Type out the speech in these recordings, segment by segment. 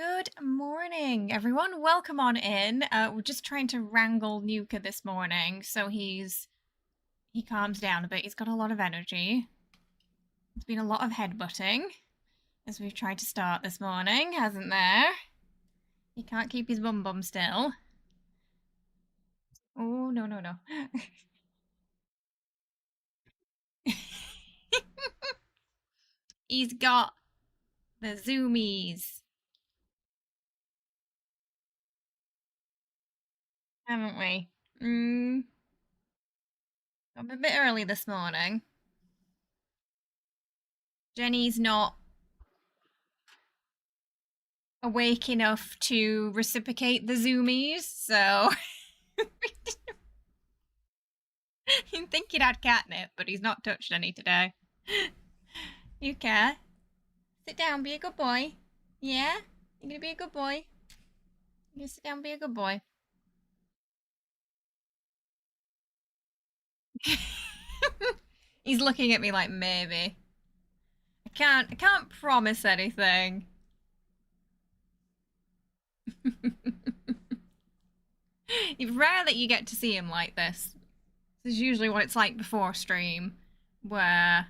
Good morning, everyone. Welcome on in. We're just trying to wrangle Nuka this morning, so he calms down a bit. He's got a lot of energy. There's been a lot of headbutting as we've tried to start this morning, hasn't there? He can't keep his bum still. Oh, no, no, no. He's got the zoomies, haven't we? I'm a bit early this morning. Jenny's not awake enough to reciprocate the zoomies, so you'd think he'd had catnip, but he's not touched any today. You care? Sit down, be a good boy. Yeah? You gonna be a good boy? You gonna sit down and be a good boy? He's looking at me like maybe. I can't promise anything. It's rare that you get to see him like this. This is usually what it's like before stream, where...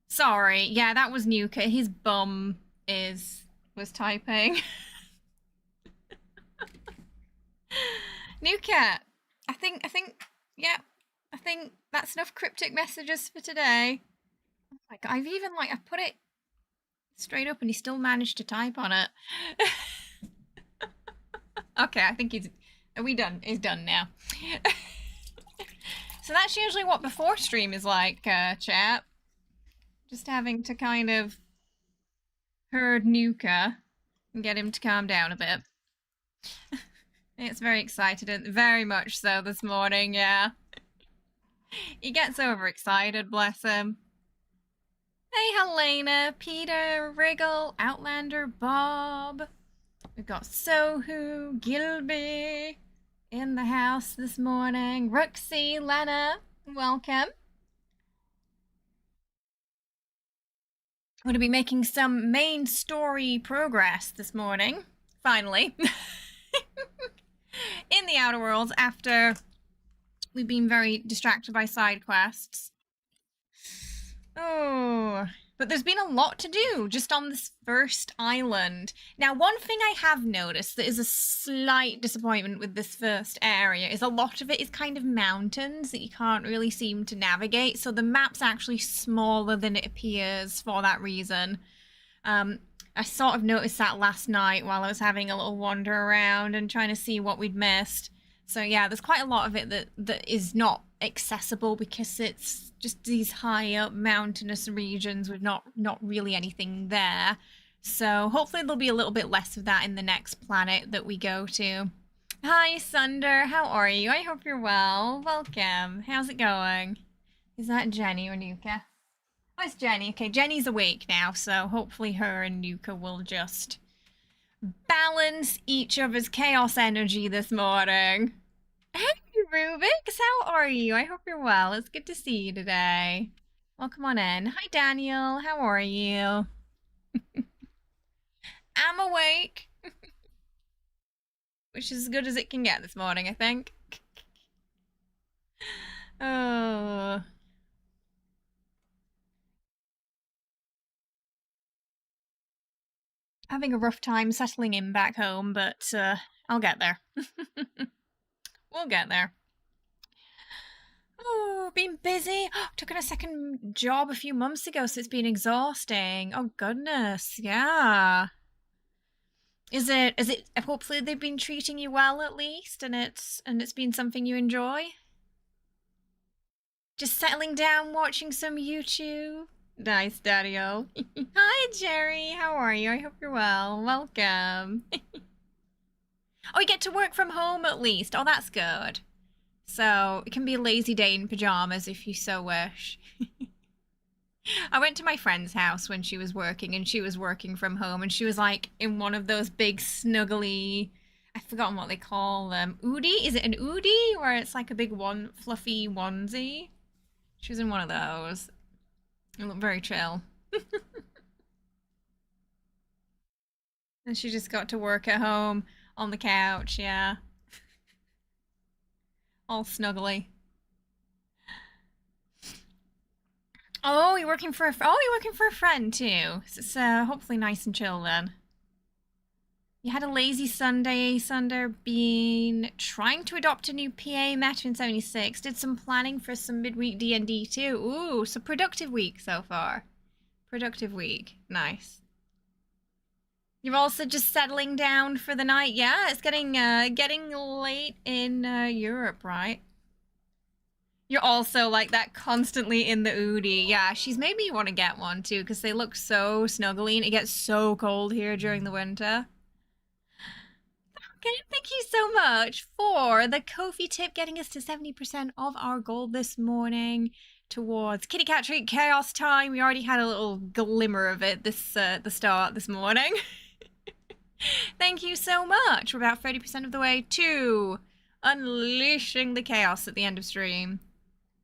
Sorry, yeah, that was Nuka. His bum was typing. Nuka, yeah, I think that's enough cryptic messages for today. Oh my god, I put it straight up and he still managed to type on it. Okay, I think are we done? He's done now. So that's usually what before stream is like, chat. Just having to kind of herd Nuka and get him to calm down a bit. It's very excited, very much so this morning, yeah. He gets overexcited, bless him. Hey, Helena, Peter, Wriggle, Outlander, Bob. We've got Sohu, Gilby in the house this morning. Rooksy, Lena, welcome. We're going to be making some main story progress this morning, finally. In the Outer Worlds, after we've been very distracted by side quests. Oh, but there's been a lot to do just on this first island. Now, one thing I have noticed that is a slight disappointment with this first area is a lot of it is kind of mountains that you can't really seem to navigate. So the map's actually smaller than it appears for that reason. I sort of noticed that last night while I was having a little wander around and trying to see what we'd missed. So yeah, there's quite a lot of it that is not accessible because it's just these high up mountainous regions with not really anything there. So hopefully there'll be a little bit less of that in the next planet that we go to. Hi Sunder, how are you? I hope you're well. Welcome. How's it going? Is that Jenny or Nuka? Oh, it's Jenny. Okay, Jenny's awake now, so hopefully her and Nuka will just balance each other's chaos energy this morning. Hey, Rubix, how are you? I hope you're well. It's good to see you today. Welcome on in. Hi, Daniel. How are you? I'm awake. Which is as good as it can get this morning, I think. Oh. Having a rough time settling in back home, but I'll get there. We'll get there. Oh, been busy. Took on a second job a few months ago, so it's been exhausting. Oh goodness, yeah. Is it hopefully they've been treating you well at least and it's been something you enjoy? Just settling down watching some YouTube? Nice, Daddy-o. Hi, Jerry. How are you? I hope you're well. Welcome. Oh, you get to work from home at least. Oh, that's good. So it can be a lazy day in pajamas if you so wish. I went to my friend's house when she was working and she was working from home and she was like in one of those big snuggly, I've forgotten what they call them. Oodie? Is it an oodie? Where it's like a big fluffy onesie? She was in one of those. It looked very chill. And she just got to work at home on the couch, yeah. All snuggly. Oh, you're working for a friend too. So it's hopefully nice and chill then. You had a lazy Sunday, Sunder, been trying to adopt a new PA meta in 76. Did some planning for some midweek D&D too. Ooh, so productive week so far. Productive week. Nice. You're also just settling down for the night. Yeah, it's getting late in Europe, right? You're also like that constantly in the Udi. Yeah, she's made me want to get one too because they look so snuggly and it gets so cold here during the winter. Okay, thank you so much for the Ko-fi tip getting us to 70% of our goal this morning towards Kitty Cat Treat Chaos Time. We already had a little glimmer of it the start this morning. Thank you so much. We're about 30% of the way to unleashing the chaos at the end of stream.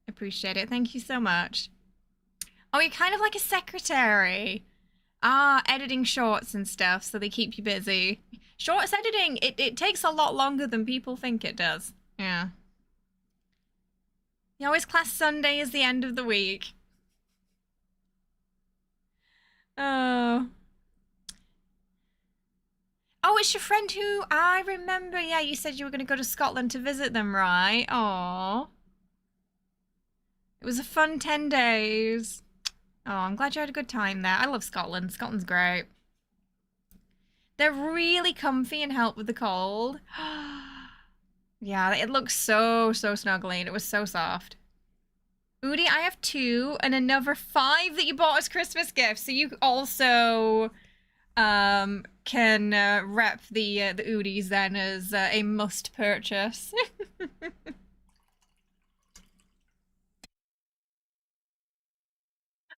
Appreciate it. Thank you so much. Oh, you're kind of like a secretary. Ah, editing shorts and stuff so they keep you busy. Shorts editing, it takes a lot longer than people think it does. Yeah. You always class Sunday as the end of the week. Oh. Oh, it's your friend who I remember. Yeah, you said you were going to go to Scotland to visit them, right? Oh. It was a fun 10 days. Oh, I'm glad you had a good time there. I love Scotland. Scotland's great. They're really comfy and help with the cold. Yeah, it looks so snuggly and it was so soft. Udi, I have 2 and another 5 that you bought as Christmas gifts. So you also can rep the Udis then as a must purchase.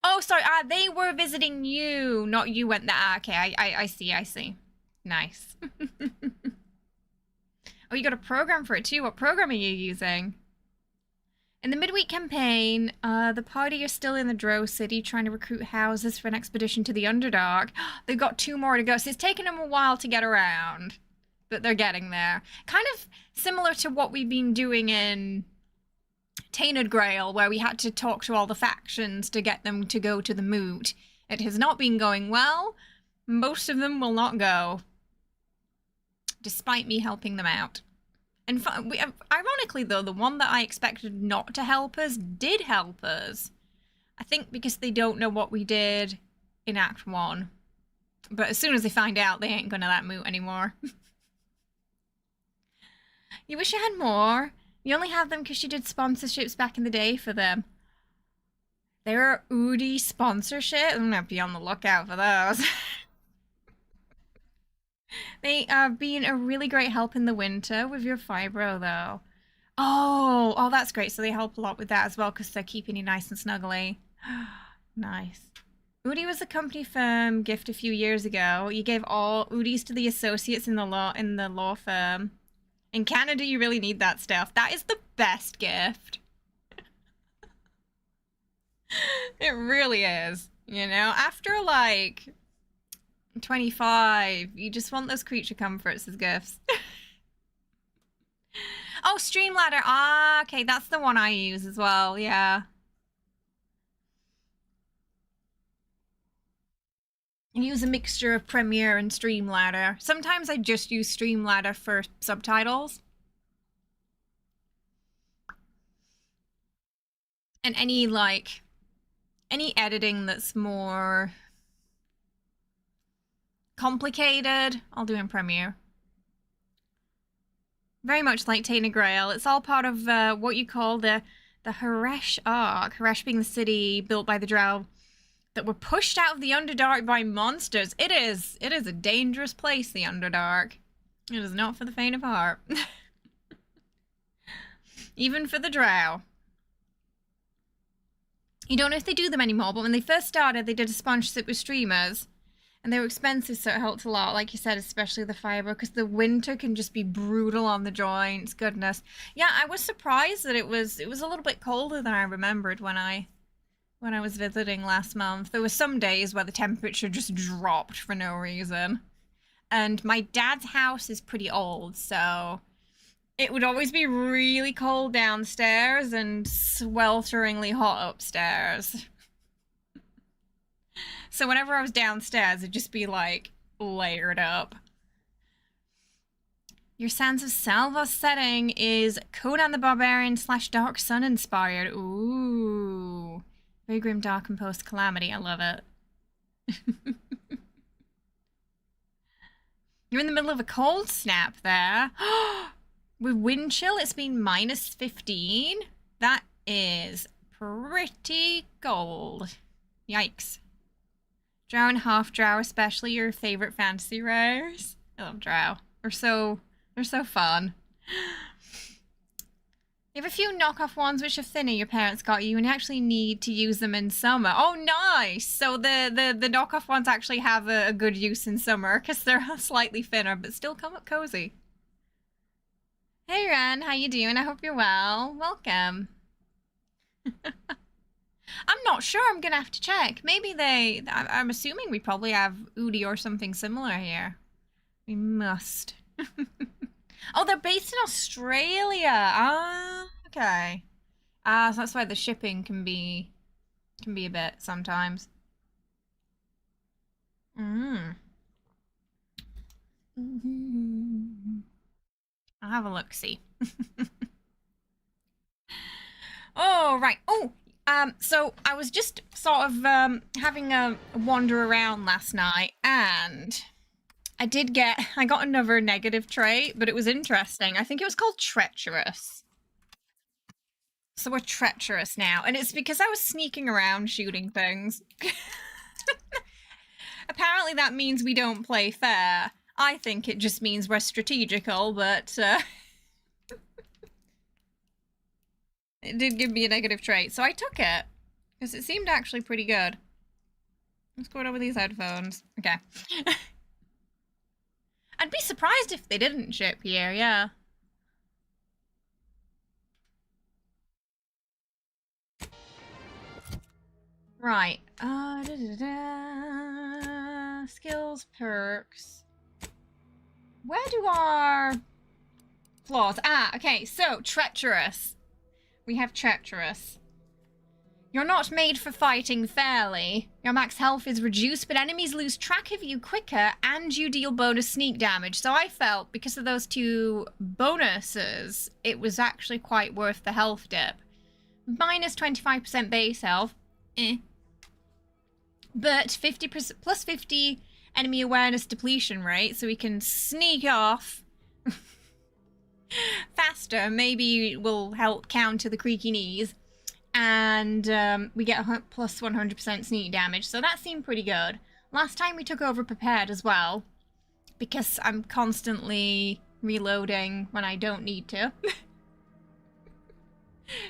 Oh, sorry. They were visiting you, not you went there. Okay, I see. Nice. Oh, you got a program for it too. What program are you using? In the midweek campaign, the party are still in the Drow City trying to recruit houses for an expedition to the Underdark. They've got 2 more to go, so it's taken them a while to get around. But they're getting there. Kind of similar to what we've been doing in Tainted Grail, where we had to talk to all the factions to get them to go to the Moot. It has not been going well. Most of them will not go, despite me helping them out. And ironically, though, the one that I expected not to help us did help us. I think because they don't know what we did in Act 1. But as soon as they find out, they ain't gonna let Moot anymore. You wish you had more. You only have them because she did sponsorships back in the day for them. There are Udi sponsorship. I'm gonna be on the lookout for those. They are being a really great help in the winter with your fibro, though. Oh, that's great. So they help a lot with that as well because they're keeping you nice and snuggly. Nice. Udi was a company firm gift a few years ago. You gave all Udis to the associates in the law firm. In Canada, you really need that stuff. That is the best gift. It really is. You know, after like 25, you just want those creature comforts as gifts. Oh, Streamladder. Ah, okay, that's the one I use as well. Yeah. I use a mixture of Premiere and Streamladder. Sometimes I just use Streamladder for subtitles. And any editing that's more complicated, I'll do in Premiere. Very much like Tainted Grail. It's all part of what you call the Haresh arc. Haresh being the city built by the Drow that were pushed out of the Underdark by monsters. It is a dangerous place, the Underdark. It is not for the faint of heart. Even for the Drow. You don't know if they do them anymore, but when they first started, they did a sponsorship with streamers. And they were expensive, so it helped a lot, like you said, especially the fiber, because the winter can just be brutal on the joints. Goodness. Yeah, I was surprised that it was a little bit colder than I remembered when I was visiting last month. There were some days where the temperature just dropped for no reason. And my dad's house is pretty old, so it would always be really cold downstairs and swelteringly hot upstairs. So whenever I was downstairs, it'd just be like layered up. Your Sands of Selva setting is Conan the Barbarian / Dark Sun inspired. Ooh. Very grim, dark, and post-calamity. I love it. You're in the middle of a cold snap there. With wind chill, it's been -15. That is pretty cold. Yikes. Drow and half drow, especially your favorite fantasy rares. I love drow. They're so fun. You have a few knockoff ones which are thinner your parents got you and you actually need to use them in summer. Oh, nice! So the knockoff ones actually have a good use in summer because they're slightly thinner but still come up cozy. Hey Ren, how you doing? I hope you're well. Welcome. I'm not sure. I'm gonna have to check. Maybe I'm assuming we probably have Udi or something similar here. We must. Oh, they're based in Australia. Ah, okay. So that's why the shipping can be a bit sometimes. I'll have a look-see. Oh, right. Oh, so I was just sort of having a wander around last night, and I got another negative trait, but it was interesting. I think it was called treacherous. So we're treacherous now, and it's because I was sneaking around shooting things. Apparently that means we don't play fair. I think it just means we're strategical, but it did give me a negative trait, so I took it. Because it seemed actually pretty good. What's going on with these headphones? Okay. I'd be surprised if they didn't ship here, yeah. Right. Skills, perks. Where do our flaws? Ah, okay, so treacherous. We have treacherous. You're not made for fighting fairly. Your max health is reduced, but enemies lose track of you quicker, and you deal bonus sneak damage. So I felt, because of those two bonuses, it was actually quite worth the health dip. Minus 25% base health. But 50% plus 50 enemy awareness depletion rate, so we can sneak off faster. Maybe will help counter the creaky knees. And we get plus 100% sneak damage, so that seemed pretty good. Last time we took over prepared as well, because I'm constantly reloading when I don't need to.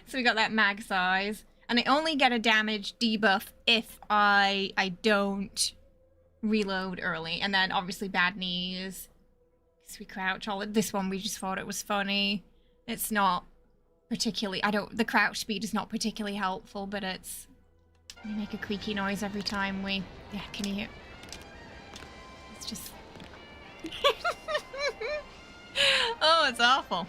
So we got that mag size. And I only get a damage debuff if I don't reload early. And then obviously bad knees. Because we crouch all... This one we just thought it was funny. It's not particularly... The crouch speed is not particularly helpful, but it's... We make a creaky noise every time we... Yeah, can you hear? It's just... Oh, it's awful.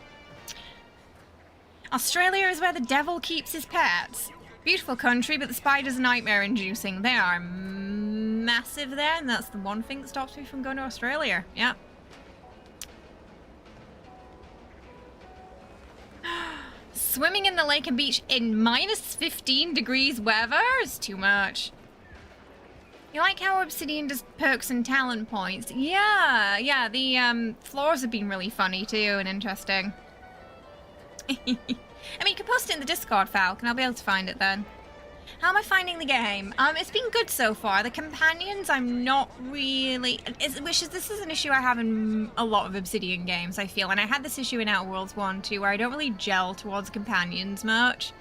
Australia is where the devil keeps his pets. Beautiful country, but the spiders are nightmare-inducing. They are massive there, and that's the one thing that stops me from going to Australia. Yeah. Swimming in the lake and beach in minus 15 degrees weather is too much. You like how Obsidian does perks and talent points? Yeah, the floors have been really funny too and interesting. I mean, you can post it in the Discord, Falcon. I'll be able to find it then. How am I finding the game? It's been good so far. The companions, I'm not really... This is an issue I have in a lot of Obsidian games, I feel. And I had this issue in Outer Worlds 1 too, where I don't really gel towards companions much.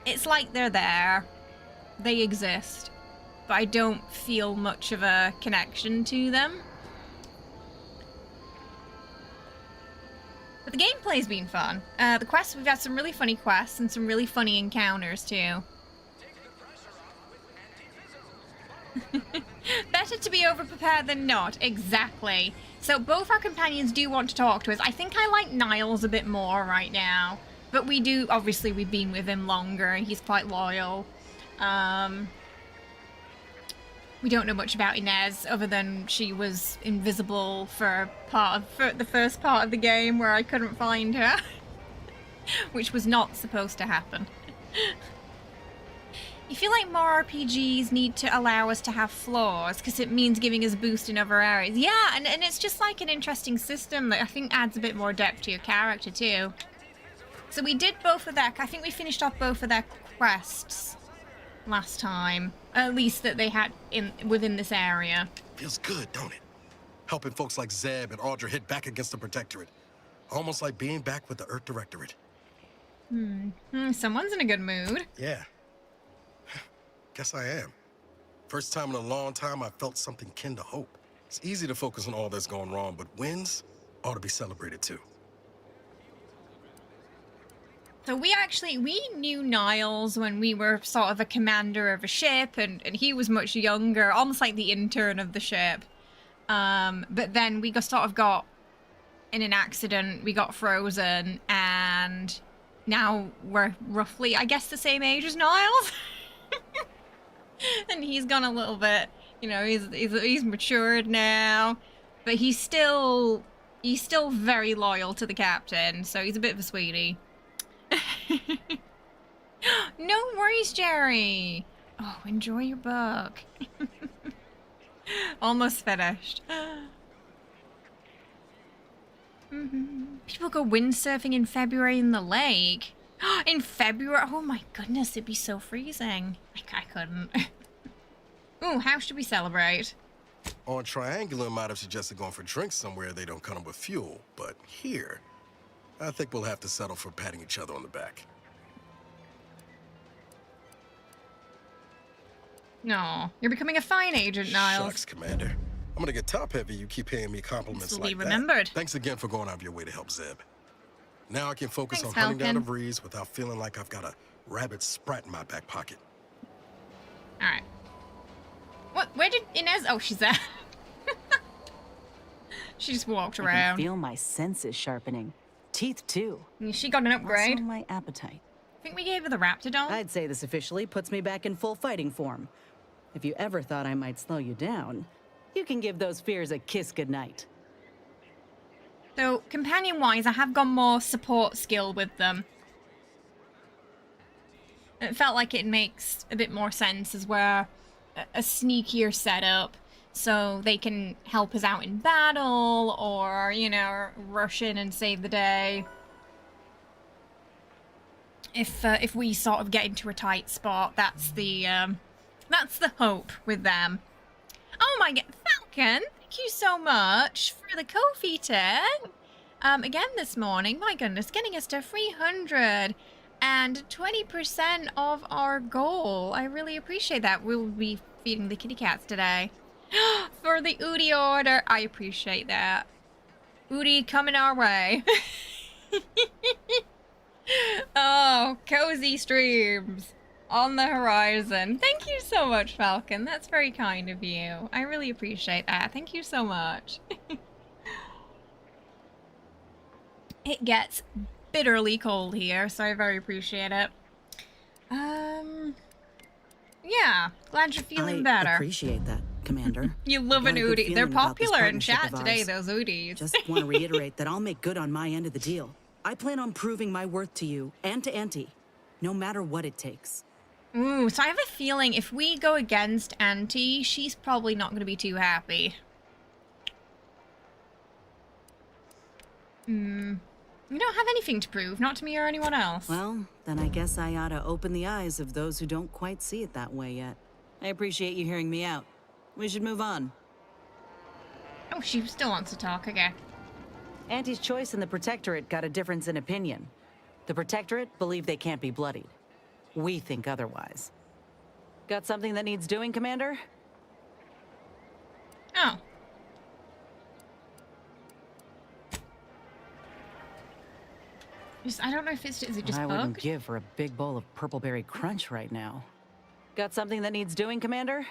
It's like they're there. They exist. But I don't feel much of a connection to them. But the gameplay's been fun. The quests, we've had some really funny quests and some really funny encounters too. Better to be overprepared than not, exactly. So both our companions do want to talk to us. I think I like Niles a bit more right now. But we do, obviously we've been with him longer. He's quite loyal. We don't know much about Inez other than she was invisible for the first part of the game where I couldn't find her. Which was not supposed to happen. I feel like more RPGs need to allow us to have flaws because it means giving us a boost in other areas. Yeah, and it's just like an interesting system that I think adds a bit more depth to your character too. So we did both of that. I think we finished off both of their quests last time. At least that they had within this area. Feels good, don't it? Helping folks like Zeb and Audra hit back against the Protectorate. Almost like being back with the Earth Directorate. Someone's in a good mood. Yeah. Guess I am. First time in a long time I felt something kin to hope. It's easy to focus on all that's going wrong, but wins ought to be celebrated too. So we knew Niles when we were sort of a commander of a ship, and he was much younger, almost like the intern of the ship. But then we got in an accident, we got frozen, and now we're roughly, I guess, the same age as Niles. And he's gone a little bit, you know, he's matured now, but he's still very loyal to the captain, so he's a bit of a sweetie. No worries, Jerry. Oh, enjoy your book. Almost finished. People go windsurfing in February in the lake. In February? Oh my goodness, it'd be so freezing. I couldn't. Ooh, how should we celebrate? On Triangular might have suggested going for drinks somewhere they don't come with fuel, but here, I think we'll have to settle for patting each other on the back. No, you're becoming a fine agent, Niles. Shucks, Commander. I'm gonna get top-heavy. You keep paying me compliments like that. Remembered. Thanks again for going out of your way to help Zeb. Now I can focus Thanks, on hunting down the Falcon. breeze without feeling like I've got a rabid sprat in my back pocket. All right. What? Where did Inez? Oh, she's there. She just walked I around. can feel my senses sharpening. Teeth, too. She got an upgrade. Also my appetite. I think we gave her the Raptidon. I'd say this officially puts me back in full fighting form. If you ever thought I might slow you down, you can give those fears a kiss goodnight. So, companion-wise, I have gone more support skill with them. It felt like it makes a bit more sense as we're a sneakier setup, so they can help us out in battle, or, you know, rush in and save the day. If we sort of get into a tight spot, that's the hope with them. Oh my god, Falcon, thank you so much for the coffee tag. Again this morning, my goodness, getting us to 300 and 20% of our goal. I really appreciate that. We'll be feeding the kitty cats today. For the Udi order, I appreciate that. Udi coming our way. Oh, cozy streams on the horizon. Thank you so much, Falcon. That's very kind of you. I really appreciate that. Thank you so much. It gets bitterly cold here, so I very appreciate it. Yeah, glad you're feeling better. I appreciate that, Commander. You love an Got a good Udi. They're feeling about this popular in partnership chat of today, ours. those Udis. Just want to reiterate that I'll make good on my end of the deal. I plan on proving my worth to you and to Auntie, no matter what it takes. Ooh, so I have a feeling if we go against Auntie, she's probably not going to be too happy. You don't have anything to prove, not to me or anyone else. Well, then I guess I ought to open the eyes of those who don't quite see it that way yet. I appreciate you hearing me out. We should move on. Oh, she still wants to talk, okay. Auntie's choice and the Protectorate got a difference in opinion. The Protectorate believe they can't be bloodied. We think otherwise. Got something that needs doing, Commander? Oh. I don't know if is it just I wouldn't bugged? give for a big bowl of purpleberry crunch right now. Got something that needs doing, Commander?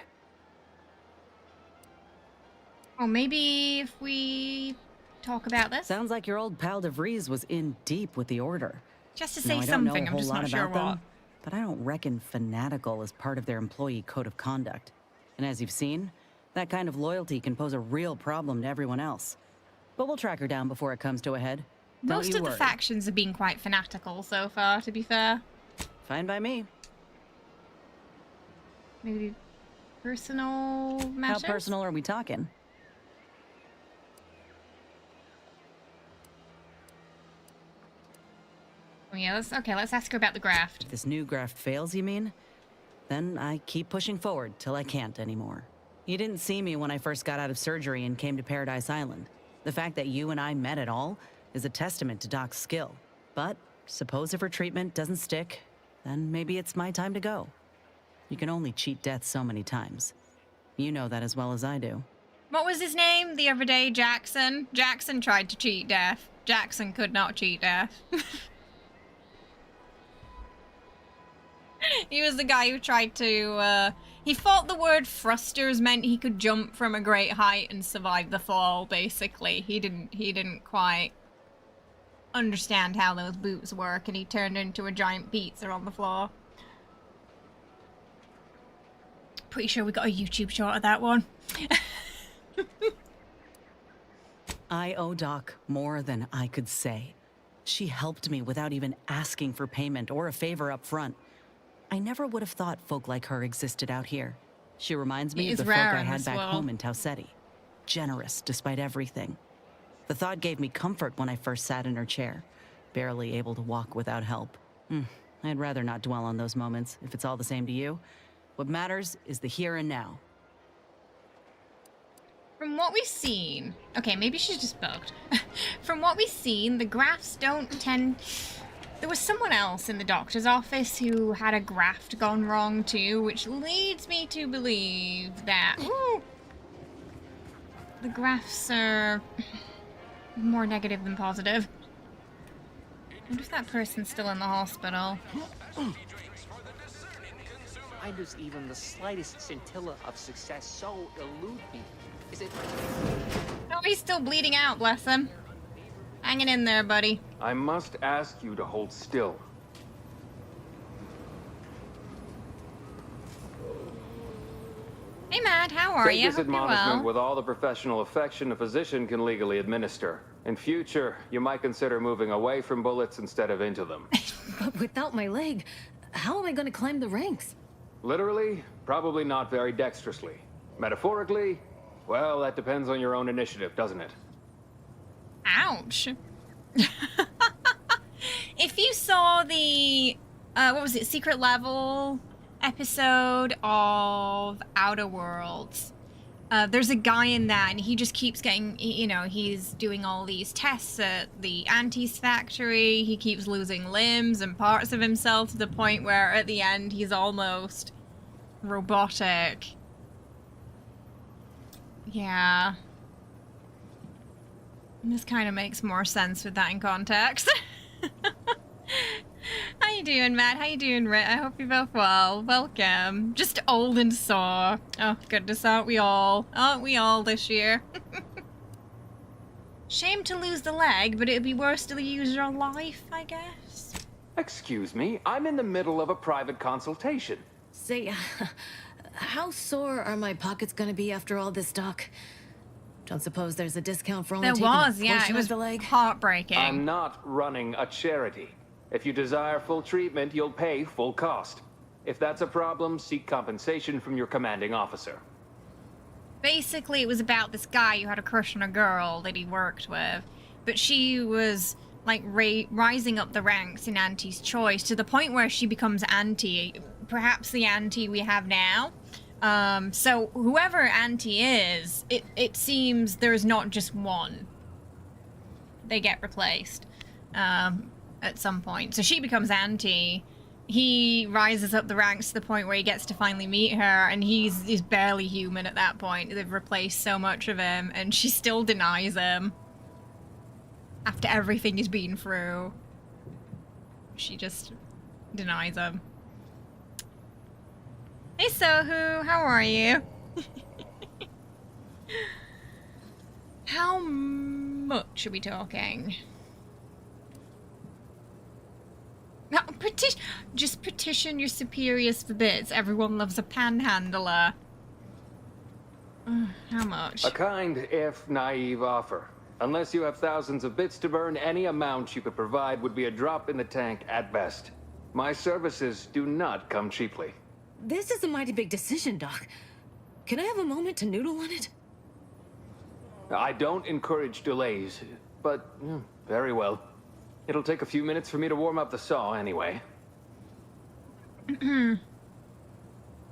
Oh, maybe if we talk about this? Sounds like your old pal DeVries was in deep with the Order. Just to Now, say I don't know something, a I'm whole just lot not sure about what. them, but I don't reckon fanatical is part of their employee code of conduct. And as you've seen, that kind of loyalty can pose a real problem to everyone else. But we'll track her down before it comes to a head. Don't Most you of the worry. factions have been quite fanatical so far, to be fair. Fine by me. Maybe personal matters? How personal are we talking? Oh, yeah, let's ask her about the graft. If this new graft fails, you mean? Then I keep pushing forward till I can't anymore. You didn't see me when I first got out of surgery and came to Paradise Island. The fact that you and I met at all is a testament to Doc's skill. But suppose if her treatment doesn't stick, then maybe it's my time to go. You can only cheat death so many times. You know that as well as I do. What was his name the other day? Jackson? Jackson tried to cheat death. Jackson could not cheat death. He was the guy who tried to, he thought the word thrusters meant he could jump from a great height and survive the fall, basically. He didn't quite understand how those boots work, and he turned into a giant pizza on the floor. Pretty sure we got a YouTube shot of that one. I owe Doc more than I could say. She helped me without even asking for payment or a favor up front. I never would have thought folk like her existed out here. She reminds me of the folk I had back home in Tauceti. Generous despite everything. The thought gave me comfort when I first sat in her chair, barely able to walk without help. I'd rather not dwell on those moments, if it's all the same to you. What matters is the here and now. From what we've seen... Okay, maybe she's just bugged. From what we've seen, the grafts don't tend... There was someone else in the doctor's office who had a graft gone wrong too, which leads me to believe that... Ooh, the grafts are more negative than positive. I wonder if that person's still in the hospital. Why does even the slightest scintilla of success so elude me? Is it... Oh, he's still bleeding out, bless him. Hanging in there, buddy. I must ask you to hold still. Hey, Matt, how are Take you? this Hope you're admonishment well. with all the professional affection a physician can legally administer. In future, you might consider moving away from bullets instead of into them. But without my leg, how am I going to climb the ranks? Literally, probably not very dexterously. Metaphorically, well, that depends on your own initiative, doesn't it? Ouch. If you saw the, what was it, Secret Level episode of Outer Worlds, there's a guy in that, and he just keeps getting, you know, he's doing all these tests at the Antis factory. He keeps losing limbs and parts of himself to the point where at the end he's almost robotic. Yeah. This kind of makes more sense with that in context. How you doing, Matt? How you doing, Rit? I hope you're both well. Welcome. Just old and sore. Oh, goodness, aren't we all? Aren't we all this year? Shame to lose the leg, but it'd be worse to lose your life, I guess. Excuse me, I'm in the middle of a private consultation. Say, how sore are my pockets going to be after all this, Doc? Don't suppose there's a discount for only There taking was, a yeah. portion It was of the leg? heartbreaking. I'm not running a charity. If you desire full treatment, you'll pay full cost. If that's a problem, seek compensation from your commanding officer. Basically, it was about this guy who had a crush on a girl that he worked with, but she was like rising up the ranks in Auntie's choice to the point where she becomes Auntie, perhaps the Auntie we have now. So whoever Auntie is, it seems there's not just one. They get replaced at some point. So she becomes Auntie. He rises up the ranks to the point where he gets to finally meet her, and he's barely human at that point. They've replaced so much of him, and she still denies him. After everything he's been through, she just denies him. Hey Sohu, how are you? How much are we talking? No, just petition your superiors for bits. Everyone loves a panhandler. How much? A kind, if naive offer. Unless you have thousands of bits to burn, any amount you could provide would be a drop in the tank at best. My services do not come cheaply. This is a mighty big decision, Doc. Can I have a moment to noodle on it? I don't encourage delays, but very well. It'll take a few minutes for me to warm up the saw anyway. You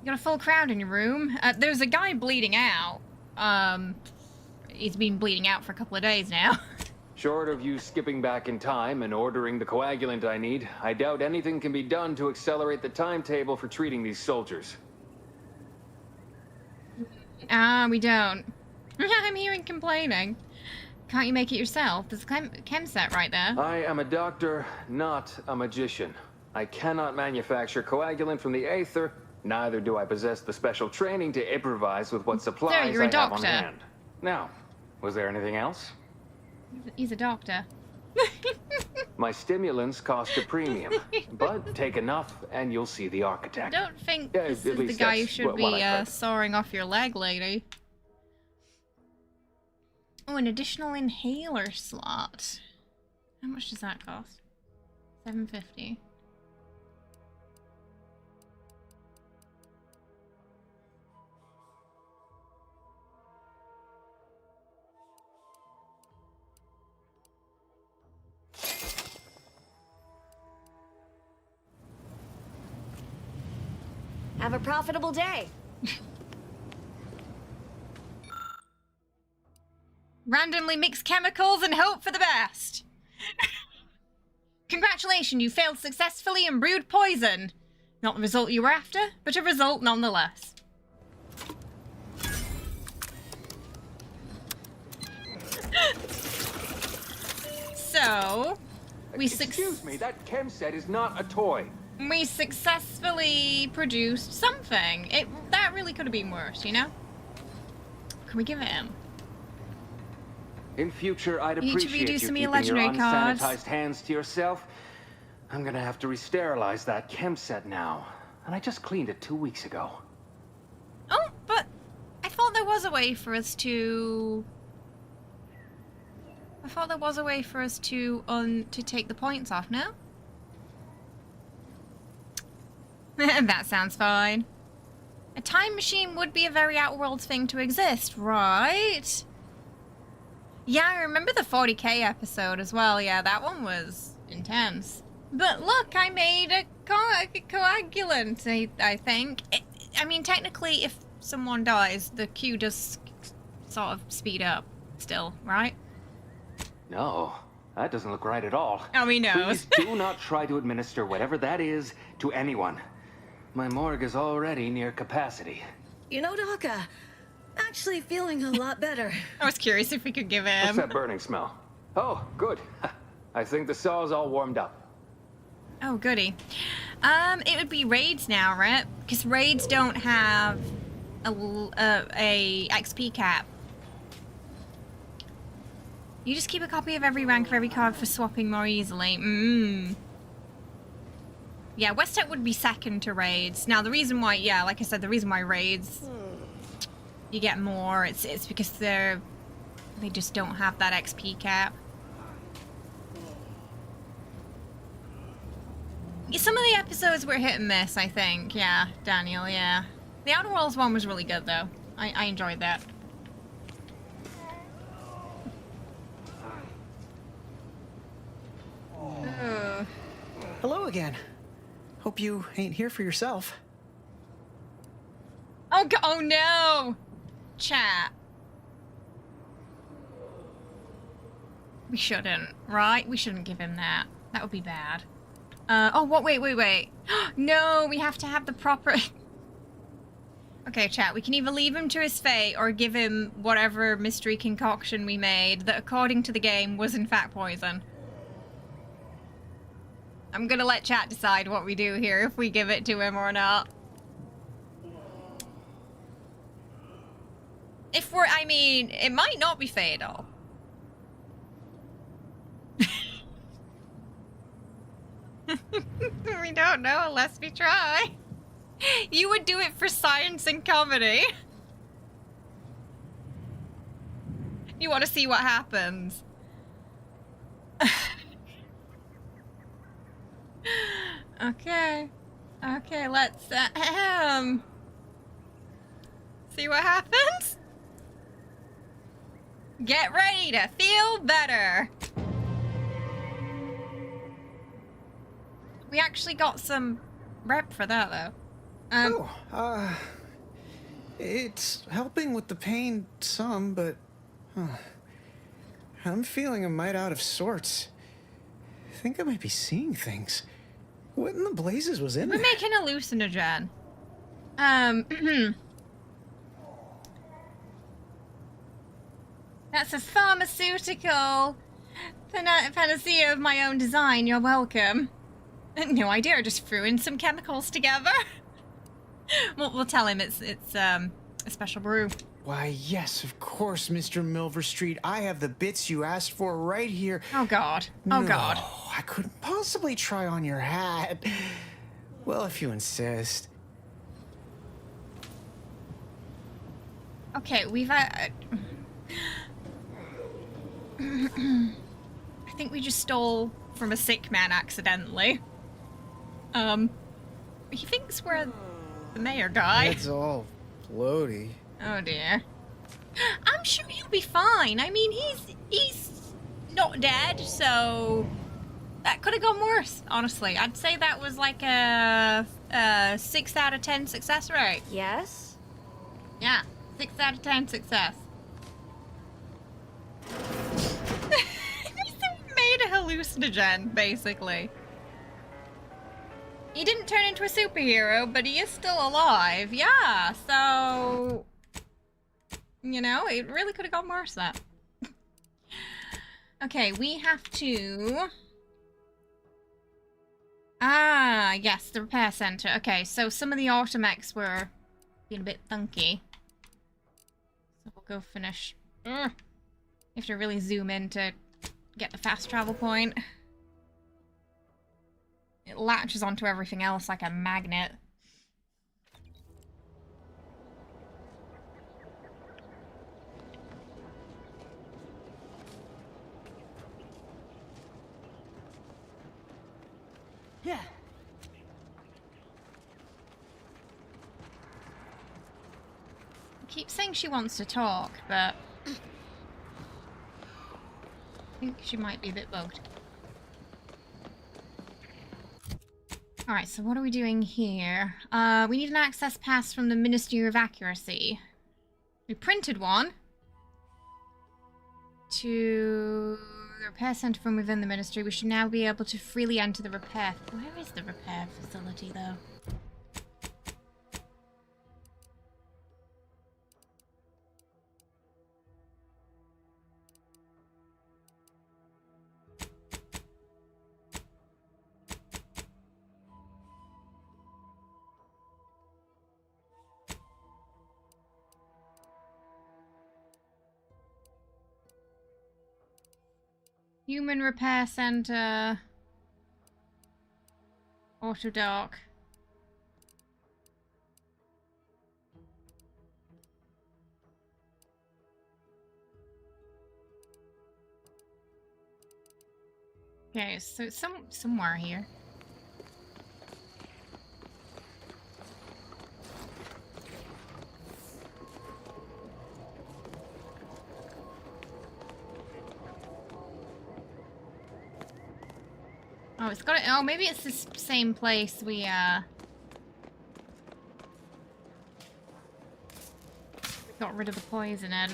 got a full crowd in your room. There's a guy bleeding out. He's been bleeding out for a couple of days now. Short of you skipping back in time and ordering the coagulant I need, I doubt anything can be done to accelerate the timetable for treating these soldiers. We don't. I'm hearing complaining. Can't you make it yourself? There's a chem set right there. I am a doctor, not a magician. I cannot manufacture coagulant from the aether, neither do I possess the special training to improvise with what supplies you're a I have on doctor. hand. Now, was there anything else? He's a doctor. My stimulants cost a premium, but take enough and you'll see the architect. I don't think Yeah, this at is the least guy who that's should what be I heard. sawing off your leg, lady. Oh, an additional inhaler slot. How much does that cost? $7.50. Have a profitable day. Randomly mix chemicals and hope for the best. Congratulations, you failed successfully and brewed poison. Not the result you were after, but a result nonetheless. So, Excuse me, that chem set is not a toy. we successfully produced something. That really could have been worse, you know? Can we give it him? In future, I'd Each of you appreciate do you some of keeping your legendary your cards. unsanitized hands to yourself. I'm gonna have to re-sterilize that chem set now. And I just cleaned it 2 weeks ago. Oh, but I thought there was a way for us to... to take the points off, no? That sounds fine. A time machine would be a very outworld thing to exist, right? Yeah, I remember the 40k episode as well. Yeah, that one was intense. But look, I made a coagulant, I think. I mean, technically, if someone dies, the queue does sort of speed up still, right? No, that doesn't look right at all. Oh, he knows. Please do not try to administer whatever that is to anyone. My morgue is already near capacity. You know, Doc, actually feeling a lot better. I was curious if we could give him... What's that burning smell? Oh, good. I think the saw's all warmed up. Oh, goody. It would be raids now, right? Because raids don't have a XP cap. You just keep a copy of every rank of every card for swapping more easily. Yeah, West Tech would be second to raids. Now, the reason why, yeah, like I said, the reason why raids you get more, it's because they just don't have that XP cap. Some of the episodes were hit and miss, I think. Yeah, Daniel, yeah. The Outer Worlds one was really good, though. I enjoyed that. Hello again. Hope you ain't here for yourself. Oh no! Chat. We shouldn't, right? We shouldn't give him that. That would be bad. Oh, what? Wait. No, we have to have the proper... Okay, chat, we can either leave him to his fate or give him whatever mystery concoction we made that, according to the game, was in fact poison. I'm gonna let chat decide what we do here, if we give it to him or not. I mean, it might not be fatal. don't know unless we try. You would do it for science and comedy. You want to see what happens. Okay. Okay, let's see what happens. Get ready to feel better. We actually got some rep for that though. It's helping with the pain some, but I'm feeling a mite out of sorts. I think I might be seeing things. What in the blazes was in We're there? making a hallucinogen. That's a pharmaceutical panacea of my own design. You're welcome. No idea. I just threw in some chemicals together. We'll tell him it's a special brew. Why, yes, of course, Mr. Milverstreet. I have the bits you asked for right here. Oh God. Oh No, God. I couldn't possibly try on your hat. Well, if you insist. Okay, we've I think we just stole from a sick man accidentally. He thinks we're the mayor guy. It's all floaty. Oh dear. I'm sure he'll be fine. I mean, he's not dead, so that could have gone worse, honestly. I'd say that was like a 6 out of 10 success rate. Yes? Yeah, 6 out of 10 success. He made a hallucinogen, basically. He didn't turn into a superhero, but he is still alive. Yeah, so... You know, it really could have gone worse, that. Okay, we have to... Ah, yes, the repair center. Okay, so some of the automechs were being a bit funky. So we'll go finish. Ugh. You have to really zoom in to get the fast travel point. It latches onto everything else like a magnet. Yeah. Keeps saying she wants to talk, but I think she might be a bit bugged. Alright, so what are we doing here? We need an access pass from the Ministry of Accuracy. We printed one. To the repair center from within the ministry. We should now be able to freely enter the repair. Where is the repair facility, though? Human Repair Center. Auto dock. Okay, so somewhere here. Oh, it's got it. Oh, maybe it's this same place we got rid of the poison in.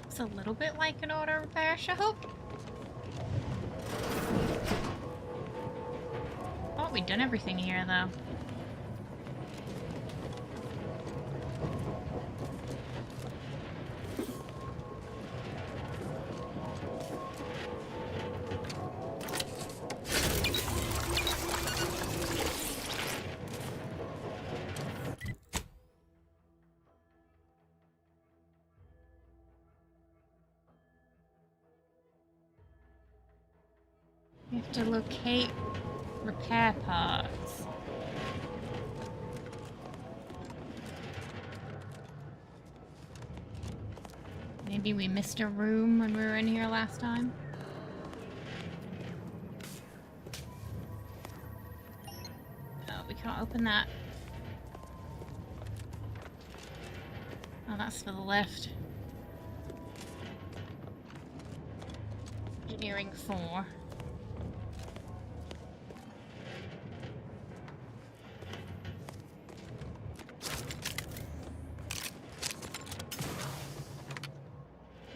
It's a little bit like an auto repair shop. Thought we'd done everything here, though. Have to locate repair parts. Maybe we missed a room when we were in here last time. Oh, we can't open that. Oh, that's for the lift. Engineering 4.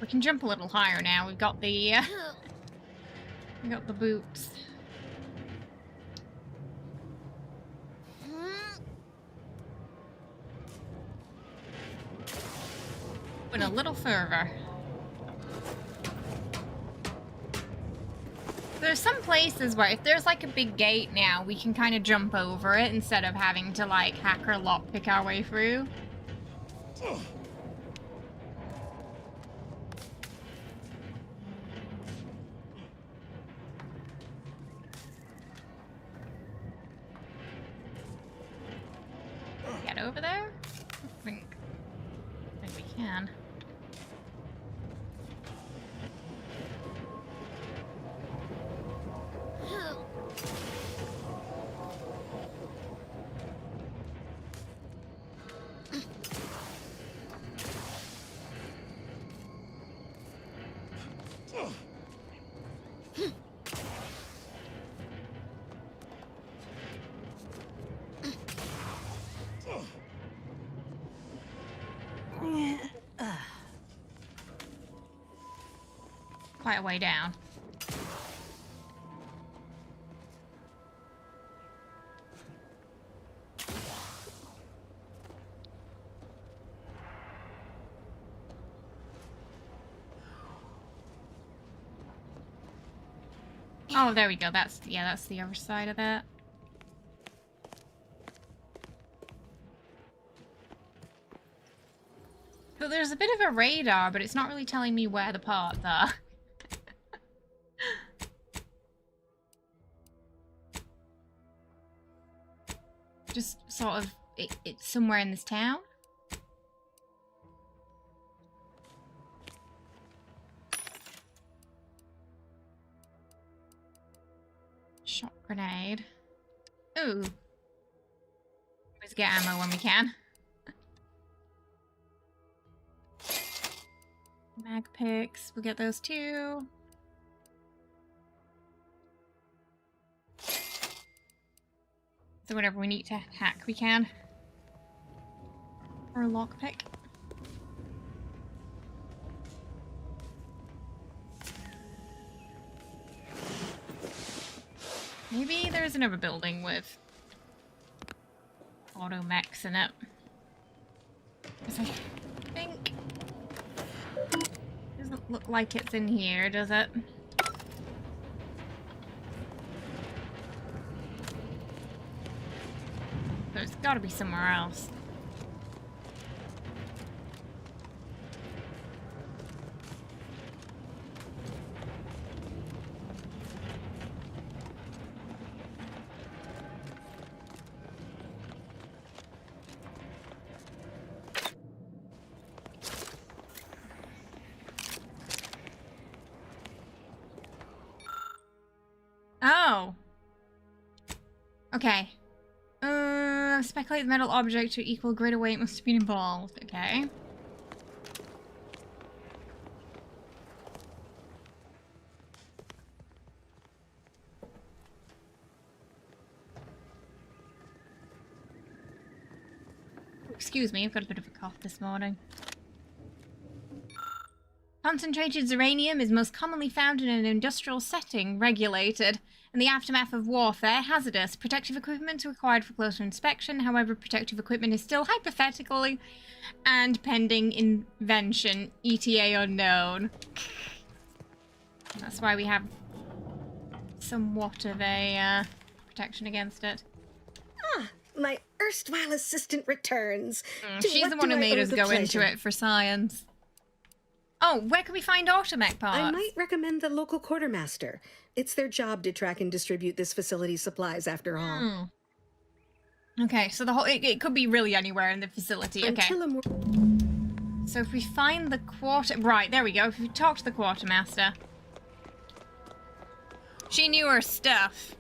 We can jump a little higher now. We've got the we got the boots. Went a little further. There's some places where if there's like a big gate now, we can kind of jump over it instead of having to like hack or lockpick our way through. Get over there? I think we can. Quite a way down. Oh, there we go. That's the other side of that. So there's a bit of a radar, but it's not really telling me where the parts are. Just sort of, it's somewhere in this town. Shot grenade. Ooh. Always get ammo when we can. Mag picks, we'll get those too. So whatever we need to hack, we can. Or a lockpick. Maybe there's another building with auto mechs in it. Because I think doesn't look like it's in here, does it? There's gotta be somewhere else. Oh. Okay. Speculate the metal object to equal greater weight must have been involved. Okay. Excuse me, I've got a bit of a cough this morning. Concentrated uranium is most commonly found in an industrial setting, regulated. In the aftermath of warfare, hazardous. Protective equipment required for closer inspection. However, protective equipment is still hypothetically and pending invention. ETA unknown. That's why we have somewhat of a protection against it. Ah, my erstwhile assistant returns. She's the one who made us go into it for science. Oh, where can we find automech parts? I might recommend the local quartermaster. It's their job to track and distribute this facility's supplies, after all. Okay, so the whole it could be really anywhere in the facility. Okay. Until a more... So if we find the right, there we go. If we talk to the quartermaster, she knew her stuff.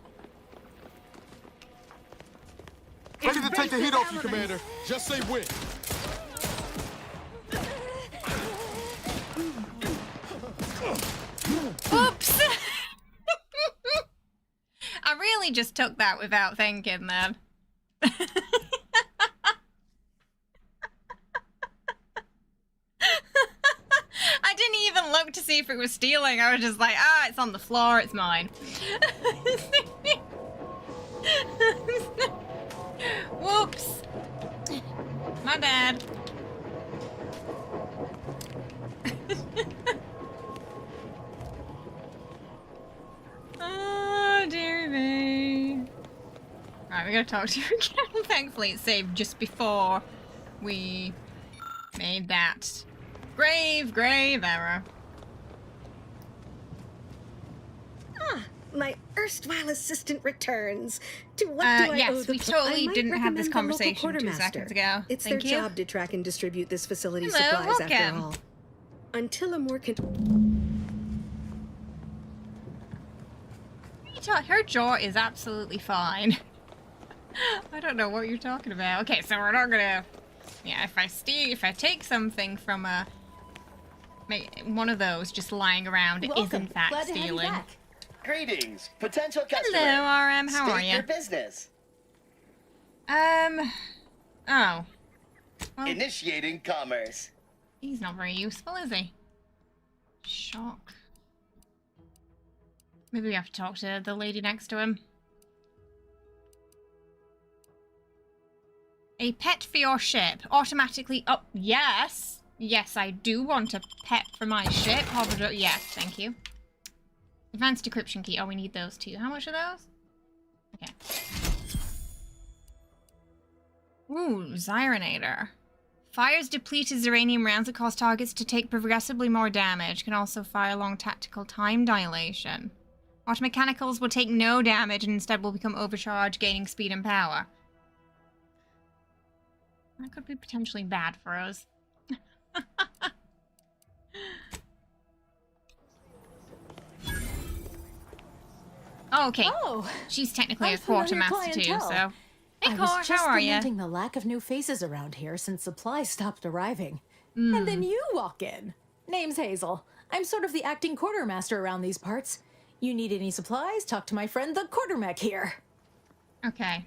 Ready to take the heat off you, Commander. Just say when. Oops! I really just took that without thinking then. I didn't even look to see if it was stealing. I was just like, ah, it's on the floor, it's mine. Whoops. My bad. Oh, dear me. Right, we gotta talk to her again. Thankfully, it saved just before we made that grave error. Ah, my erstwhile assistant returns. To what do I owe yes, the... we totally I might didn't have this recommend the local conversation 2 quartermaster. seconds ago. It's Thank their you. job to track and distribute this facility's Hello, supplies, after welcome. all. Until a more... Her jaw is absolutely fine. I don't know what you're talking about. Okay, so we're not gonna... Yeah, if I take something from one of those just lying around, it is in fact Glad to have you stealing. back. Greetings, potential customer. Hello, RM. How are State you? your business. Oh. Well, Initiating commerce. he's not very useful, is he? Shock. Maybe we have to talk to the lady next to him. A pet for your ship. Automatically... Oh, yes. Yes, I do want a pet for my ship. Yes, thank you. Advanced decryption key. Oh, we need those too. How much are those? Okay. Ooh, Zyronator. Fires depleted uranium rounds that cause targets to take progressively more damage. Can also fire long tactical time dilation. Automechanicals will take no damage and instead will become overcharged, gaining speed and power. That could be potentially bad for us. Oh, okay. Oh, she's technically a unfamiliar quartermaster too, clientele. so... Hey, I Cor, was just how are you? lamenting the lack of new faces around here since supplies stopped arriving. And then you walk in. Name's Hazel. I'm sort of the acting quartermaster around these parts. You need any supplies? Talk to my friend the quartermech here. Okay.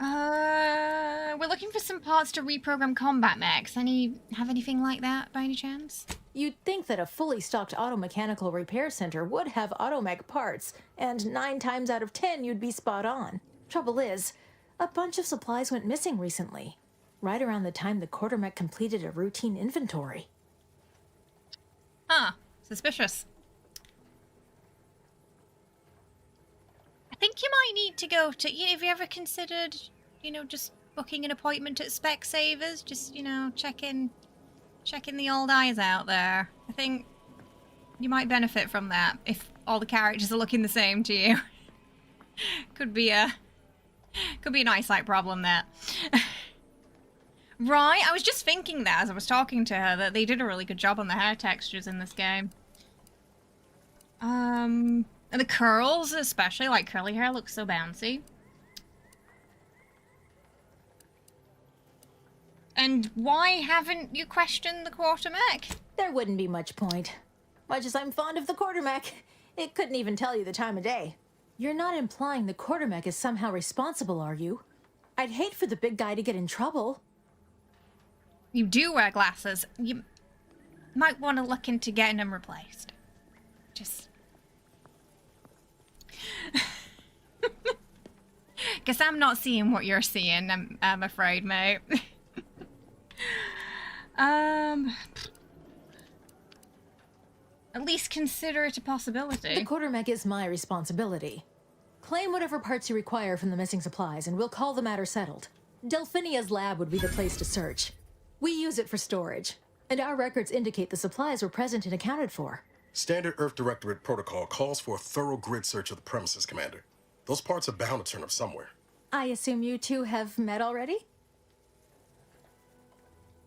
We're looking for some parts to reprogram combat mechs. Have anything like that by any chance? You'd think that a fully stocked auto-mechanical repair center would have automech parts, and 9 times out of 10 you'd be spot on. Trouble is, a bunch of supplies went missing recently, right around the time the quartermech completed a routine inventory. Huh. Suspicious. I think you might need to go to... Have you ever considered, just booking an appointment at Specsavers? Just, checking the old eyes out there. I think you might benefit from that if all the characters are looking the same to you. Could be an eyesight problem there. Right, I was just thinking that as I was talking to her, that they did a really good job on the hair textures in this game. And the curls, especially, like curly hair, looks so bouncy. And why haven't you questioned the quartermech? There wouldn't be much point. Much as I'm fond of the quartermech, it couldn't even tell you the time of day. You're not implying the quartermech is somehow responsible, are you? I'd hate for the big guy to get in trouble. You do wear glasses. You might want to look into getting them replaced. Just... Guess I'm not seeing what you're seeing, I'm afraid, mate. At least consider it a possibility. The quartermech is my responsibility. Claim whatever parts you require from the missing supplies, and we'll call the matter settled. Delphinia's lab would be the place to search. We use it for storage. And our records indicate the supplies were present and accounted for. Standard Earth Directorate protocol calls for a thorough grid search of the premises, Commander. Those parts are bound to turn up somewhere. I assume you two have met already?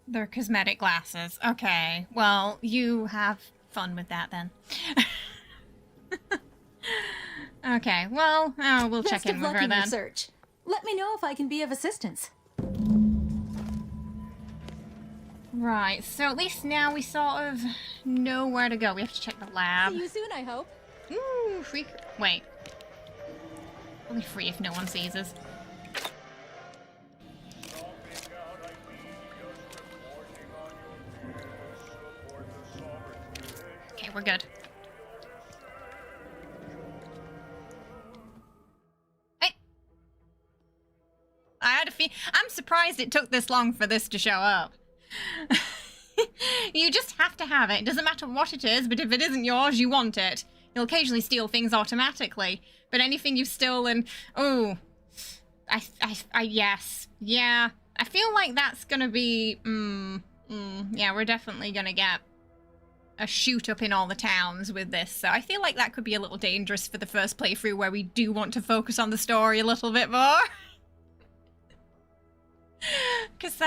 They're cosmetic glasses. Okay, well, you have fun with that then. Okay, well, we'll check in with her in your then. search. Let me know if I can be of assistance. Right, so at least now we sort of know where to go. We have to check the lab. See you soon, I hope. Ooh, free. Wait. Only free if no one sees us. Okay, we're good. Hey! I had a I'm surprised it took this long for this to show up. You just have to have it. It doesn't matter what it is, but if it isn't yours, you want it. You'll occasionally steal things automatically, but anything you've stolen, oh, yes, yeah. I feel like that's gonna be, yeah, we're definitely gonna get a shoot up in all the towns with this, so I feel like that could be a little dangerous for the first playthrough where we do want to focus on the story a little bit more. Because,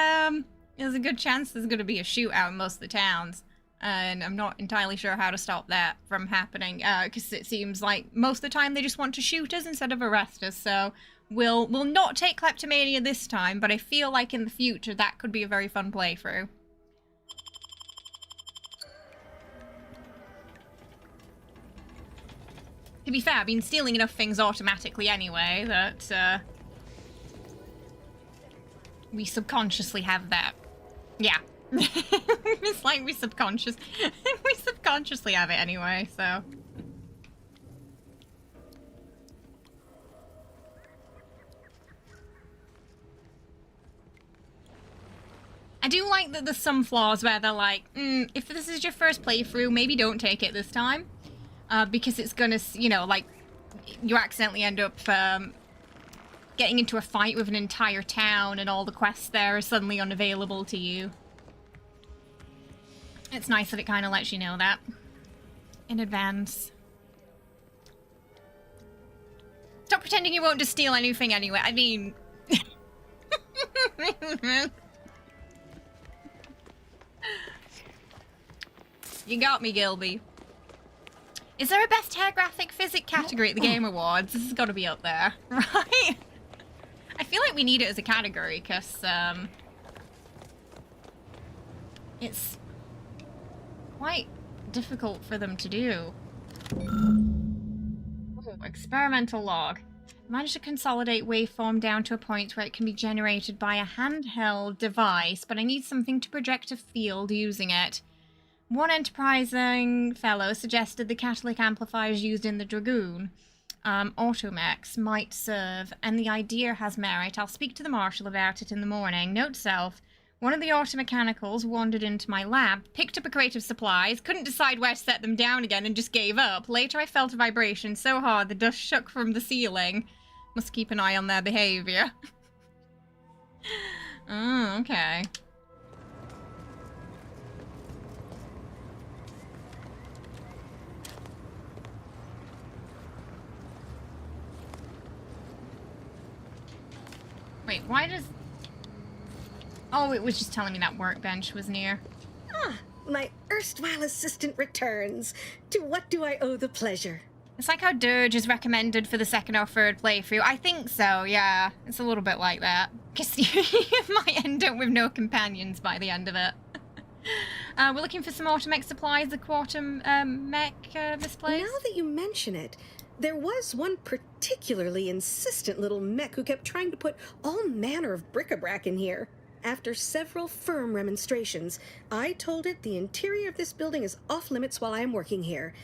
there's a good chance there's going to be a shootout in most of the towns, and I'm not entirely sure how to stop that from happening, because it seems like most of the time they just want to shoot us instead of arrest us, so we'll not take kleptomania this time, but I feel like in the future that could be a very fun playthrough. To be fair, I've been stealing enough things automatically anyway that, we subconsciously have that. Yeah. It's like we subconsciously have it anyway, so. I do like that there's some flaws where they're like, if this is your first playthrough, maybe don't take it this time. Because it's gonna, you know, like, you accidentally end up, getting into a fight with an entire town and all the quests there are suddenly unavailable to you. It's nice that it kind of lets you know that in advance. Stop pretending you won't just steal anything anyway. I mean... You got me, Gilby. Is there a best hair graphic physics category at the Game Awards? This has got to be up there, right? I feel like we need it as a category, because, it's quite difficult for them to do. Ooh, experimental log. Managed to consolidate waveform down to a point where it can be generated by a handheld device, but I need something to project a field using it. One enterprising fellow suggested the catalytic amplifiers used in the Dragoon. Automechs might serve, and the idea has merit. I'll speak to the marshal about it in the morning. Note self, one of the automechanicals wandered into my lab, picked up a crate of supplies, couldn't decide where to set them down again, and just gave up. Later I felt a vibration so hard the dust shook from the ceiling. Must keep an eye on their behavior. Oh, okay. Wait, why does... Oh, it was just telling me that workbench was near. Ah, my erstwhile assistant returns. To what do I owe the pleasure? It's like how Dirge is recommended for the second or third playthrough. I think so, yeah. It's a little bit like that. Because you might end up with no companions by the end of it. We're looking for some automech supplies, the quantum mech misplaced. Now that you mention it, there was one particularly insistent little mech who kept trying to put all manner of bric-a-brac in here. After several firm remonstrations, I told it the interior of this building is off limits while I am working here.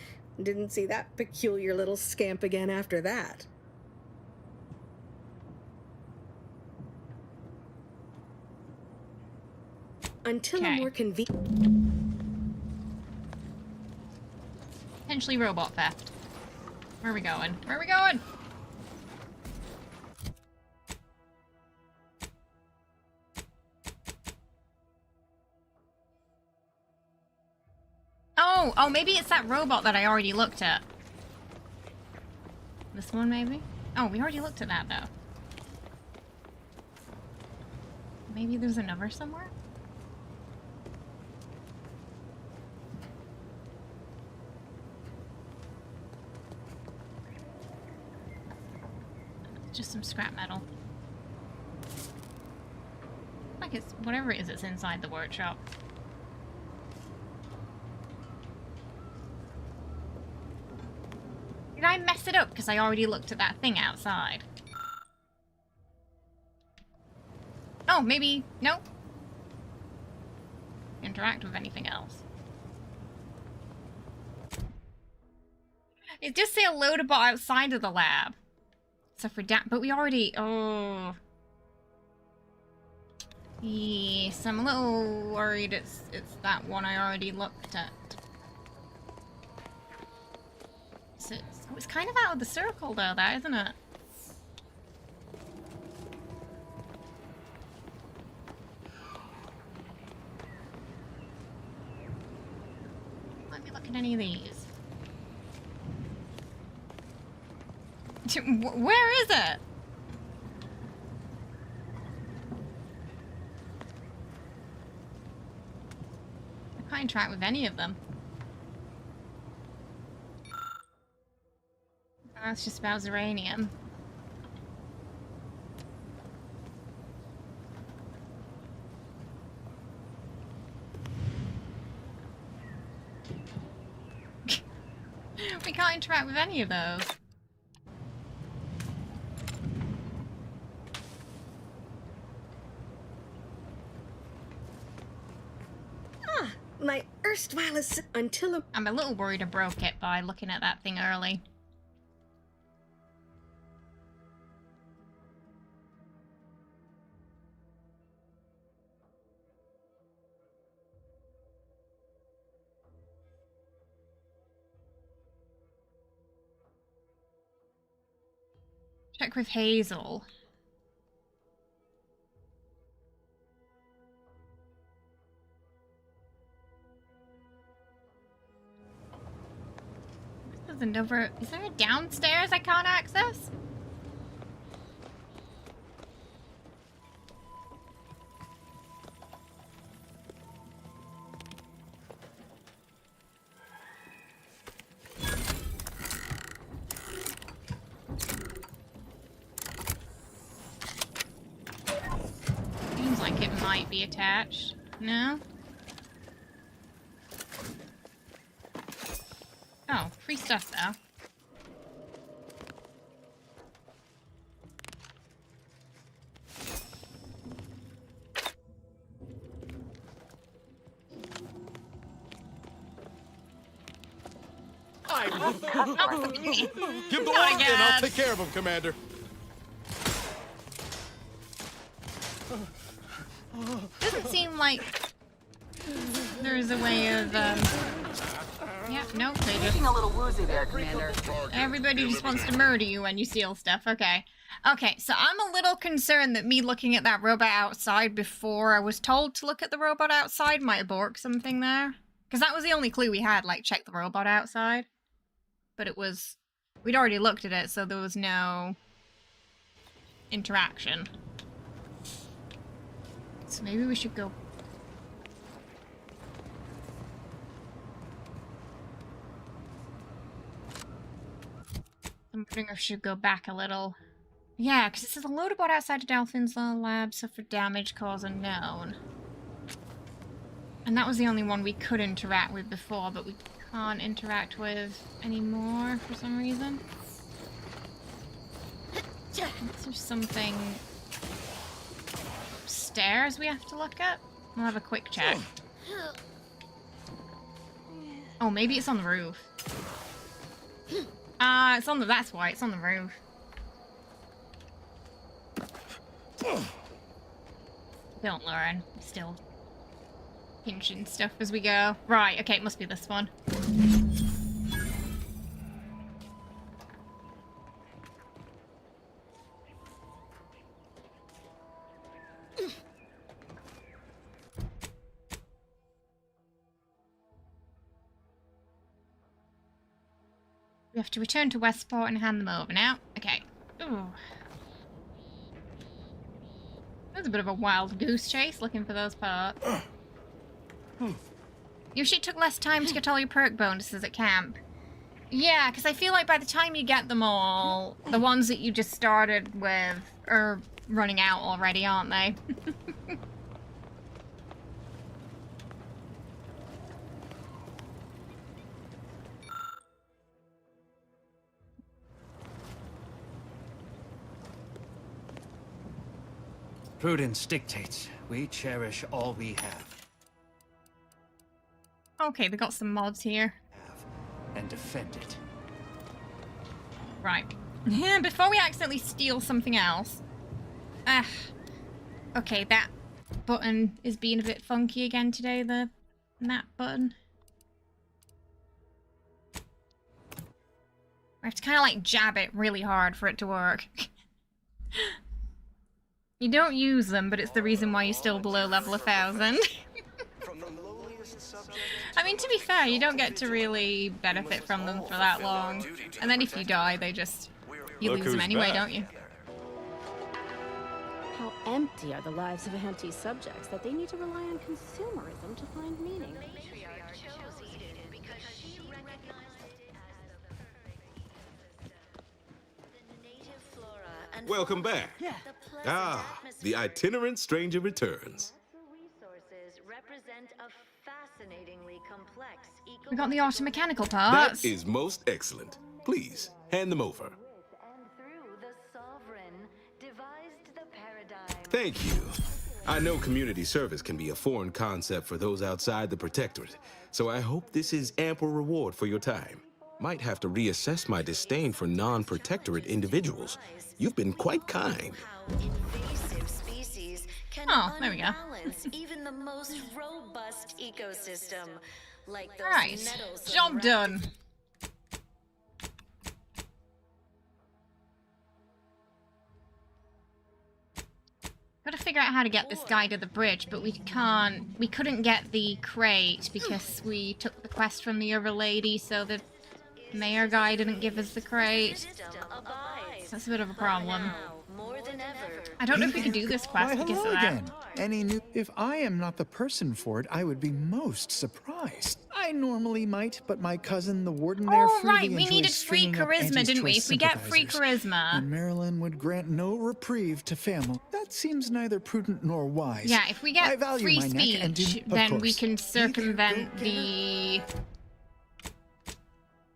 Didn't see that peculiar little scamp again after that. Until a more convenient... Potentially robot theft. Where are we going? Where are we going? Oh, maybe it's that robot that I already looked at. This one, maybe? Oh, we already looked at that, though. Maybe there's another somewhere? Just some scrap metal. Like it's whatever it is that's inside the workshop. Did I mess it up because I already looked at that thing outside? Oh, maybe... no. Interact with anything else. It just say a loader bot outside of the lab. So for but we already... oh. Yes, I'm a little worried it's that one I already looked at. So it's kind of out of the circle though, that isn't it? Let me look at any of these. Where is it? I can't interact with any of them. That's just about uranium. We can't interact with any of those. My erstwhile until I'm a little worried I broke it by looking at that thing early. Check with Hazel. Is there a downstairs I can't access? Seems like it might be attached. No? Oh, free stuff though. Give the word and I'll take care of him, Commander. Doesn't seem like there's a way of, yeah, nope, they just... Looking a little woozy there, Commander. Everybody just wants to murder you when you steal stuff, okay. Okay, so I'm a little concerned that me looking at that robot outside before I was told to look at the robot outside might have borked something there. Because that was the only clue we had, like, check the robot outside. But it was... we'd already looked at it, so there was no interaction. So maybe we should go... I'm wondering if I should go back a little. Yeah, because it says a loader bot outside of Delphin's lab suffered damage cause unknown. And that was the only one we could interact with before, but we can't interact with anymore for some reason. Is there something upstairs we have to look at? We'll have a quick check. Oh, maybe it's on the roof. It's on the... that's why, it's on the roof. Don't learn. Still pinching stuff as we go. Right, okay, it must be this one. We have to return to Westport and hand them over now. Okay. Ooh. That was a bit of a wild goose chase looking for those parts. You wish it took less time to get all your perk bonuses at camp. Yeah, because I feel like by the time you get them all, the ones that you just started with are running out already, aren't they? Prudence dictates we cherish all we have. Okay, they got some mods here. And defend it. Right. Yeah, before we accidentally steal something else. Okay, that button is being a bit funky again today, the map button. I have to kind of like jab it really hard for it to work. You don't use them, but it's the reason why you're still below level 1000. I mean, to be fair, you don't get to really benefit from them for that long. And then if you die, they just... You lose them anyway, don't you? How empty are the lives of empty subjects that they need to rely on consumerism to find meaning? Welcome back. Ah, the itinerant stranger returns. We got the automechanical parts. That is most excellent. Please, hand them over. Thank you. I know community service can be a foreign concept for those outside the Protectorate, so I hope this is ample reward for your time. Might have to reassess my disdain for non-Protectorate individuals. You've been quite kind. Oh, there we go. Even the most robust ecosystem, like those Right, job done. Gotta figure out how to get this guy to the bridge, but we couldn't get the crate because we took the quest from the other lady, so the mayor guy didn't give us the crate. That's a bit of a problem. I don't know if we can do this quest because of that. Again. Any new... If I am not the person for it, I would be most surprised. I normally might, but my cousin, the warden there, Oh, freely right, we enjoys needed free stringing up charisma, Auntie's didn't we? choice If we get free sympathizers. charisma... And Marilyn would grant no reprieve to family. That seems neither prudent nor wise. Yeah, if we I get value free my neck and do- speech, of then we course. can circumvent the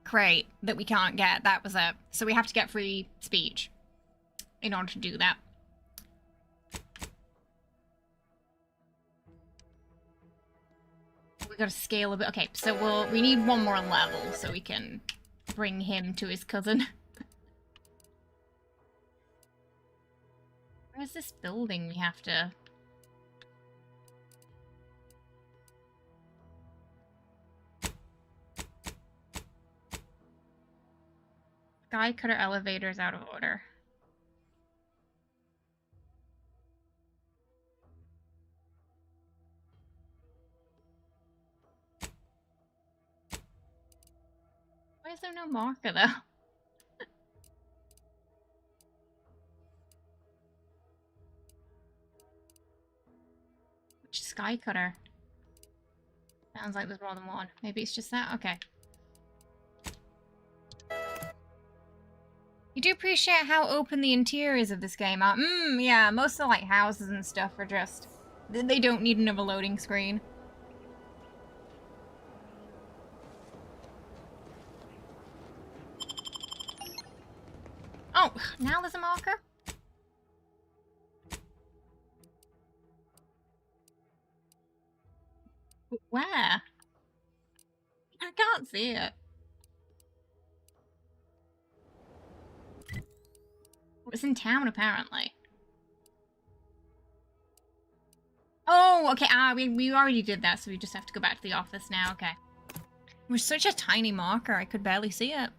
crate that we can't get. That was it. So we have to get free speech in order to do that. We gotta scale a bit. Okay, so we need one more level so we can bring him to his cousin. Where's this building we have to... Sky cutter elevator is out of order. Why is there no marker though? Which sky cutter? Sounds like there's more than one. Maybe it's just that? Okay. You do appreciate how open the interiors of this game are. Yeah, most of the like houses and stuff are just... They don't need another loading screen. Oh, now there's a marker? Where? I can't see it. It's in town, apparently. Oh, okay. We already did that, so we just have to go back to the office now. Okay. It was such a tiny marker, I could barely see it.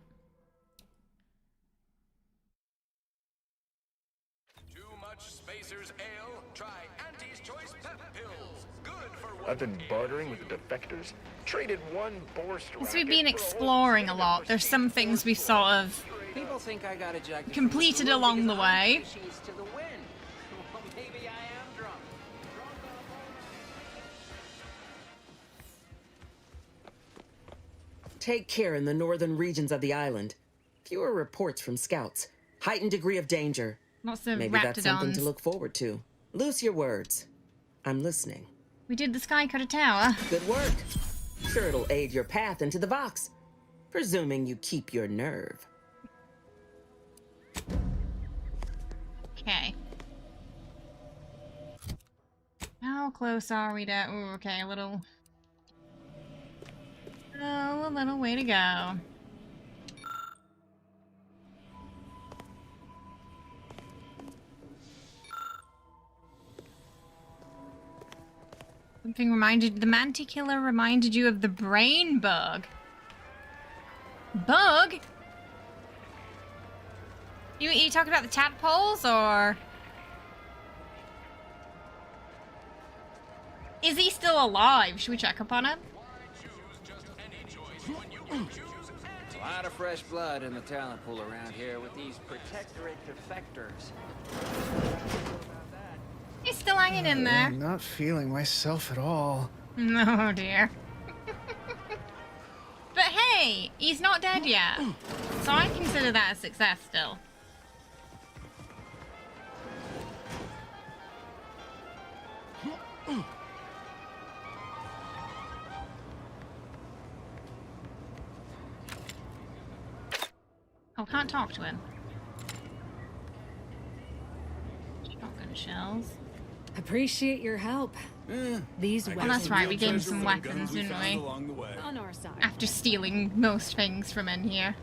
Too much Spacer's Ale? Try Auntie's Choice Pep Pills. Good for I've been bartering with the defectors. Traded one Borst So we've been exploring a lot. There's some things we sort of People think I got ejected completed along the way. to the wind. Well, maybe I am drunk. Take care in the northern regions of the island. Fewer reports from scouts. Heightened degree of danger. Lots of Maybe that's something to raptidons. look forward to. Loose your words. I'm listening. We did the Skycutter Tower. Good work. Sure it'll aid your path into the box. Presuming you keep your nerve. Okay. How close are we to... Ooh, okay, a little way to go. Something reminded... The Manticiller reminded you of the brain bug. Bug? You talking about the tadpoles, or... Is he still alive? Should we check up on him? A lot of fresh blood in the talent pool around here with these protectorate defectors. He's still hanging in there. I'm not feeling myself at all. Oh dear. But hey, he's not dead yet. So I consider that a success still. Oh, can't talk to him. Shotgun shells. Appreciate your help. These Well, that's right, we gave him some weapons, didn't we? On our side. After stealing most things from in here.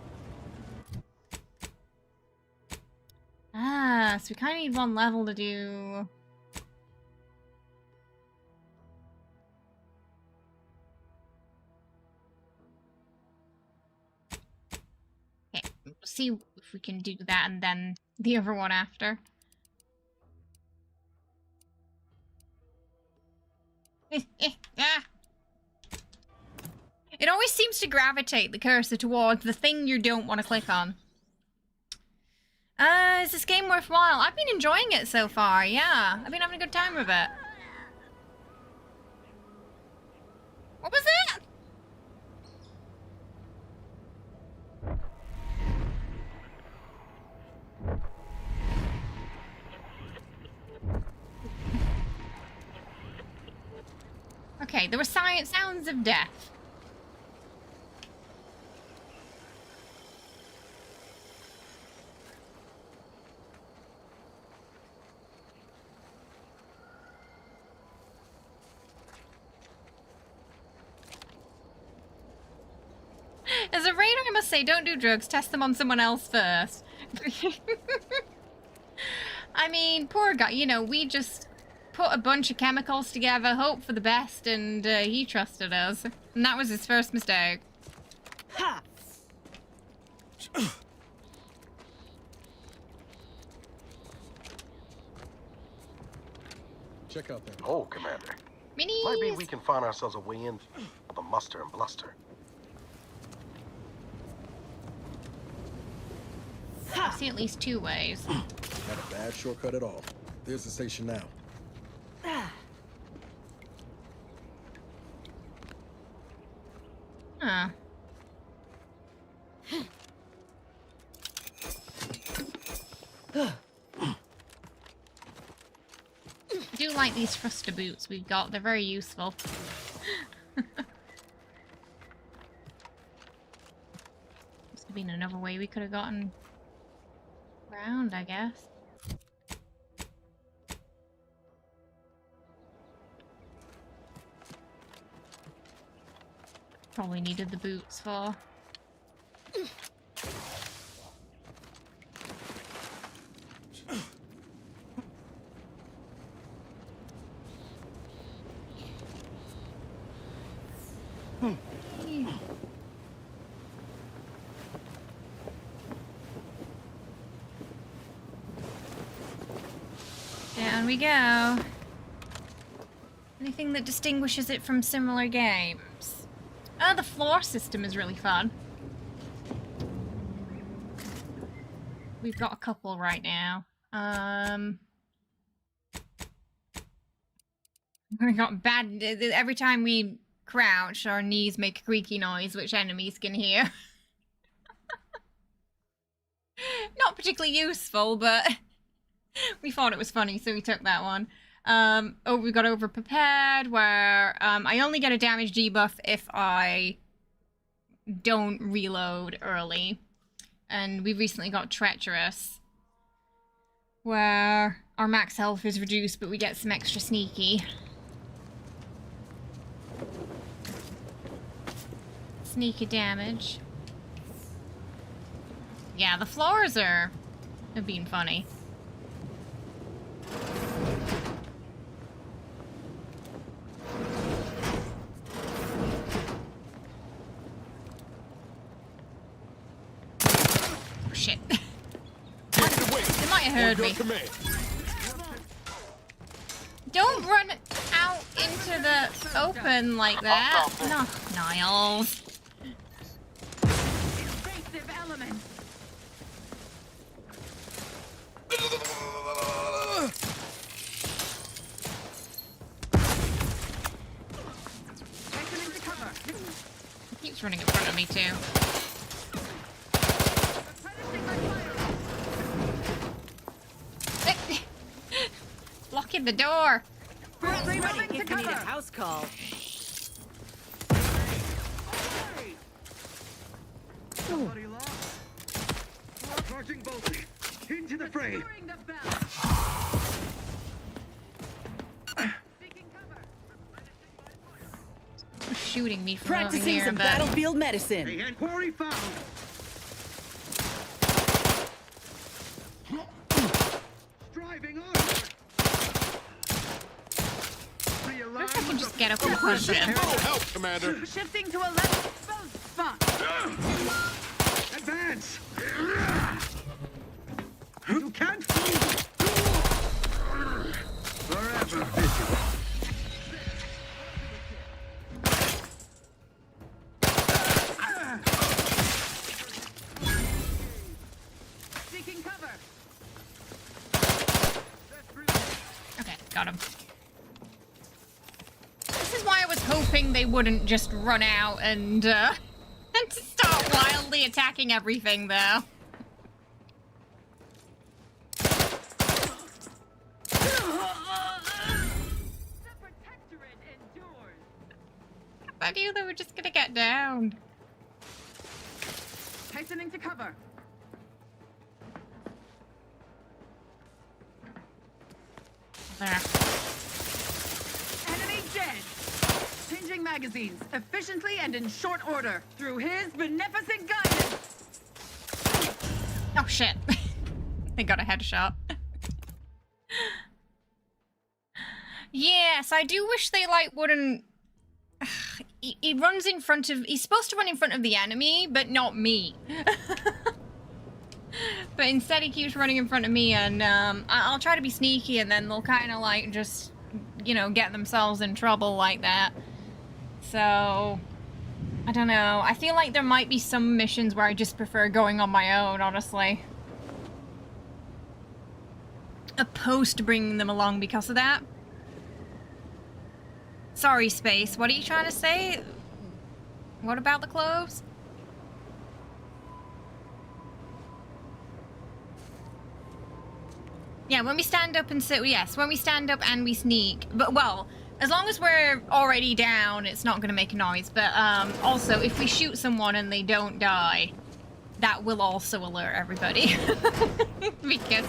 Ah, so we kind of need one level to do... Okay, see if we can do that and then the other one after. Ah. It always seems to gravitate the cursor towards the thing you don't want to click on. Is this game worthwhile? I've been enjoying it so far, yeah. I've been having a good time with it. What was it? Okay, there were sounds of death. As a raider, I must say, don't do drugs. Test them on someone else first. I mean, poor guy. You know, we just put a bunch of chemicals together, hope for the best, and he trusted us. And that was his first mistake. Ha! Check out that. Oh, Commander. Minis! Might be we can find ourselves a way in for the muster and bluster. I see at least two ways. Not a bad shortcut at all. There's the station now. Huh. I do like these thruster boots we've got. They're very useful. Must have been another way we could have gotten around, I guess. Probably needed the boots for. Down we go. Anything that distinguishes it from similar games? Oh, the floor system is really fun. We've got a couple right now. We got bad. Every time we crouch, our knees make a creaky noise, which enemies can hear. Not particularly useful, but we thought it was funny, so we took that one. Oh, we got over-prepared, where I only get a damage debuff if I don't reload early. And we recently got treacherous, where our max health is reduced, but we get some extra sneaky. Sneaky damage. Yeah, the floors are being funny. Oh, shit. They might have heard me. Don't run out into the open like that. No, Niles. He keeps running in front of me too. Blocking the door. Ready if you need a house call. Somebody lost. Charging voltage. Into the frame. Shooting me from Practicing over here, some but... battlefield medicine. They had quarry found. Striving onward. What if I can just get up and push him? Help, Commander. Shifting to a left exposed spot. Advance. You can't move. Forever vigilant. Seeking cover. Okay, got him. This is why I was hoping they wouldn't just run out and and start wildly attacking everything, though. I knew they were just gonna get down. Hastening to cover. There. Enemy dead. Changing magazines efficiently and in short order through his beneficent guidance. Oh shit. They got a headshot. Yes, I do wish they like wouldn't. He runs in front of. He's supposed to run in front of the enemy, but not me. But instead, he keeps running in front of me, and I'll try to be sneaky, and then they'll kind of like just, you know, get themselves in trouble like that. So I don't know. I feel like there might be some missions where I just prefer going on my own, honestly. Opposed to bringing them along because of that. Sorry, Space. What are you trying to say? What about the clothes? Yeah, when we stand up and sit, yes, when we stand up and we sneak. But, well, as long as we're already down, it's not going to make a noise. But, also, if we shoot someone and they don't die, that will also alert everybody. because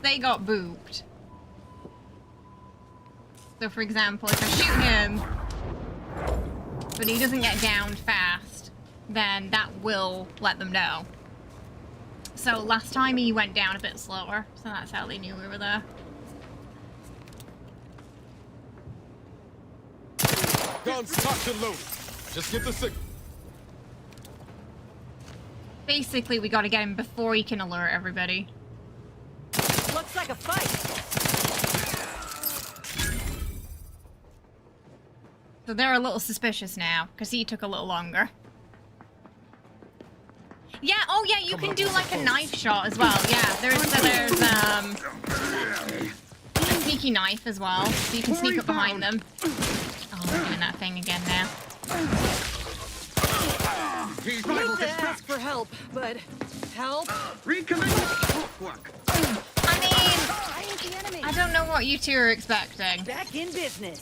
they got booped. So, for example, if I shoot him, but he doesn't get downed fast, then that will let them know. So last time he went down a bit slower, so that's how they knew we were there. Guns cocked and loaded. Just get the signal. Basically, we gotta get him before he can alert everybody. Looks like a fight. So they're a little suspicious now, because he took a little longer. Yeah, oh yeah, you can do like a knife shot as well. Yeah, there's a sneaky knife as well, so you can sneak up behind them. Oh, I'm doing that thing again now. Need to ask for help, but help? I mean, I don't know what you two are expecting. Back in business.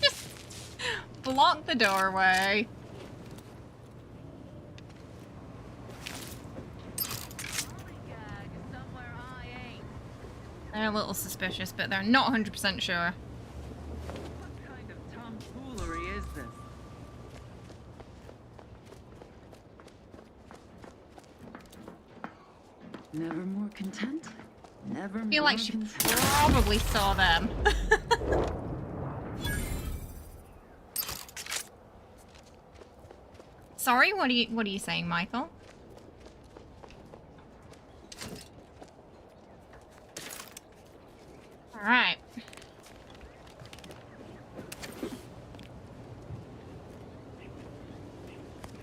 Just block the doorway. They're a little suspicious, but they're not 100% sure. What kind of tomfoolery is this? Never more content. Never more. I feel like she probably saw them. Sorry, what are you saying, Michael? All right.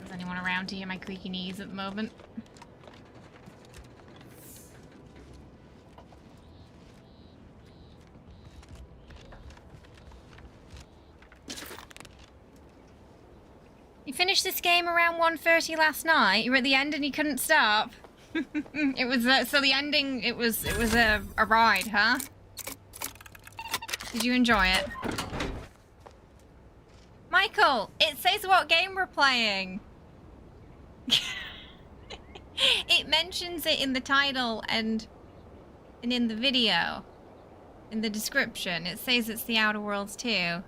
Is anyone around to hear my creaky knees at the moment? You finished this game around 1:30 last night. You were at the end and you couldn't stop. It was so the ending. It was a ride, huh? Did you enjoy it? Michael, it says what game we're playing. It mentions it in the title and in the video. In the description, it says it's the Outer Worlds 2.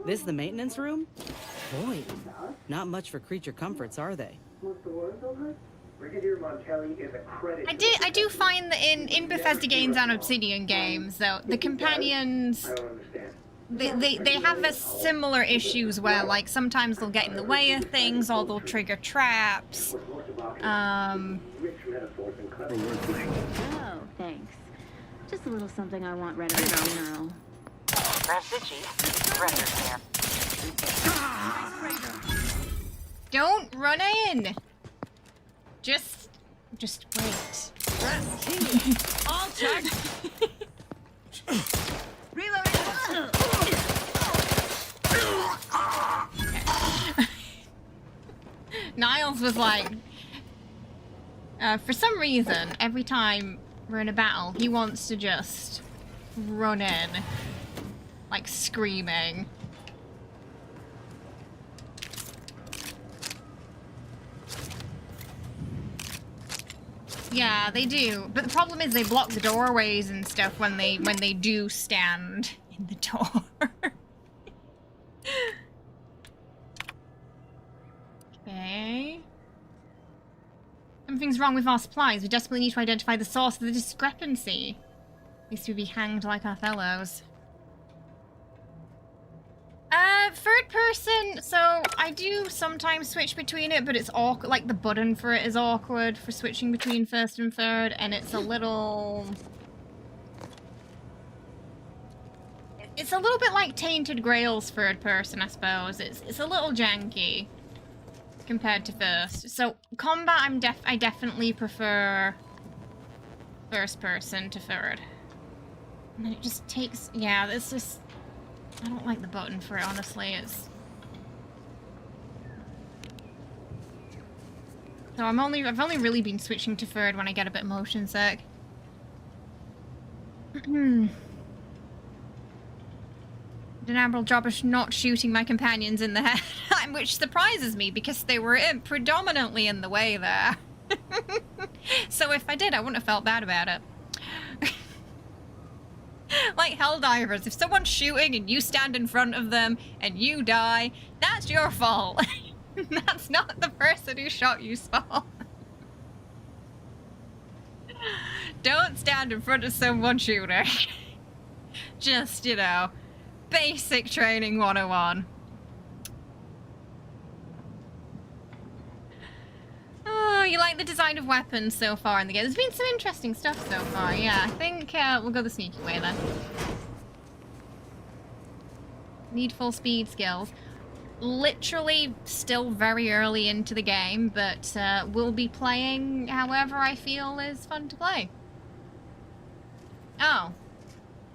This the maintenance room? Boy, not much for creature comforts, are they? I do find that in Bethesda games and Obsidian games, though, the companions, they have a similar issues where, like, sometimes they'll get in the way of things or they'll trigger traps. Oh, thanks. Just a little something I want ready now. Don't run in. Just wait. All check. Reloading. Niles was like, for some reason, every time we're in a battle, he wants to just run in, like screaming. Yeah, they do. But the problem is they block the doorways and stuff when they do stand in the door. Okay. Something's wrong with our supplies. We desperately need to identify the source of the discrepancy. At least we'd be hanged like our fellows. Third person, so I do sometimes switch between it, but it's awkward, like the button for it is awkward for switching between first and third, and it's a little... It's a little bit like Tainted Grail's third person, I suppose. It's a little janky compared to first. So combat, I definitely prefer first person to third. And then it just takes, yeah, it's just... I don't like the button for it, honestly. So I've only really been switching to third when I get a bit motion sick. Did an admirable job of not shooting my companions in the head, which surprises me because they were predominantly in the way there. So if I did, I wouldn't have felt bad about it. Like Helldivers, if someone's shooting and you stand in front of them and you die, that's your fault. That's not the person who shot you's fault. Don't stand in front of someone shooting. Just, you know, basic training 101. you like the design of weapons so far in the game? There's been some interesting stuff so far. Yeah, I think we'll go the sneaky way then. Need full speed skills. Literally still very early into the game, but we'll be playing however I feel is fun to play. Oh.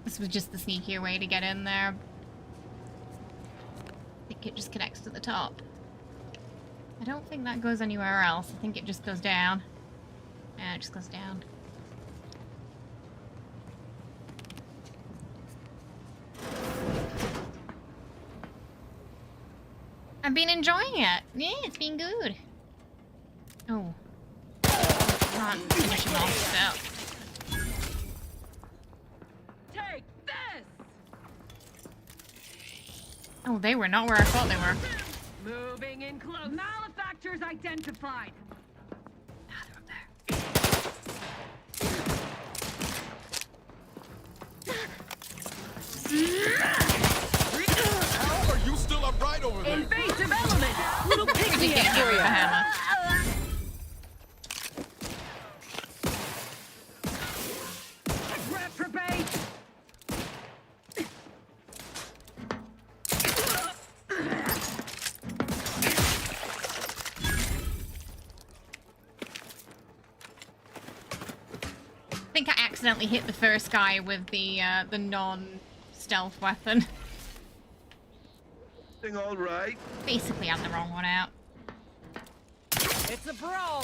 This was just the sneakier way to get in there. I think it just connects to the top. I don't think that goes anywhere else. I think it just goes down. Yeah, it just goes down. I've been enjoying it. Yeah, it's been good. Oh. Can't finish him off, so. Take this! Oh, they were not where I thought they were. Moving in close. Malefactors identified. How are you still upright over there? Invasive element! Little pygmy hammer. Reprobate! I think I accidentally hit the first guy with the non-stealth weapon. Thing all right? Basically had the wrong one out. It's a brawl!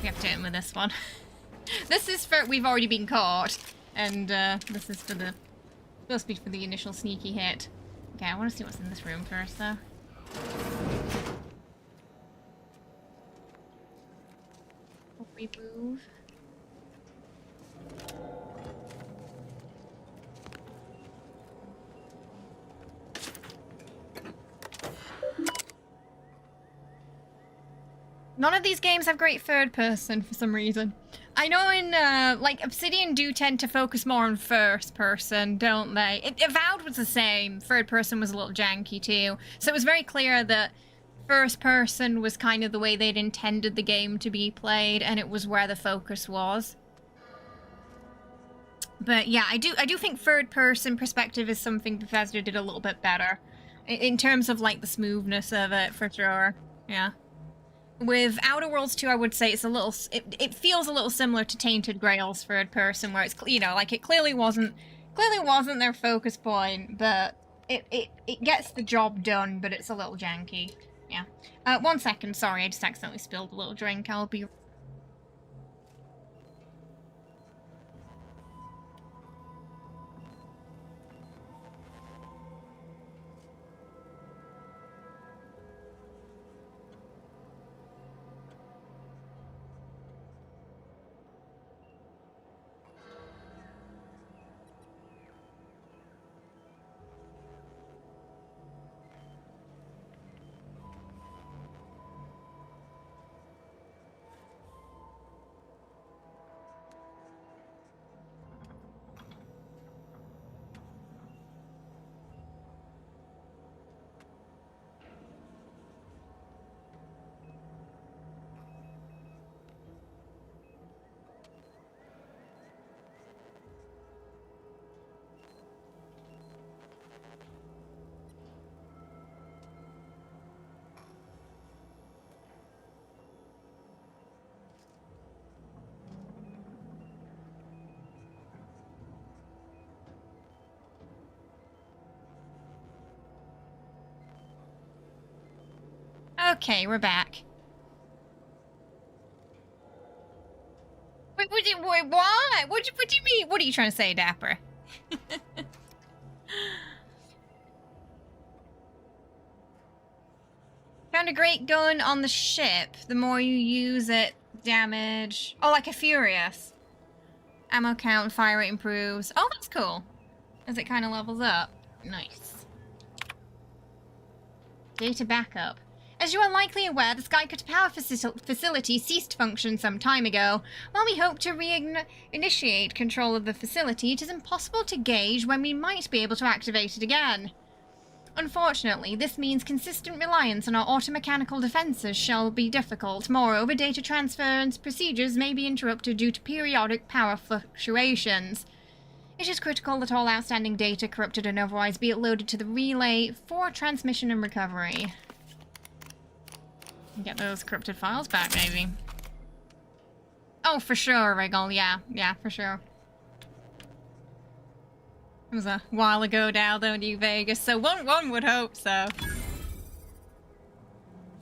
We have to hit him with this one. This is for we've already been caught, and this is for the supposed to be for the initial sneaky hit. Okay, I want to see what's in this room first, though. Hope we move. None of these games have great third person for some reason. I know in, like, Obsidian do tend to focus more on first person, don't they? Avowed was the same. Third person was a little janky too. So it was very clear that first person was kind of the way they'd intended the game to be played, and it was where the focus was. But yeah, I do think third person perspective is something Bethesda did a little bit better. In terms of, like, the smoothness of it, for sure. Yeah. With Outer Worlds 2, I would say it's a little... It feels a little similar to Tainted Grail's third person, where it's, you know, like, it clearly wasn't their focus point, but it gets the job done, but it's a little janky. Yeah. 1 second, sorry, I just accidentally spilled a little drink. I'll be... Okay, we're back. Wait, why? What do you mean? What are you trying to say, Dapper? Found a great gun on the ship. The more you use it, damage... Oh, like a Furious. Ammo count, fire rate improves. Oh, that's cool. As it kind of levels up. Nice. Data backup. As you are likely aware, the Skycutter power facility ceased to function some time ago. While we hope to reinitiate control of the facility, it is impossible to gauge when we might be able to activate it again. Unfortunately, this means consistent reliance on our automechanical defenses shall be difficult. Moreover, data transference procedures may be interrupted due to periodic power fluctuations. It is critical that all outstanding data, corrupted and otherwise, be uploaded to the relay for transmission and recovery. Get those corrupted files back, maybe. Oh, for sure, Wriggle. Yeah, for sure. It was a while ago now, though, New Vegas, so one would hope so.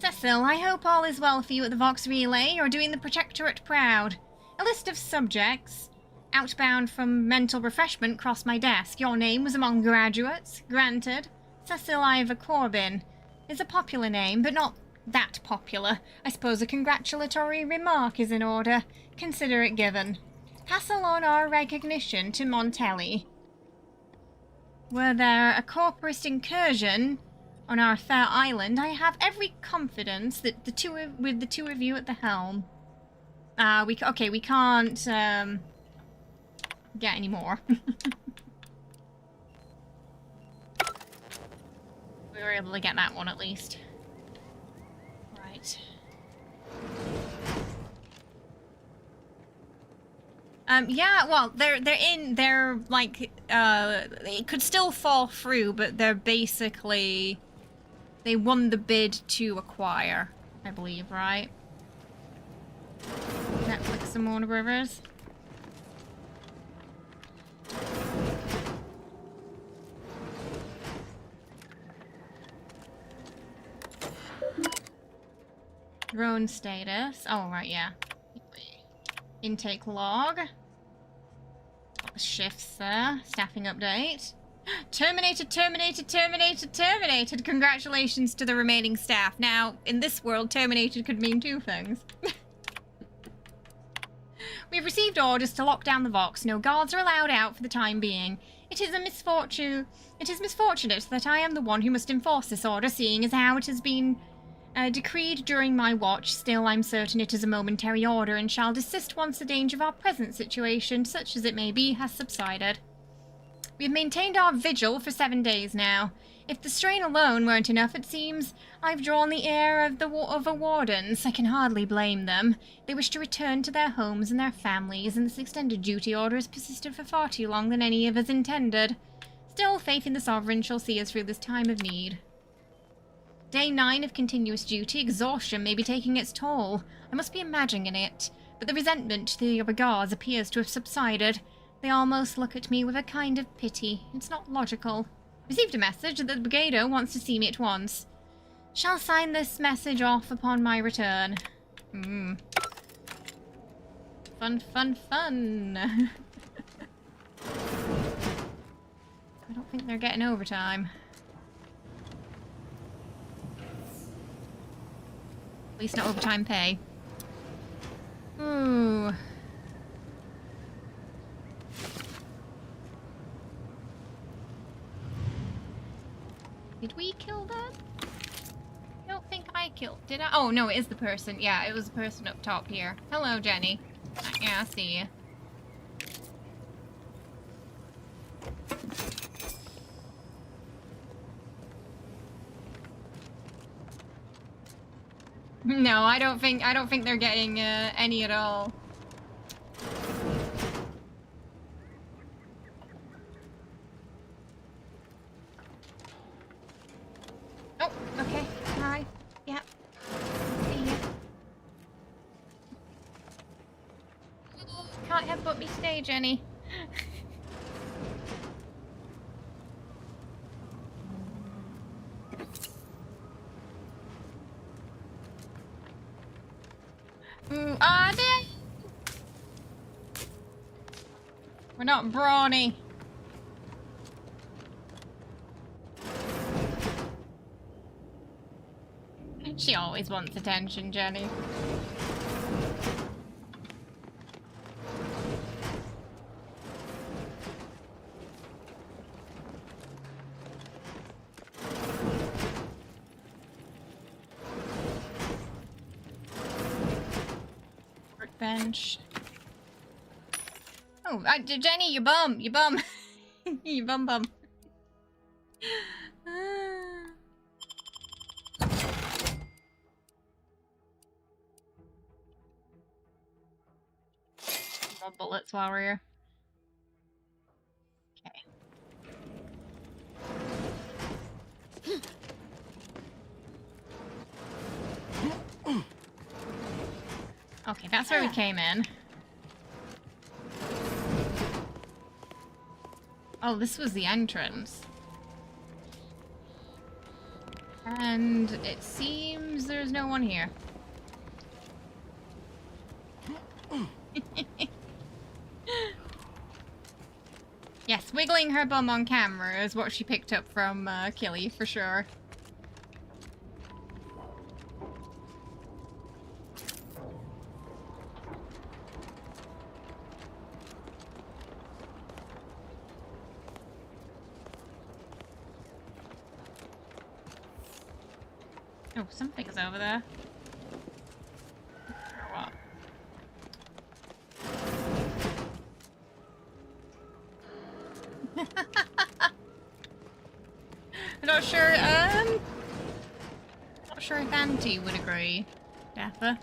Cecil, I hope all is well for you at the Vox Relay. You're doing the Protectorate proud. A list of subjects outbound from mental refreshment crossed my desk. Your name was among graduates. Granted. Cecil Ivor Corbin is a popular name, but not that popular. I suppose a congratulatory remark is in order. Consider it given. Pass along our recognition to Montelli. Were there a corporist incursion on our fair island, I have every confidence that with the two of you at the helm. We can't get any more. We were able to get that one at least. Right. Yeah, well, they're like, it could still fall through, but they're basically, they won the bid to acquire, I believe, right? Netflix and Warner Brothers. Drone status. Oh, right, yeah. Intake log. Shifts there. Staffing update. Terminated. Congratulations to the remaining staff. Now, in this world, terminated could mean two things. We've received orders to lock down the Vox. No guards are allowed out for the time being. It is misfortunate that I am the one who must enforce this order, seeing as how it has been decreed during my watch. Still, I'm certain it is a momentary order and shall desist once the danger of our present situation, such as it may be, has subsided. We have maintained our vigil for 7 days now. If the strain alone weren't enough, it seems I've drawn the ire of the wardens. I can hardly blame them. They wish to return to their homes and their families, and this extended duty order has persisted for far too long than any of us intended. Still, faith in the Sovereign shall see us through this time of need. Day 9 of continuous duty. Exhaustion may be taking its toll. I must be imagining it. But the resentment to the regards appears to have subsided. They almost look at me with a kind of pity. It's not logical. Received a message that the Brigado wants to see me at once. Shall sign this message off upon my return. Fun. I don't think they're getting overtime. At least not overtime pay. Ooh. Did we kill them? I don't think I killed. Did I? Oh, no, it is the person. Yeah, it was the person up top here. Hello, Jenny. Yeah, I see you. No, I don't think they're getting any at all. Oh, okay. Hi. Yep. See ya. Can't headbutt me today, Jenny. We're not brawny. She always wants attention, Jenny. Workbench. Oh, Jenny, you bum. You bum. You bum. more bullets while we're here. Okay. Okay, that's where we came in. Oh, this was the entrance. And it seems there's no one here. Yes, wiggling her bum on camera is what she picked up from Killy, for sure. Oh, something's over there. What? I'm not sure, not sure if Auntie would agree, Dapper.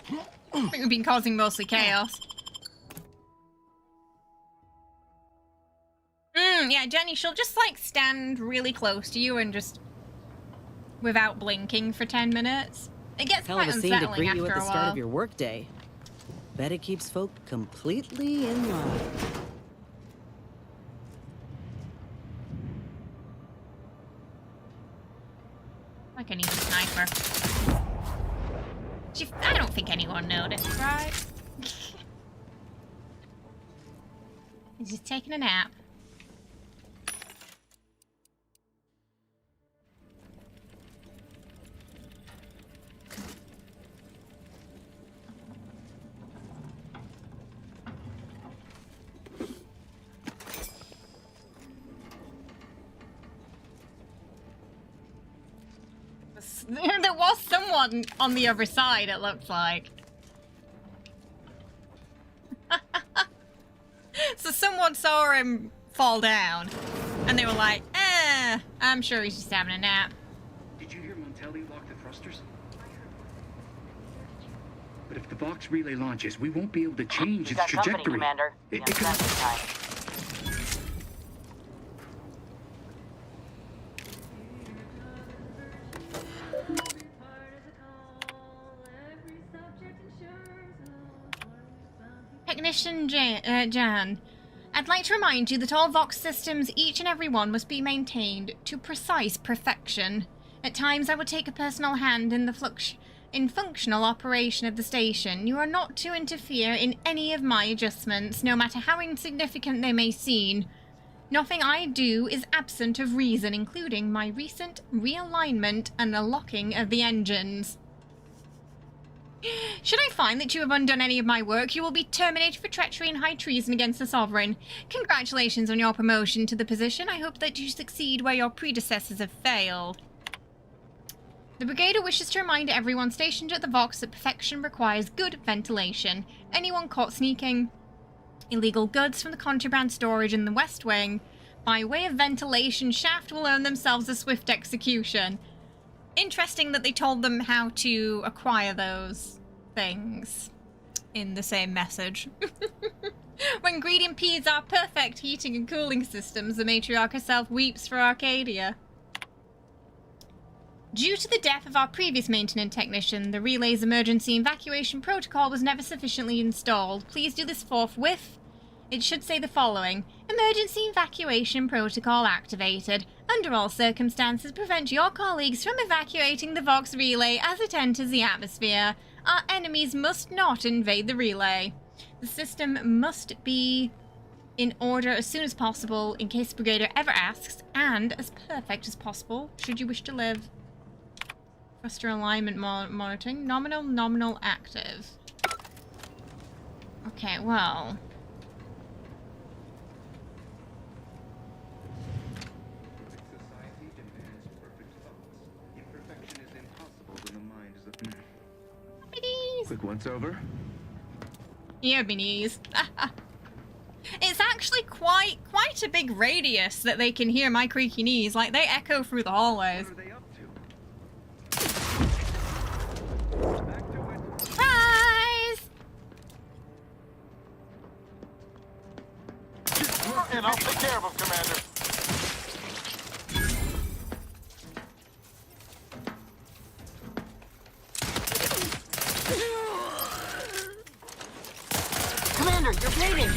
I think we've been causing mostly chaos. Yeah, Jenny, she'll just, like, stand really close to you and just... without blinking for 10 minutes. It gets Hell quite of a scene to unsettling greet you after at a the start while. of your workday. Bet it keeps folk completely in line. Like I need a sniper. I don't think anyone noticed, right? He's just taking a nap. There was someone on the other side, it looks like. So someone saw him fall down, and they were like, I'm sure he's just having a nap. Did you hear Montelli lock the thrusters? But if the Vox relay launches, we won't be able to change its trajectory. Company, Commander. It Yes, could... that's time. Technician Jan, I'd like to remind you that all Vox systems, each and every one, must be maintained to precise perfection. At times I would take a personal hand in the functional operation of the station. You are not to interfere in any of my adjustments, no matter how insignificant they may seem. Nothing I do is absent of reason, including my recent realignment and the locking of the engines. Should I find that you have undone any of my work, you will be terminated for treachery and high treason against the Sovereign. Congratulations on your promotion to the position. I hope that you succeed where your predecessors have failed. The Brigadier wishes to remind everyone stationed at the Vox that perfection requires good ventilation. Anyone caught sneaking illegal goods from the contraband storage in the West Wing by way of ventilation shaft will earn themselves a swift execution. Interesting that they told them how to acquire those things in the same message. When greed impedes our perfect heating and cooling systems, the matriarch herself weeps for Arcadia. Due to the death of our previous maintenance technician, the relay's emergency evacuation protocol was never sufficiently installed. Please do this forthwith. It should say the following. Emergency evacuation protocol activated. Under all circumstances, prevent your colleagues from evacuating the Vox relay as it enters the atmosphere. Our enemies must not invade the relay. The system must be in order as soon as possible in case the Brigadier ever asks, and as perfect as possible should you wish to live. Thruster alignment monitoring. Nominal active. Okay, well... Quick once over. Yeah, my knees. It's actually quite a big radius that they can hear my creaky knees. Like, they echo through the hallways. Surprise! I'll take care of him, Commander. Commander, you're bleeding.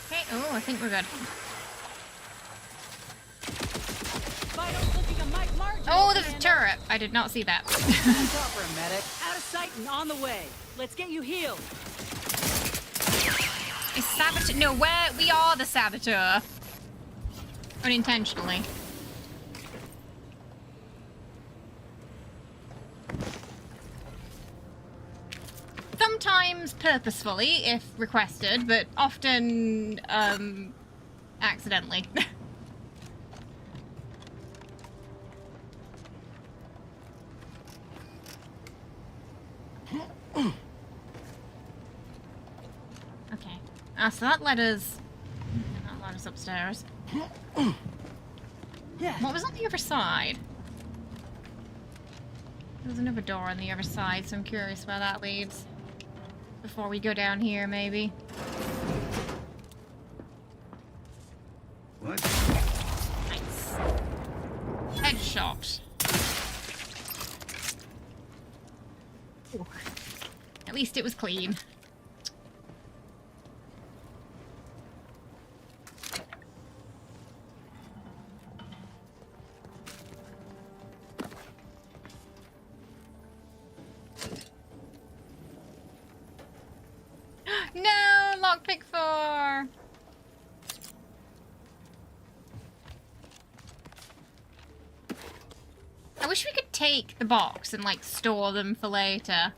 Okay, oh, I think we're good. Oh, there's a turret. I did not see that. For a medic. Out of sight and on the way. Let's get you healed. Is Saboteur? No, we are the Saboteur. Unintentionally. Sometimes purposefully, if requested, but often, accidentally. Okay. So that led us upstairs. What was on the other side? There's another door on the other side, so I'm curious where that leads. Before we go down here, maybe. What? Nice. Headshot. Ooh. At least it was clean. No, lockpick 4. I wish we could take the box and like store them for later.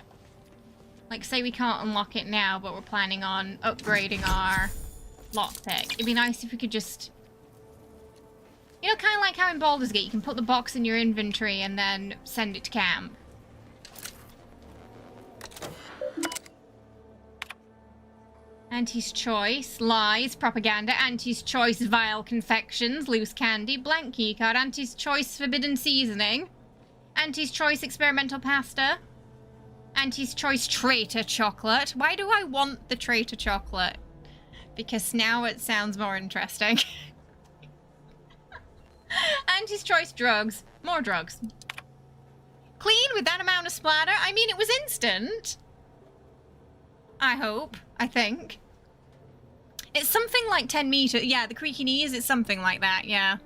Like say we can't unlock it now, but we're planning on upgrading our lockpick. It'd be nice if we could just, you know, kind of like how in Baldur's Gate you can put the box in your inventory and then send it to camp. Auntie's Choice, lies, propaganda, Auntie's Choice, vile confections, loose candy, blank keycard, Auntie's Choice, forbidden seasoning, Auntie's Choice, experimental pasta, Auntie's Choice, traitor chocolate. Why do I want the traitor chocolate? Because now it sounds more interesting. Auntie's Choice, drugs, more drugs. Clean with that amount of splatter? I mean, it was instant. I hope. I think. It's something like 10 meters. Yeah, the creaky knees, it's something like that, yeah.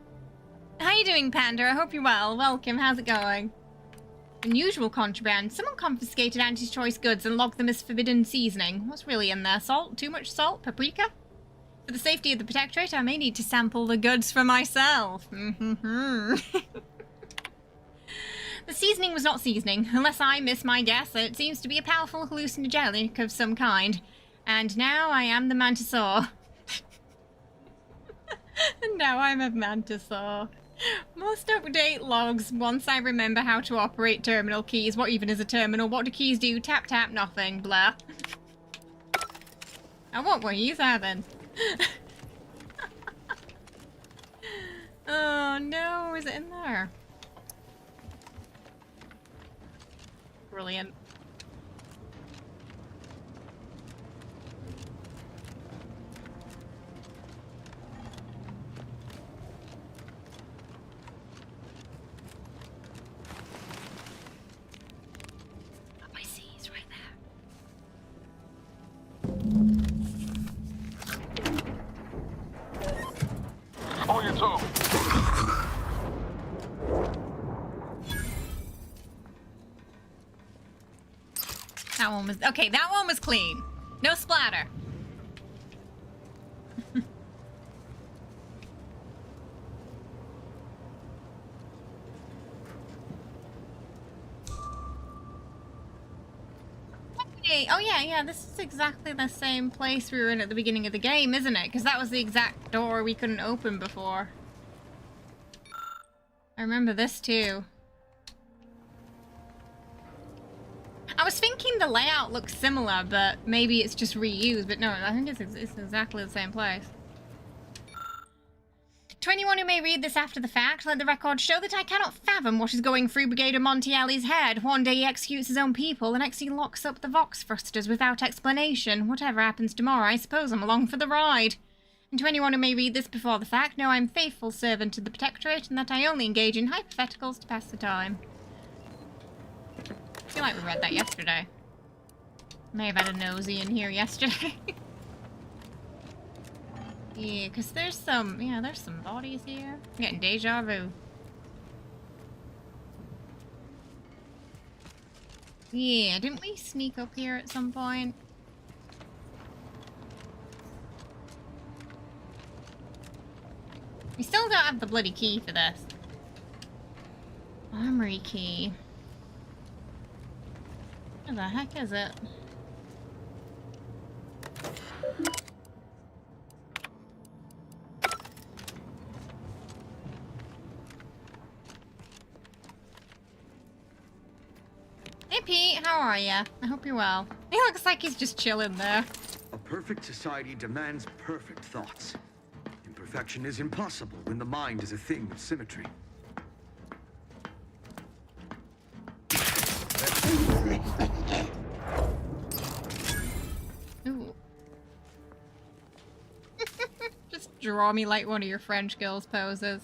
How you doing, Panda? I hope you're well. Welcome, how's it going? Unusual contraband. Someone confiscated Auntie's Choice goods and logged them as forbidden seasoning. What's really in there? Salt? Too much salt? Paprika? For the safety of the Protectorate, I may need to sample the goods for myself. The seasoning was not seasoning, unless I miss my guess. It seems to be a powerful hallucinogenic of some kind. And now I am the Mantisaur. And now I'm a Mantisaur. Must update logs once I remember how to operate terminal keys. What even is a terminal? What do keys do? Tap, tap, nothing. Blah. I want one use that then. Oh no, is it in there? Brilliant. Oh, I see, he's right there. On your toe. That one was okay. That one was clean. No splatter. Hey, oh yeah, this is exactly the same place we were in at the beginning of the game, isn't it? Because that was the exact door we couldn't open before. I remember this too. I was thinking the layout looks similar, but maybe it's just reused. But no, I think it's exactly the same place. To anyone who may read this after the fact, let the record show that I cannot fathom what is going through Brigadier Montielli's head. One day he executes his own people, the next he locks up the Vox thrusters without explanation. Whatever happens tomorrow, I suppose I'm along for the ride. And to anyone who may read this before the fact, know I'm faithful servant to the Protectorate and that I only engage in hypotheticals to pass the time. I feel like we read that yesterday. May have had a nosy in here yesterday. Yeah, because there's some bodies here. I'm getting deja vu. Yeah, didn't we sneak up here at some point? We still don't have the bloody key for this. Armory key. Where the heck is it? Hey Pete, how are ya? I hope you're well. He looks like he's just chilling there. A perfect society demands perfect thoughts. Imperfection is impossible when the mind is a thing of symmetry. Ooh. Just draw me like one of your French girls poses.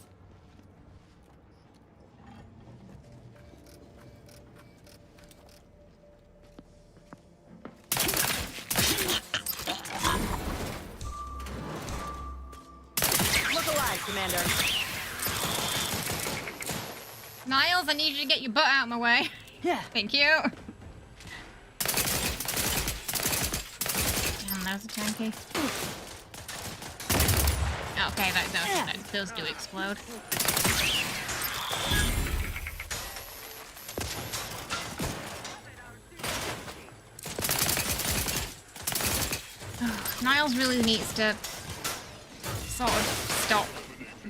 Commander. Niles, I need you to get your butt out of my way. Yeah. Thank you. Damn, that was a tanky. Okay, those do explode. Niles really needs to sort of stop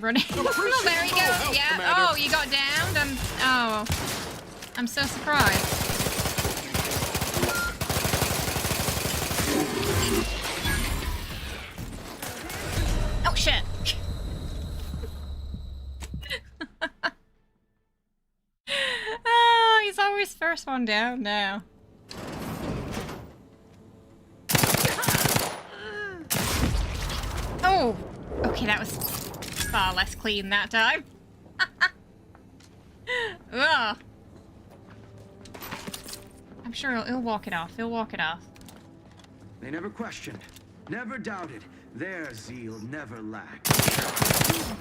running. Oh, there he goes. Yeah. Commander. Oh, you got downed. I'm so surprised. Oh shit. Oh, he's always first one down now. Oh, okay, that was far less clean that time. Ugh. I'm sure he'll walk it off. He'll walk it off. They never questioned, never doubted. Their zeal never lacked.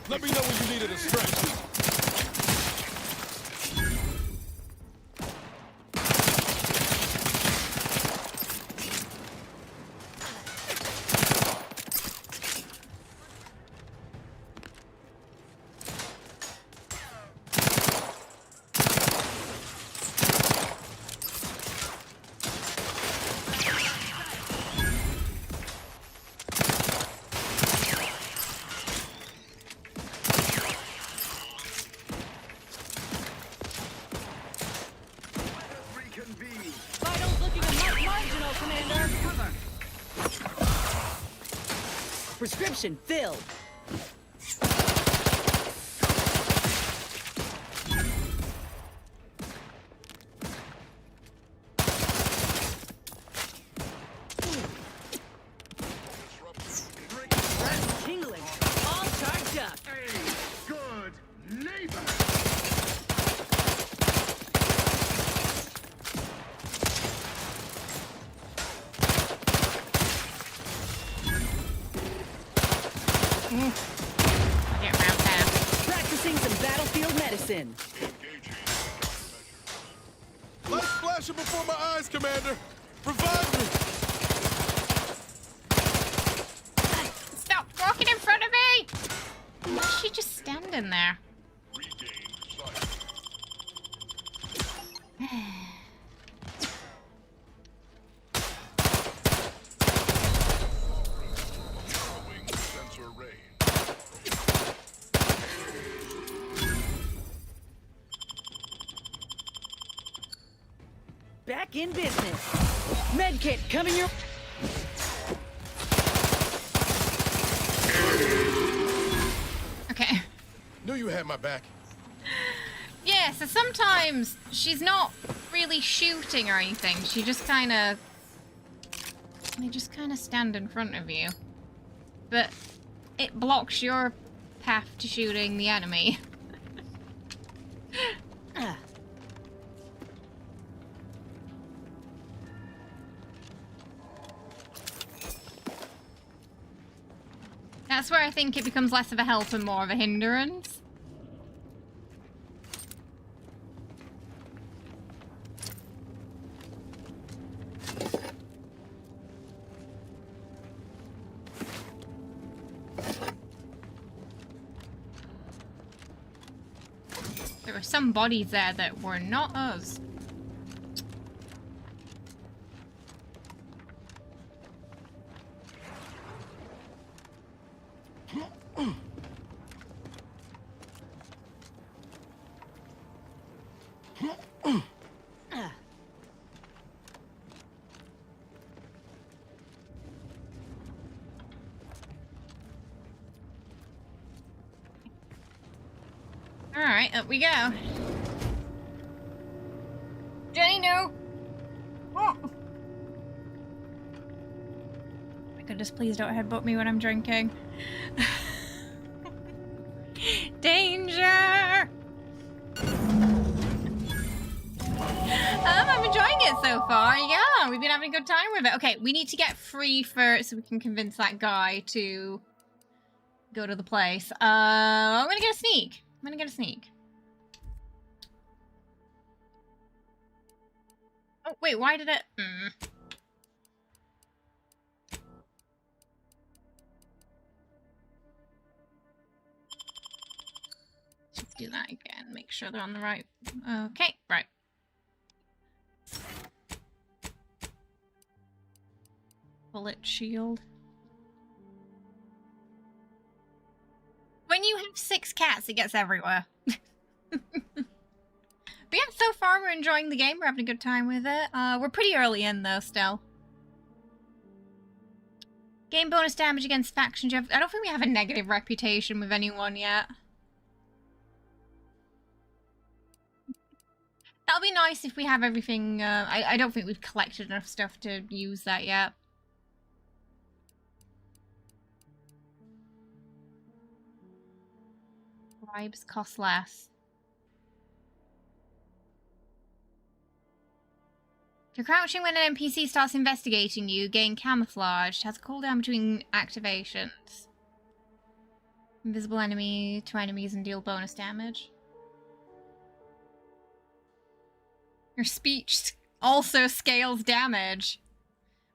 Let me know when you needed a stretch. Vitals looking a much marginal, Commander. Prescription filled. Tingling. All charged up. A good neighbor. Practicing some battlefield medicine. Lights flashing before my eyes, Commander. Revive me. Stop walking in front of me! Why is she just standing there? Back in business. Medkit coming your... Okay. had my back. Yeah, so sometimes she's not really shooting or anything. She just kind of... They just kind of stand in front of you. But it blocks your path to shooting the enemy. That's where I think it becomes less of a help and more of a hindrance. There were some bodies there that were not us. Alright, up we go. Jenny, no! Oh. My goodness, please don't headbutt me when I'm drinking. Danger! I'm enjoying it so far. Yeah, we've been having a good time with it. Okay, we need to get free first so we can convince that guy to go to the place. I'm gonna get a sneak. I'm gonna get a sneak. Oh, wait, why did it... Let's do that again. Make sure they're on the right... Okay, right. Bullet shield. When you have 6 cats, it gets everywhere. But yeah, so far we're enjoying the game. We're having a good time with it. We're pretty early in, though, still. Game bonus damage against factions. I don't think we have a negative reputation with anyone yet. That'll be nice if we have everything. I don't think we've collected enough stuff to use that yet. Bribes cost less. If you're crouching when an NPC starts investigating you, gain camouflage. Has a cooldown between activations. Invisible enemy to enemies and deal bonus damage. Your speech also scales damage.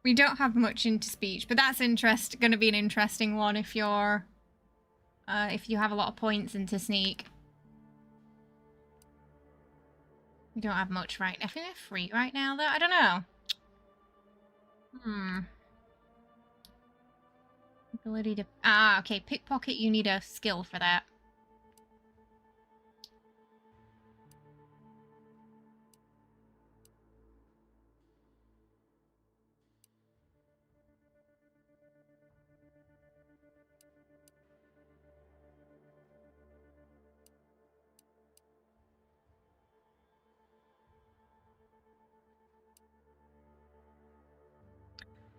We don't have much into speech, but that's going to be an interesting one if you're if you have a lot of points into sneak. We don't have much right now. I think they're free right now, though. I don't know. Ability to... Ah, okay. Pickpocket, you need a skill for that.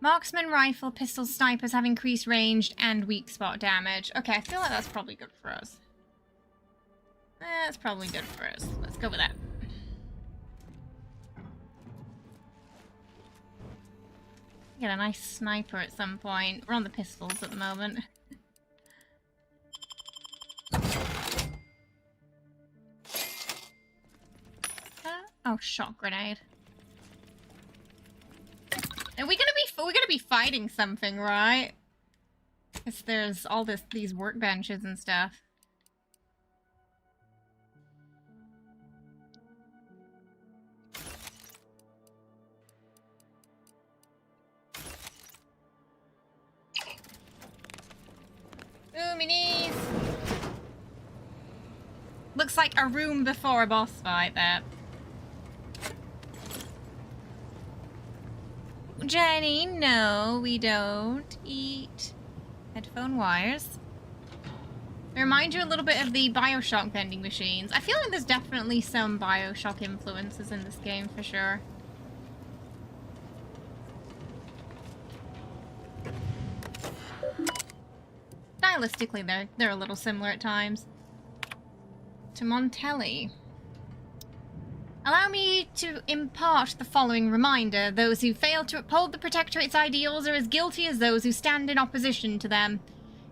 Marksman, rifle, pistol, snipers have increased ranged and weak spot damage. Okay, I feel like that's probably good for us. That's probably good for us. Let's go with that. Get a nice sniper at some point. We're on the pistols at the moment. Oh, shot grenade. And we're gonna be fighting something, right? Because there's all these workbenches and stuff. Ooh, my knees! Looks like a room before a boss fight there. Jenny, no, we don't eat headphone wires. They remind you a little bit of the Bioshock vending machines. I feel like there's definitely some Bioshock influences in this game for sure. Stylistically, they're a little similar at times. To Montelli. Allow me to impart the following reminder. Those who fail to uphold the Protectorate's ideals are as guilty as those who stand in opposition to them.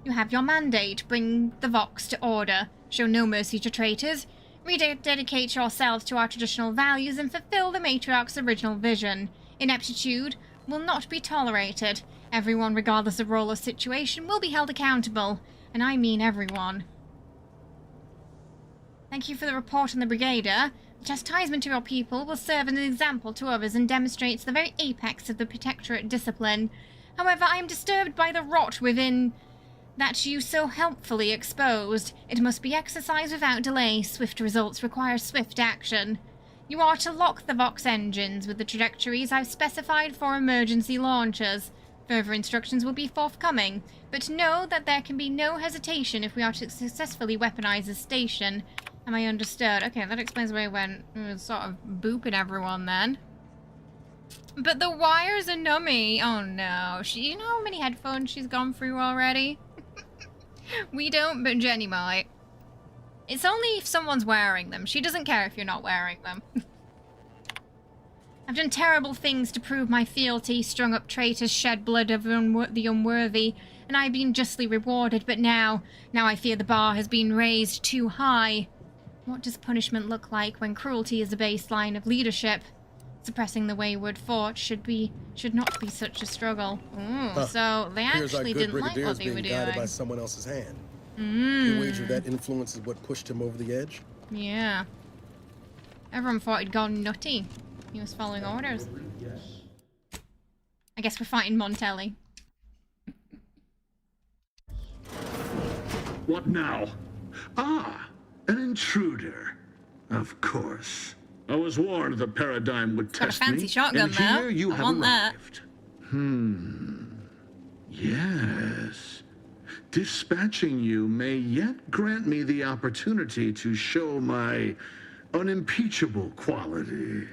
You have your mandate. Bring the Vox to order. Show no mercy to traitors. Rededicate yourselves to our traditional values and fulfill the Matriarch's original vision. Ineptitude will not be tolerated. Everyone, regardless of role or situation, will be held accountable. And I mean everyone. Thank you for the report on the Brigader. The chastisement of your people will serve as an example to others and demonstrates the very apex of the Protectorate discipline. However, I am disturbed by the rot within that you so helpfully exposed. It must be exercised without delay. Swift results require swift action. You are to lock the Vox engines with the trajectories I've specified for emergency launches. Further instructions will be forthcoming, but know that there can be no hesitation if we are to successfully weaponize the station. Am I understood? Okay, that explains why I went sort of booping everyone then. But the wires are nummy. Oh no. You know how many headphones she's gone through already? We don't, but Jenny might. It's only if someone's wearing them. She doesn't care if you're not wearing them. I've done terrible things to prove my fealty, strung up traitors, shed blood of the unworthy, and I've been justly rewarded, but now I fear the bar has been raised too high. What does punishment look like when cruelty is the baseline of leadership? Suppressing the wayward fort should not be such a struggle. Ooh, so they actually didn't like what they were doing. Guided by someone else's hand. You wager that influence is what pushed him over the edge? Yeah. Everyone thought he'd gone nutty. He was following orders. I guess we're fighting Montelli. What now? Ah, an intruder. Of course. I was warned the paradigm would test me. Got a fancy shotgun and though. Here you I have want arrived. Yes. Dispatching you may yet grant me the opportunity to show my unimpeachable quality.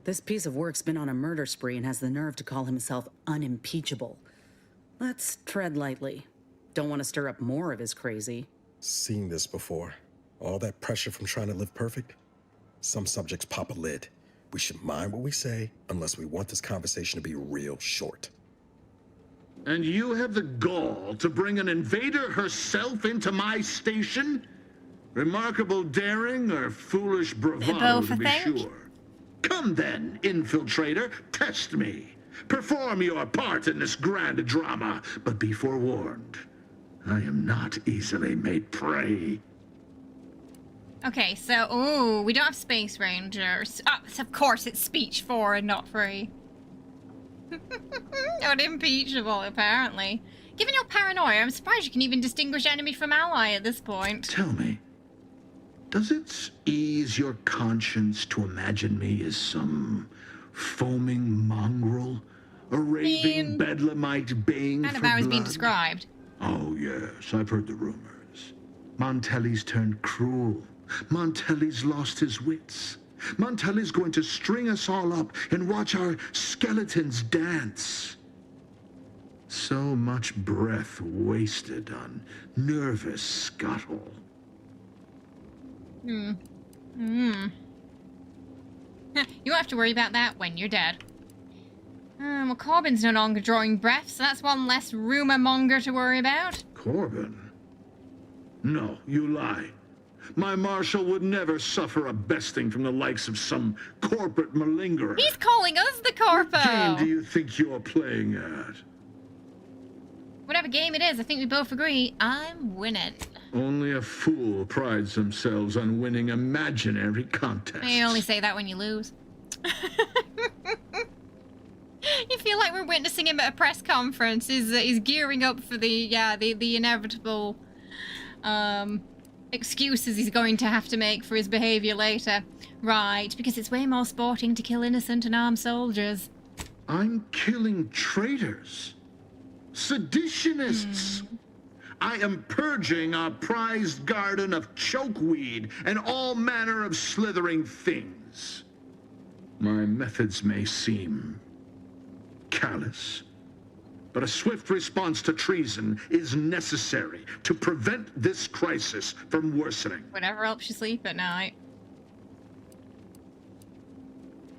This piece of work's been on a murder spree and has the nerve to call himself unimpeachable. Let's tread lightly. Don't want to stir up more of his crazy. Seen this before. All that pressure from trying to live perfect. Some subjects pop a lid. We should mind what we say unless we want this conversation to be real short. And you have the gall to bring an invader herself into my station? Remarkable daring or foolish bravado, to be sure. Come then, infiltrator, test me. Perform your part in this grand drama, but be forewarned. I am not easily made prey. Okay, so, ooh, we don't have Space Rangers. So of course it's speech 4 and not 3. Unimpeachable, apparently. Given your paranoia, I'm surprised you can even distinguish enemy from ally at this point. Tell me, does it ease your conscience to imagine me as some foaming mongrel? A raving bedlamite baying kind of for how he's blood? being described. Oh, yes, I've heard the rumors. Montelli's turned cruel. Montelli's lost his wits. Montelli's going to string us all up and watch our skeletons dance. So much breath wasted on nervous scuttle. You won't have to worry about that when you're dead. Well, Corbin's no longer drawing breath, so that's one less rumor monger to worry about. Corbin? No, you lie. My marshal would never suffer a besting from the likes of some corporate malingerer. He's calling us the corpo! What game do you think you're playing at? Whatever game it is, I think we both agree I'm winning. Only a fool prides themselves on winning imaginary contests. You only say that when you lose. You feel like we're witnessing him at a press conference. He's gearing up for the inevitable excuses he's going to have to make for his behavior later. Right, because it's way more sporting to kill innocent and armed soldiers. I'm killing traitors. Seditionists. I am purging our prized garden of chokeweed and all manner of slithering things. My methods may seem callous, but a swift response to treason is necessary to prevent this crisis from worsening. Whatever helps you sleep at night.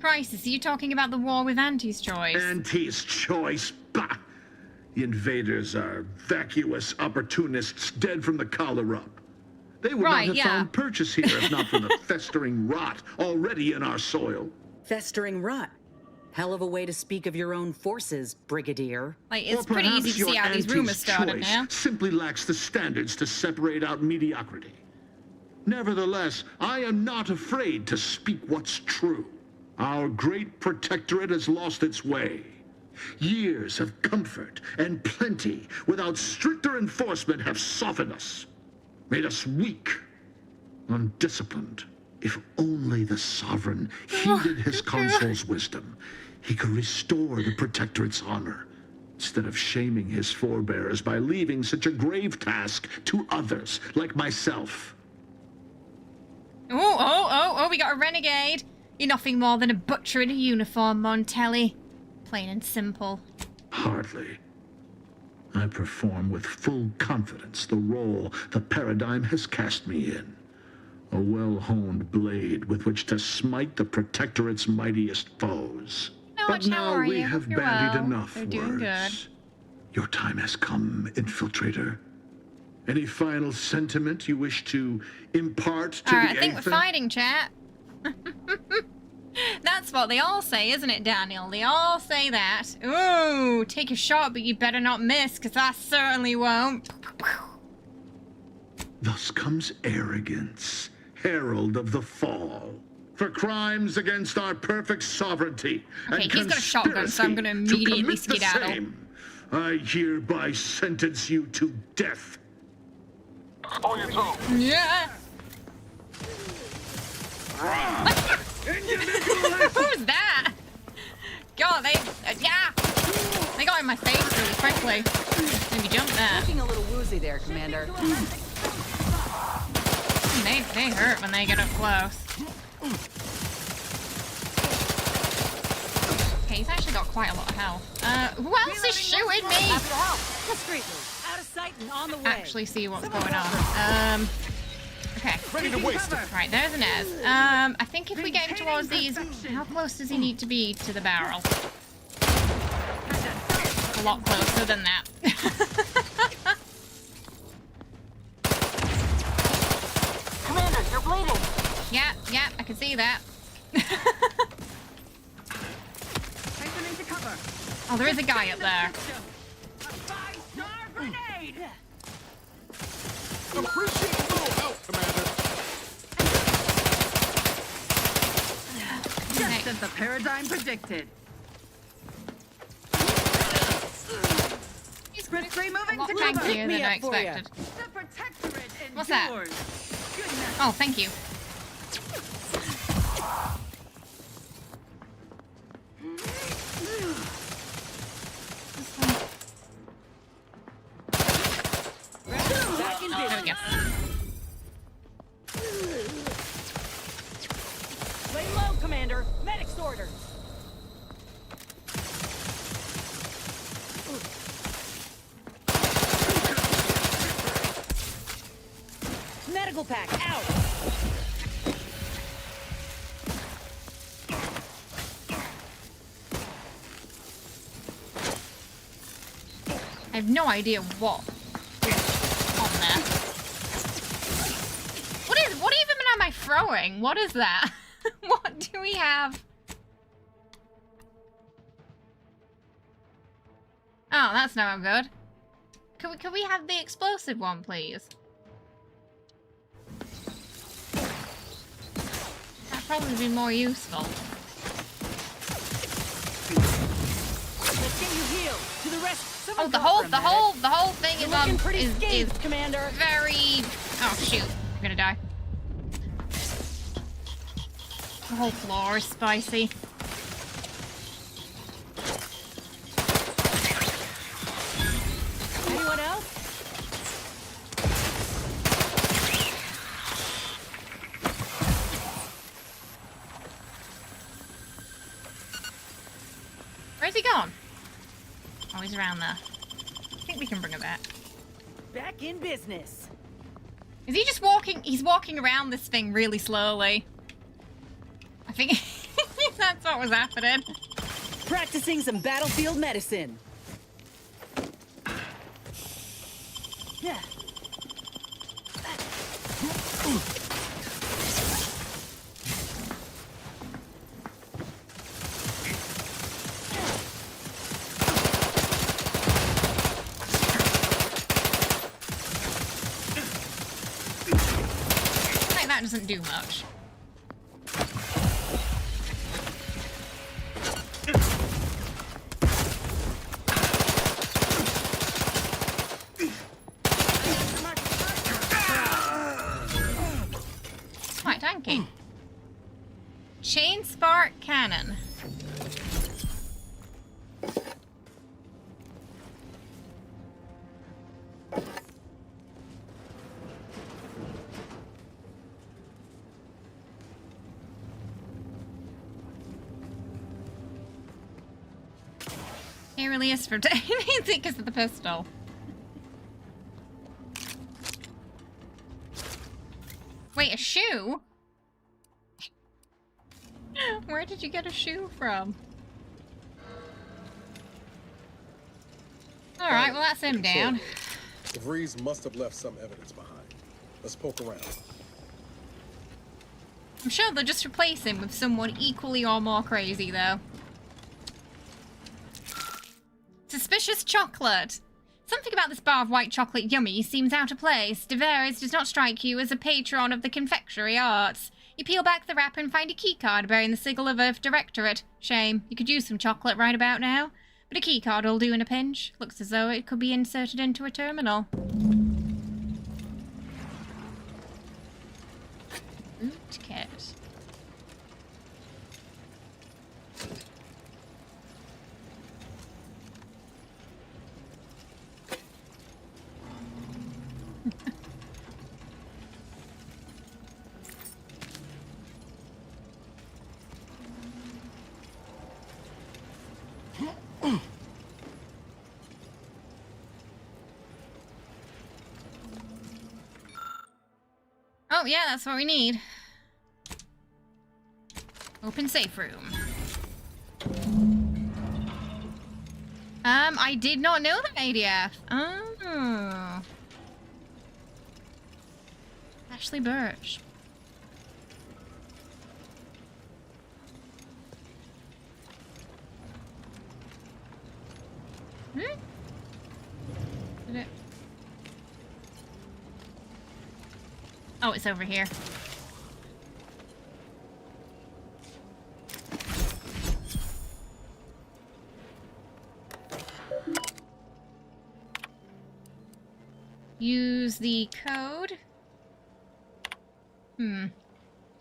Crisis, are you talking about the war with Auntie's choice? Auntie's choice? Bah! The invaders are vacuous opportunists dead from the collar up. They would not have found purchase here if not for the festering rot already in our soil. Festering rot? Hell of a way to speak of your own forces, Brigadier. Like, it's pretty easy to see how these rumors started now. Simply lacks the standards to separate out mediocrity. Nevertheless, I am not afraid to speak what's true. Our great protectorate has lost its way. Years of comfort and plenty without stricter enforcement have softened us, made us weak, undisciplined. If only the Sovereign heeded his consul's wisdom, he could restore the Protectorate's honor, instead of shaming his forebears by leaving such a grave task to others, like myself. Oh, we got a renegade. You're nothing more than a butcher in a uniform, Montelli. Plain and simple. Hardly. I perform with full confidence the role the paradigm has cast me in. A well-honed blade with which to smite the Protectorate's mightiest foes. But now we have bandied enough words. Doing good. Your time has come, Infiltrator. Any final sentiment you wish to impart to Alright, the I think we're fighting, chat. That's what they all say, isn't it, Daniel? They all say that. Ooh, take a shot, but you better not miss, because I certainly won't. Thus comes arrogance, herald of the fall. For crimes against our perfect sovereignty Okay, and he's got a shotgun, so I'm going to immediately skedaddle. I hereby sentence you to death. On your toes. Yeah. Who's that? God, they got in my face really quickly. Maybe jump there. Looking a little woozy there, Commander. They hurt when they get up close. Okay, he's actually got quite a lot of health. Who else is shooting me? Discreetly, out of sight and on the way. Actually see what's going on. Okay. Ready to waste it. Right, there's an Ez. I think if we get him towards these, how close does he need to be to the barrel? A lot closer than that. Commander, you're bleeding. Yeah, I can see that. Oh, there is a guy up there. Appreciate a little help, Commander. Just as the paradigm predicted. Quickly moving to cover. Tankier than I expected. The Protectorate endures. What's that? Oh, thank you. There we go. Lay low, Commander. Medic's orders. Medical pack out. I have no idea what on there. What even am I throwing? What is that? What do we have? Oh, that's no good. Can we have the explosive one, please? That'd probably be more useful. Let's get you healed. To the rest. Oh, the whole thing is on. Is Commander. Very. Oh shoot! I'm gonna die. The whole floor is spicy. Anyone else? gone? Oh, he's around there. I think we can bring her back. Back in business. Is he just walking? He's walking around this thing really slowly. I think that's what was happening. Practicing some battlefield medicine. Yeah. Like that doesn't do much. Quite tanky. Chain spark cannon. He really is for because of the pistol. Wait, a shoe? Where did you get a shoe from? Alright, well that's him down. The Vrees must have left some evidence behind. Let's poke around. I'm sure they'll just replace him with someone equally or more crazy, though. Suspicious chocolate. Something about this bar of white chocolate yummy seems out of place. De Veres does not strike you as a patron of the confectionery arts. You peel back the wrapper and find a keycard bearing the sigil of a directorate. Shame. You could use some chocolate right about now. But a keycard will do in a pinch. Looks as though it could be inserted into a terminal. Boot kit. Oh, yeah, that's what we need. Open safe room. I did not know that ADF. Oh. Ashley Birch. Hmm? Did it? Oh, it's over here. Use the code.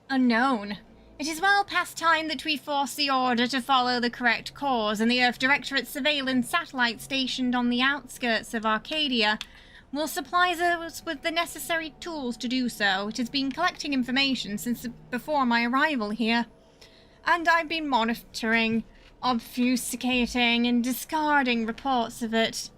Unknown. It is well past time that we force the Order to follow the correct course, and the Earth Directorate surveillance satellite stationed on the outskirts of Arcadia will supply us with the necessary tools to do so. It has been collecting information since before my arrival here, and I've been monitoring, obfuscating, and discarding reports of it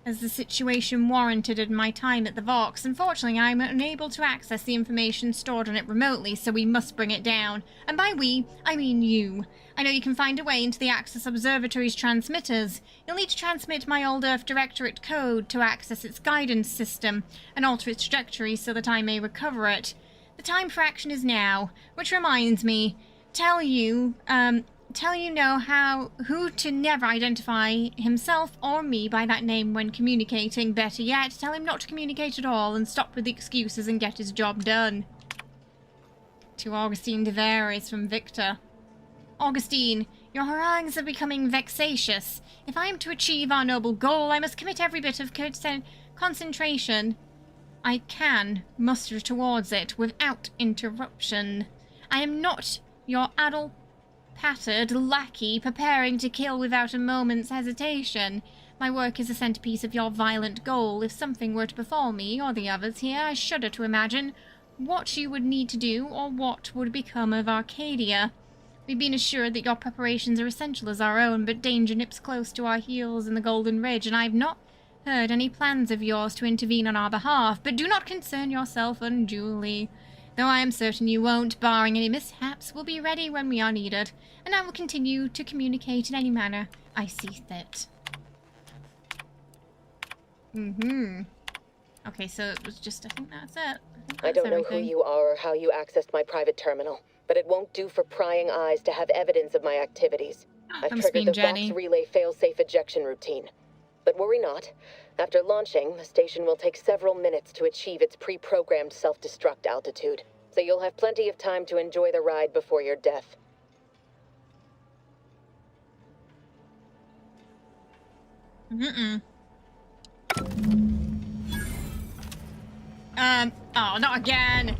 as the situation warranted in my time at the Vox. Unfortunately, I'm unable to access the information stored on it remotely, so we must bring it down. And by we, I mean you. I know you can find a way into the Axis Observatory's transmitters. You'll need to transmit my old Earth Directorate code to access its guidance system and alter its trajectory so that I may recover it. The time for action is now, which reminds me, tell you know who to never identify himself or me by that name when communicating. Better yet, tell him not to communicate at all and stop with the excuses and get his job done. To Augustine de Veres from Victor. Augustine, your harangues are becoming vexatious. If I am to achieve our noble goal, I must commit every bit of concentration I can muster towards it without interruption. I am not your pattered lackey preparing to kill without a moment's hesitation. My work is the centerpiece of your violent goal. If something were to befall me or the others here, I shudder to imagine what you would need to do or what would become of Arcadia. We've been assured that your preparations are essential as our own, but danger nips close to our heels in the Golden Ridge, and I have not heard any plans of yours to intervene on our behalf. But do not concern yourself unduly. Though I am certain you won't, barring any mishaps, we'll be ready when we are needed, and I will continue to communicate in any manner I see fit. Okay, so it was just, I think that's it. I don't know who you are or how you accessed my private terminal, but it won't do for prying eyes to have evidence of my activities. I've triggered the Vox Relay fail-safe ejection routine. But worry not. After launching, the station will take several minutes to achieve its pre-programmed self-destruct altitude, so you'll have plenty of time to enjoy the ride before your death. Oh, not again!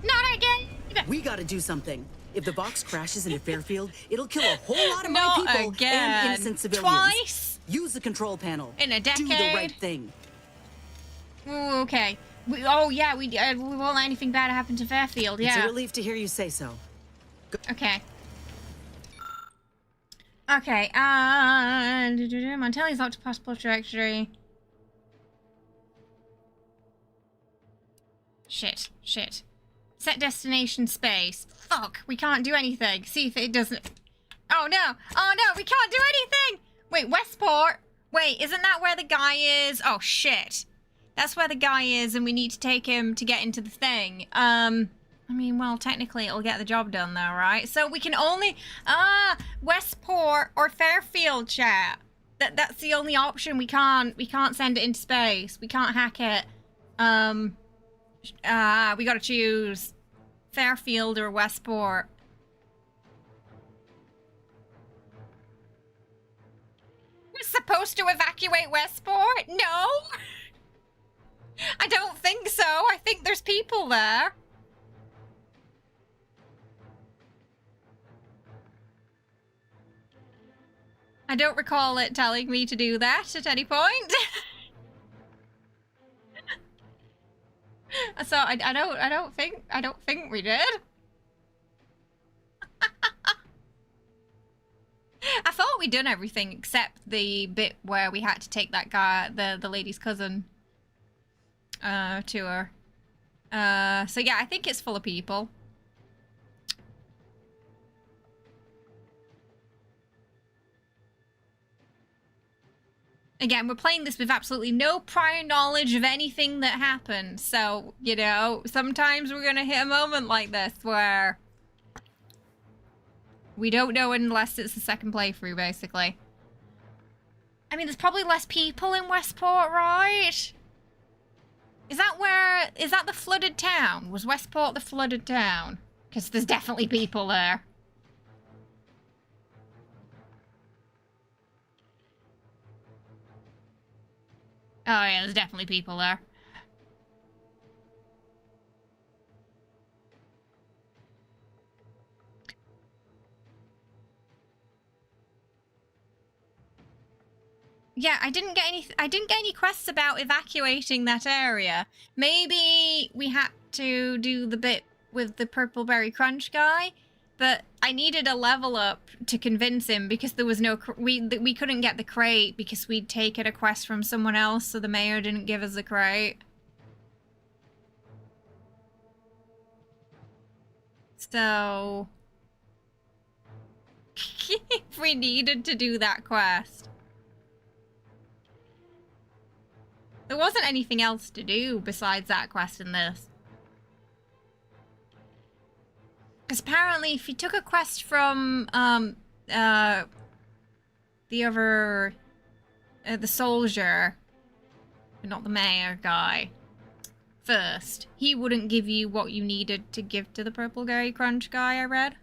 Not again! We gotta do something. If the box crashes into Fairfield, it'll kill a whole lot of my people and innocent civilians. Twice? Use the control panel. In a decade? Do the right thing. Ooh, okay. We won't let anything bad happen to Fairfield, yeah. It's a relief to hear you say so. Okay. Okay, Montelli's locked a possible trajectory. Shit. Set destination space. Fuck, we can't do anything. See if it doesn't... Oh no, we can't do anything! Wait, Westport? Wait, isn't that where the guy is? Oh shit. That's where the guy is and we need to take him to get into the thing. I mean, well, technically it'll get the job done though, right? So we can only... Westport or Fairfield, chat. That's the only option. We can't send it into space. We can't hack it. We gotta choose Fairfield or Westport. We're supposed to evacuate Westport? No! I don't think so. I think there's people there. I don't recall it telling me to do that at any point. So I don't think we did. I thought we'd done everything except the bit where we had to take that guy, the lady's cousin, to her. So yeah, I think it's full of people. Again, we're playing this with absolutely no prior knowledge of anything that happened. So, you know, sometimes we're gonna hit a moment like this where we don't know unless it's the second playthrough, basically. I mean, there's probably less people in Westport, right? Is that the flooded town? Was Westport the flooded town? Because there's definitely people there. Oh yeah, there's definitely people there. Yeah, I didn't get any quests about evacuating that area. Maybe we had to do the bit with the purple berry crunch guy, but I needed a level up to convince him because there was no... We couldn't get the crate because we'd taken a quest from someone else, so the mayor didn't give us the crate. So... if we needed to do that quest. There wasn't anything else to do besides that quest in this. Because apparently if you took a quest from the other, the soldier, but not the mayor guy, first, he wouldn't give you what you needed to give to the purple berry crunch guy, I read.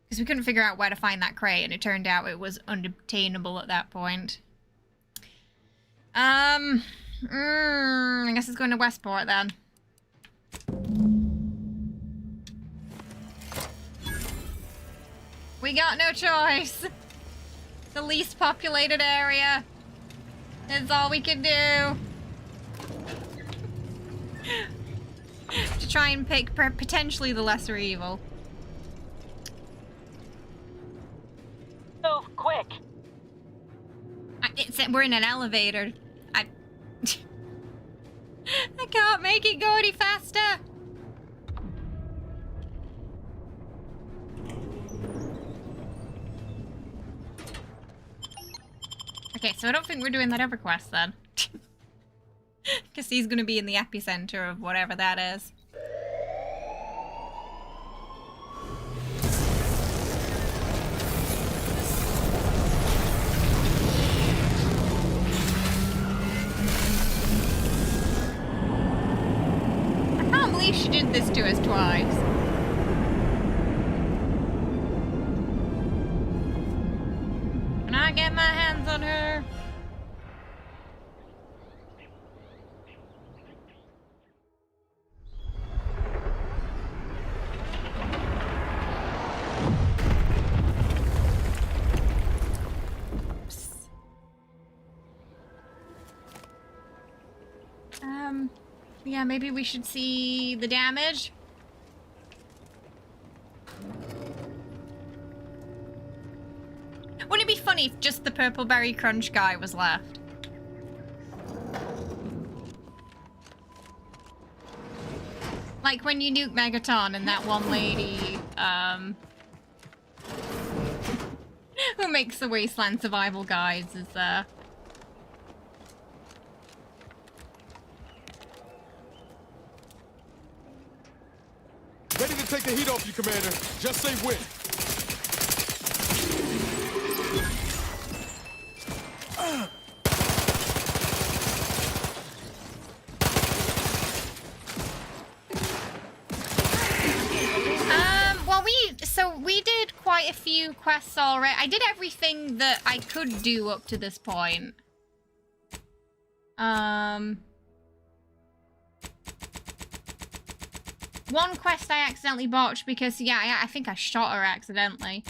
Because we couldn't figure out where to find that crate, and it turned out it was unobtainable at that point. I guess it's going to Westport then. We got no choice. The least populated area. It's all we can do. To try and pick potentially the lesser evil. we're in an elevator. I can't make it go any faster. Okay, so I don't think we're doing that other quest then. Because he's going to be in the epicenter of whatever that is. I can't believe she did this to us twice. Can I get my hands on her? Yeah, maybe we should see the damage. Wouldn't it be funny if just the Purple Berry Crunch guy was left? Like when you nuke Megaton and that one lady, who makes the Wasteland survival guides is there. Ready to take the heat off you, Commander. Just say when. So we did quite a few quests already. I did everything that I could do up to this point. One quest I accidentally botched because, yeah, I think I shot her accidentally.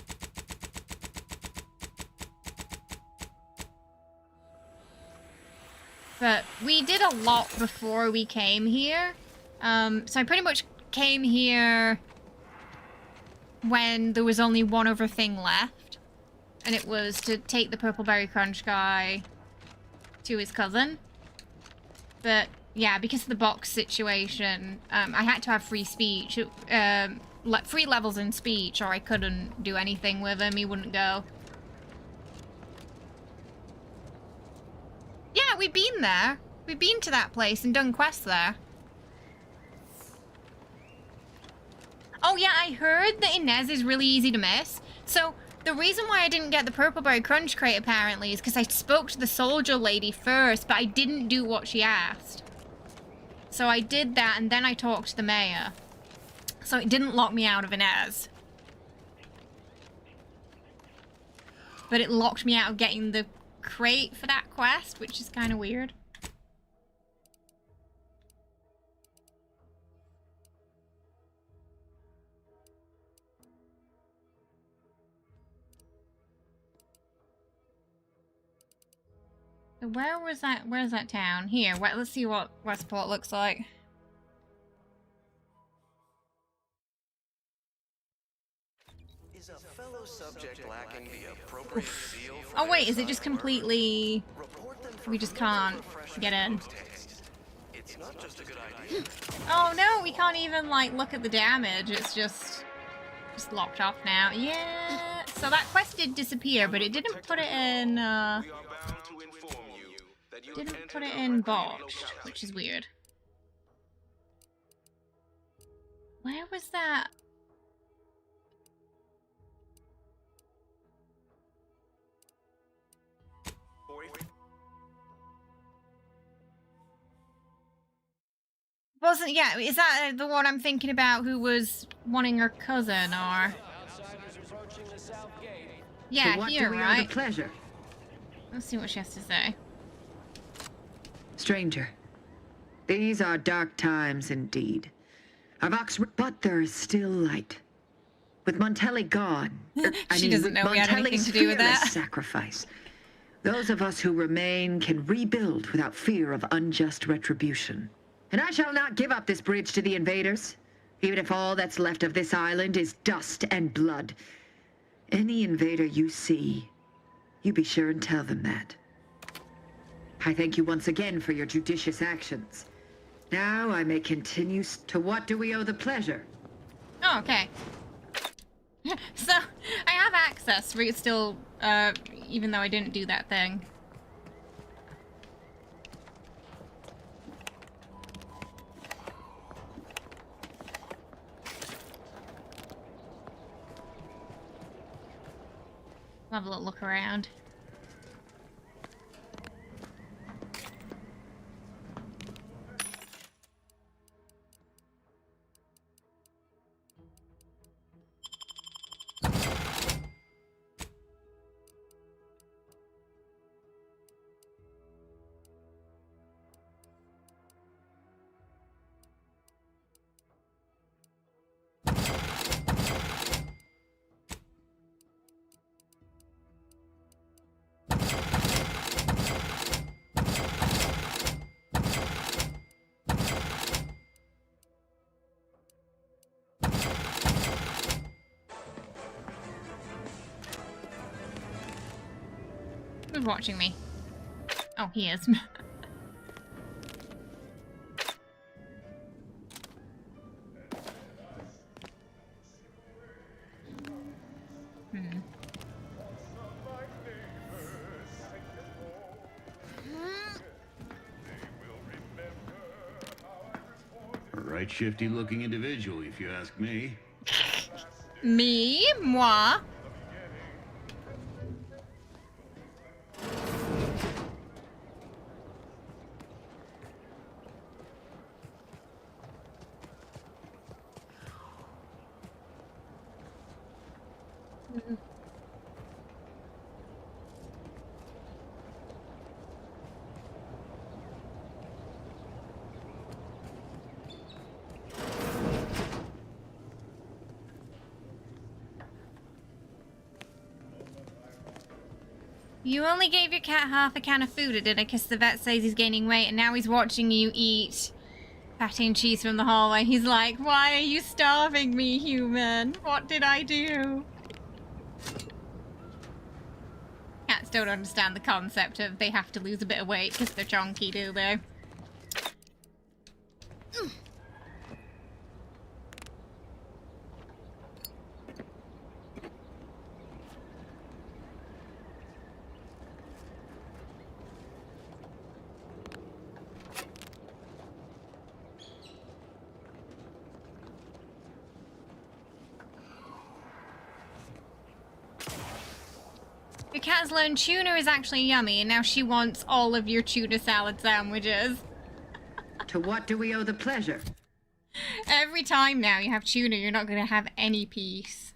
But we did a lot before we came here. So I pretty much came here when there was only one other thing left. And it was to take the Purple Berry Crunch guy to his cousin. But yeah, because of the box situation, I had to have free speech. 3 levels in speech, or I couldn't do anything with him. He wouldn't go. Yeah, we've been there. We've been to that place and done quests there. Oh yeah, I heard that Inez is really easy to miss. So the reason why I didn't get the Purple Berry Crunch crate apparently is because I spoke to the soldier lady first, but I didn't do what she asked. So I did that, and then I talked to the mayor. So it didn't lock me out of Inez. But it locked me out of getting the crate for that quest, which is kind of weird. So where was that? Where's that town? Here. Let's see what Westport looks like. Is a fellow subject lacking the appropriate seal for Oh wait, is it just completely? We just can't get in. It's not just a good idea. Oh no, we can't even like look at the damage. It's just locked off now. Yeah. So that quest did disappear, but it didn't put it in. Didn't put it in botched, which is weird. Where was that? Wasn't, yeah, is that the one I'm thinking about who was wanting her cousin, or? Yeah, what here, do we right? owe the pleasure? Let's see what she has to say. Stranger, these are dark times indeed. But there is still light. With Montelli gone, She doesn't know we had anything to do with that. Sacrifice. Those of us who remain can rebuild without fear of unjust retribution. And I shall not give up this bridge to the invaders, even if all that's left of this island is dust and blood. Any invader you see, you be sure and tell them that. I thank you once again for your judicious actions. Now I may continue. To what do we owe the pleasure? Oh, okay. So, I have access, still, even though I didn't do that thing. Have a little look around. Who's watching me? Oh, he is. A right shifty-looking individual, if you ask me. Me? Moi? You only gave your cat half a can of food, did I? Because the vet says he's gaining weight and now he's watching you eat patty and cheese from the hallway. He's like, why are you starving me, human? What did I do? Cats don't understand the concept of they have to lose a bit of weight because they're chunky, do they? Your cat's learned tuna is actually yummy, and now she wants all of your tuna salad sandwiches. To what do we owe the pleasure? Every time now you have tuna, you're not going to have any peace.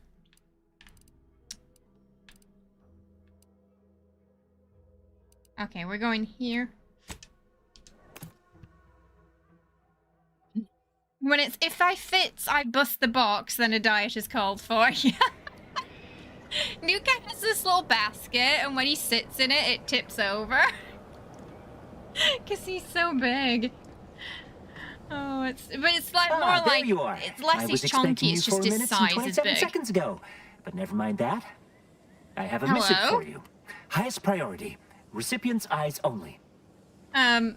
Okay, we're going here. When it's if I fits, I bust the box, then a diet is called for. New cat has this little basket, and when he sits in it, it tips over. Because he's so big. Oh, it's like more there like you are. It's less he's chunky, it's just his size is big. Seconds ago, but never mind that. I have a missive for you. Highest priority. Recipient's eyes only. I'm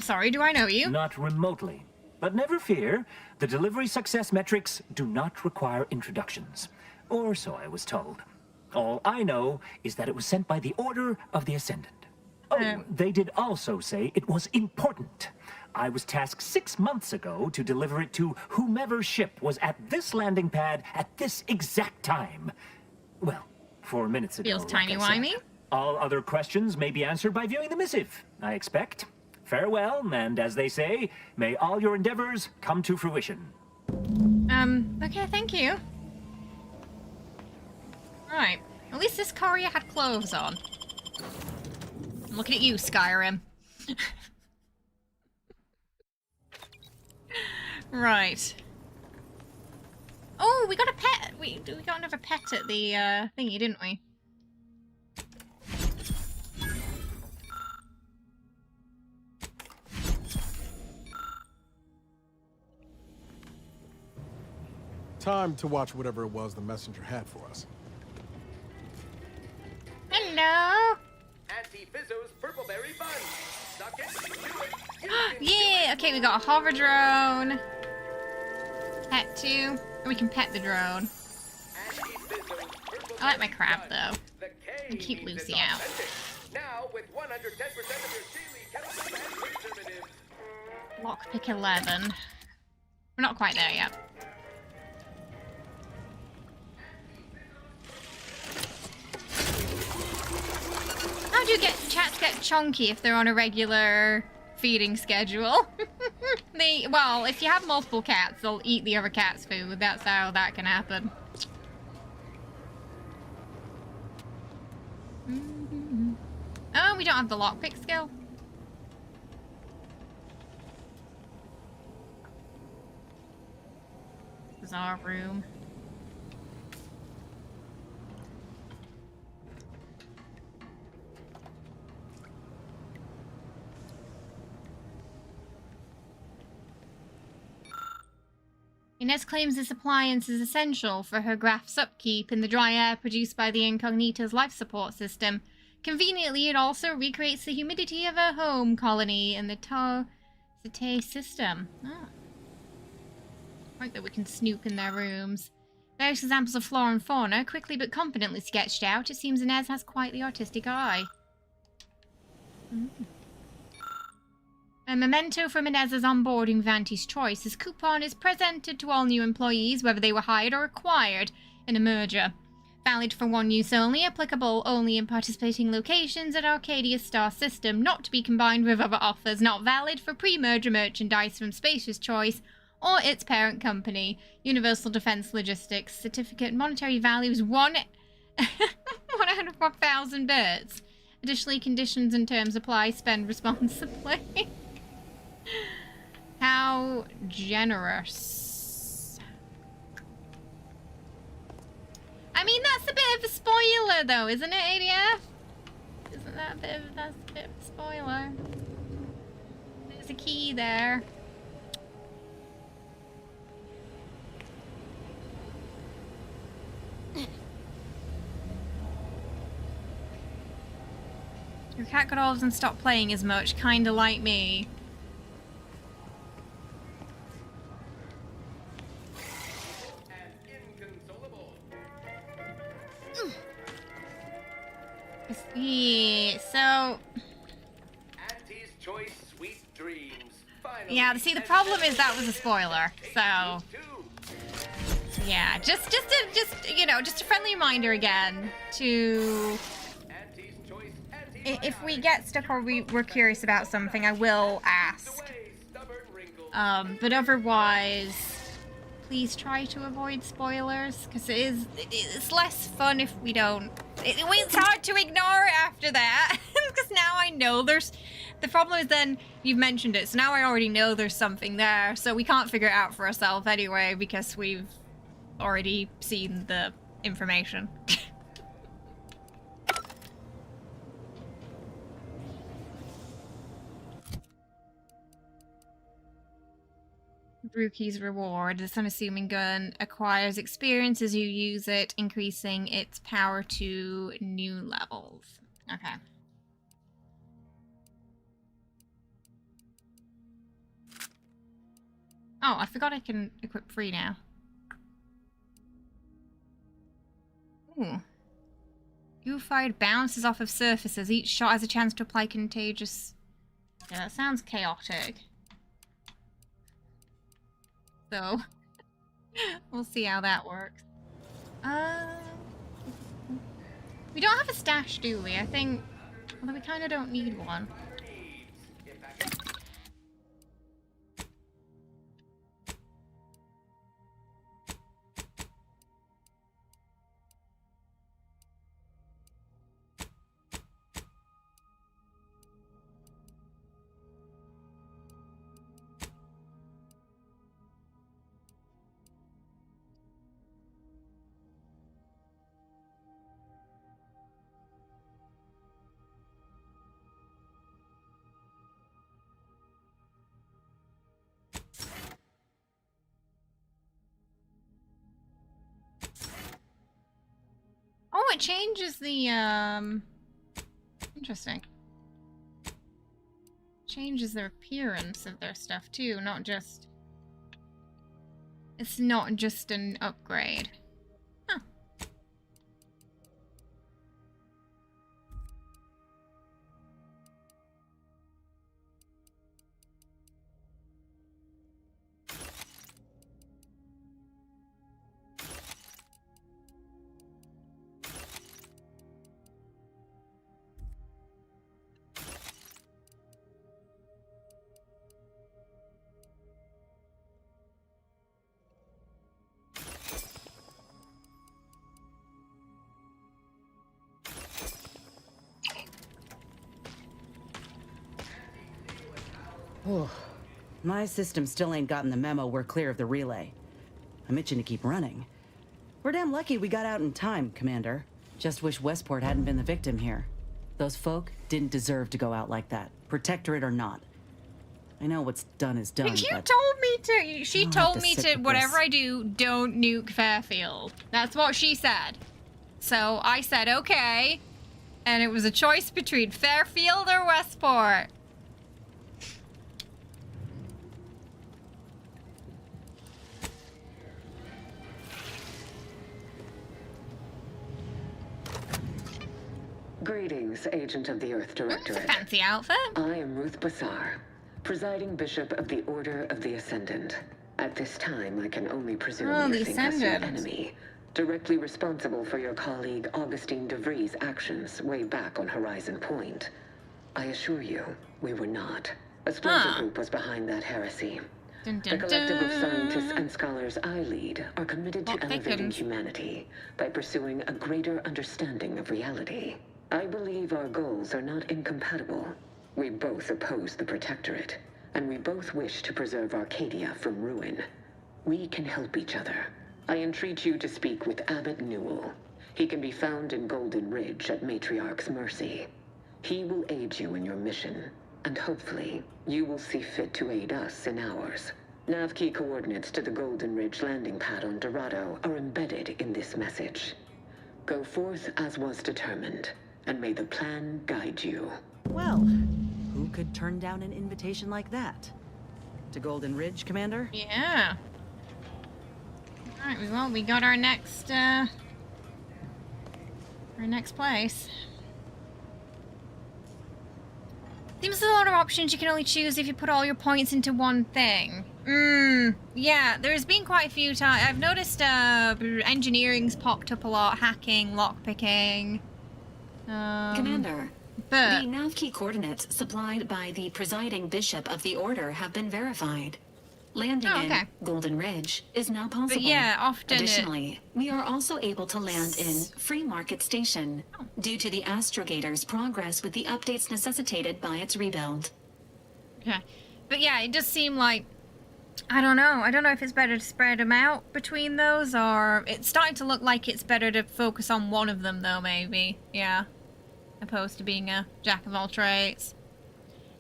sorry, do I know you? Not remotely. But never fear, the delivery success metrics do not require introductions. Or so I was told. All I know is that it was sent by the order of the Ascendant. Oh, they did also say it was important. I was tasked 6 months ago to deliver it to whomever ship was at this landing pad at this exact time. Well, 4 minutes ago. Feels timey-wimey. All other questions may be answered by viewing the missive, I expect. Farewell, and as they say, may all your endeavors come to fruition. Okay, thank you. Right. At least this courier had clothes on. I'm looking at you, Skyrim. Right. Oh, we got a pet! We got another pet at the thingy, didn't we? Time to watch whatever it was the messenger had for us. Hello! Auntie Fizzo's purple strawberry bun. Suck it, chew it. Yeah, okay, we got a hover drone. Pet 2. And we can pet the drone. I like my crab though. And keep Lucy out. Now with 110% of your daily chemicals and preservatives. Lockpick 11. We're not quite there yet. How do you get chats get chunky if they're on a regular feeding schedule? Well, if you have multiple cats, they'll eat the other cat's food. That's how that can happen. Oh, we don't have the lockpick skill. This is our room. Inez claims this appliance is essential for her graph's upkeep in the dry air produced by the Incognito's life support system. Conveniently, it also recreates the humidity of her home colony in the Tau-Cete system. Oh. Right that we can snoop in their rooms. Various examples of flora and fauna, quickly but confidently sketched out. It seems Inez has quite the artistic eye. A memento from Inez's onboarding Vanti's choice. This coupon is presented to all new employees, whether they were hired or acquired in a merger. Valid for one use only, applicable only in participating locations at Arcadia's star system, not to be combined with other offers, not valid for pre-merger merchandise from Spacious Choice or its parent company. Universal Defense Logistics. Certificate monetary value is 100,000 bits. Additionally, conditions and terms apply. Spend responsibly. How generous. I mean, that's a bit of a spoiler though, isn't it, ADF? Isn't that that's a bit of a spoiler? There's a key there. Your cat got older and stopped playing as much, kinda like me. Yeah, so Auntie's choice sweet dreams. yeah, see the problem is that was a spoiler. So yeah, just you know, just a friendly reminder again to if we get stuck or we're curious about something, I will ask. But otherwise, please try to avoid spoilers because it's less fun if we don't. It's hard to ignore it after that because now I know there's. The problem is then you've mentioned it, so now I already know there's something there, so we can't figure it out for ourselves anyway because we've already seen the information. Rookie's reward. This unassuming gun acquires experience as you use it, increasing its power to new levels. Okay. Oh, I forgot I can equip free now. Ooh. You fired bounces off of surfaces. Each shot has a chance to apply contagious... Yeah, that sounds chaotic. So, we'll see how that works. We don't have a stash, do we? I think... Although we kind of don't need one. Oh, it changes the, interesting. changes the appearance of their stuff too, not just... It's not just an upgrade. Huh. My system still ain't gotten the memo we're clear of the relay. I'm itching to keep running. We're damn lucky we got out in time, Commander. Just wish Westport hadn't been the victim here. Those folk didn't deserve to go out like that, Protectorate or not. I know what's done is done, You but... told me to... She told me to, whatever this. I do, don't nuke Fairfield. That's what she said. So I said, okay. And it was a choice between Fairfield or Westport. Greetings, Agent of the Earth Directorate. That's a fancy outfit. I am Ruth Bassar, presiding Bishop of the Order of the Ascendant. At this time, I can only presume you think us your enemy, directly responsible for your colleague Augustine DeVries' actions way back on Horizon Point. I assure you, we were not. A splinter group was behind that heresy. Dun, The dun, collective of dun. scientists and scholars I lead are committed to elevating humanity by pursuing a greater understanding of reality. I believe our goals are not incompatible. We both oppose the Protectorate, and we both wish to preserve Arcadia from ruin. We can help each other. I entreat you to speak with Abbot Newell. He can be found in Golden Ridge at Matriarch's mercy. He will aid you in your mission, and hopefully, you will see fit to aid us in ours. Nav key coordinates to the Golden Ridge landing pad on Dorado are embedded in this message. Go forth as was determined, and may the plan guide you. Well, who could turn down an invitation like that? To Golden Ridge, Commander? Yeah. Alright, well, we got our next place. Seems there's a lot of options you can only choose if you put all your points into one thing. Yeah, there's been quite a few times. I've noticed engineering's popped up a lot, hacking, lockpicking. Commander, but... the nav key coordinates supplied by the presiding bishop of the order have been verified. Landing in Golden Ridge is now possible. But yeah, often additionally, we are also able to land in Free Market Station due to the Astrogator's progress with the updates necessitated by its rebuild. Okay. But yeah, it does seem like, I don't know if it's better to spread them out between those, or it's starting to look like it's better to focus on one of them though, maybe. Yeah. Opposed to being a jack of all trades.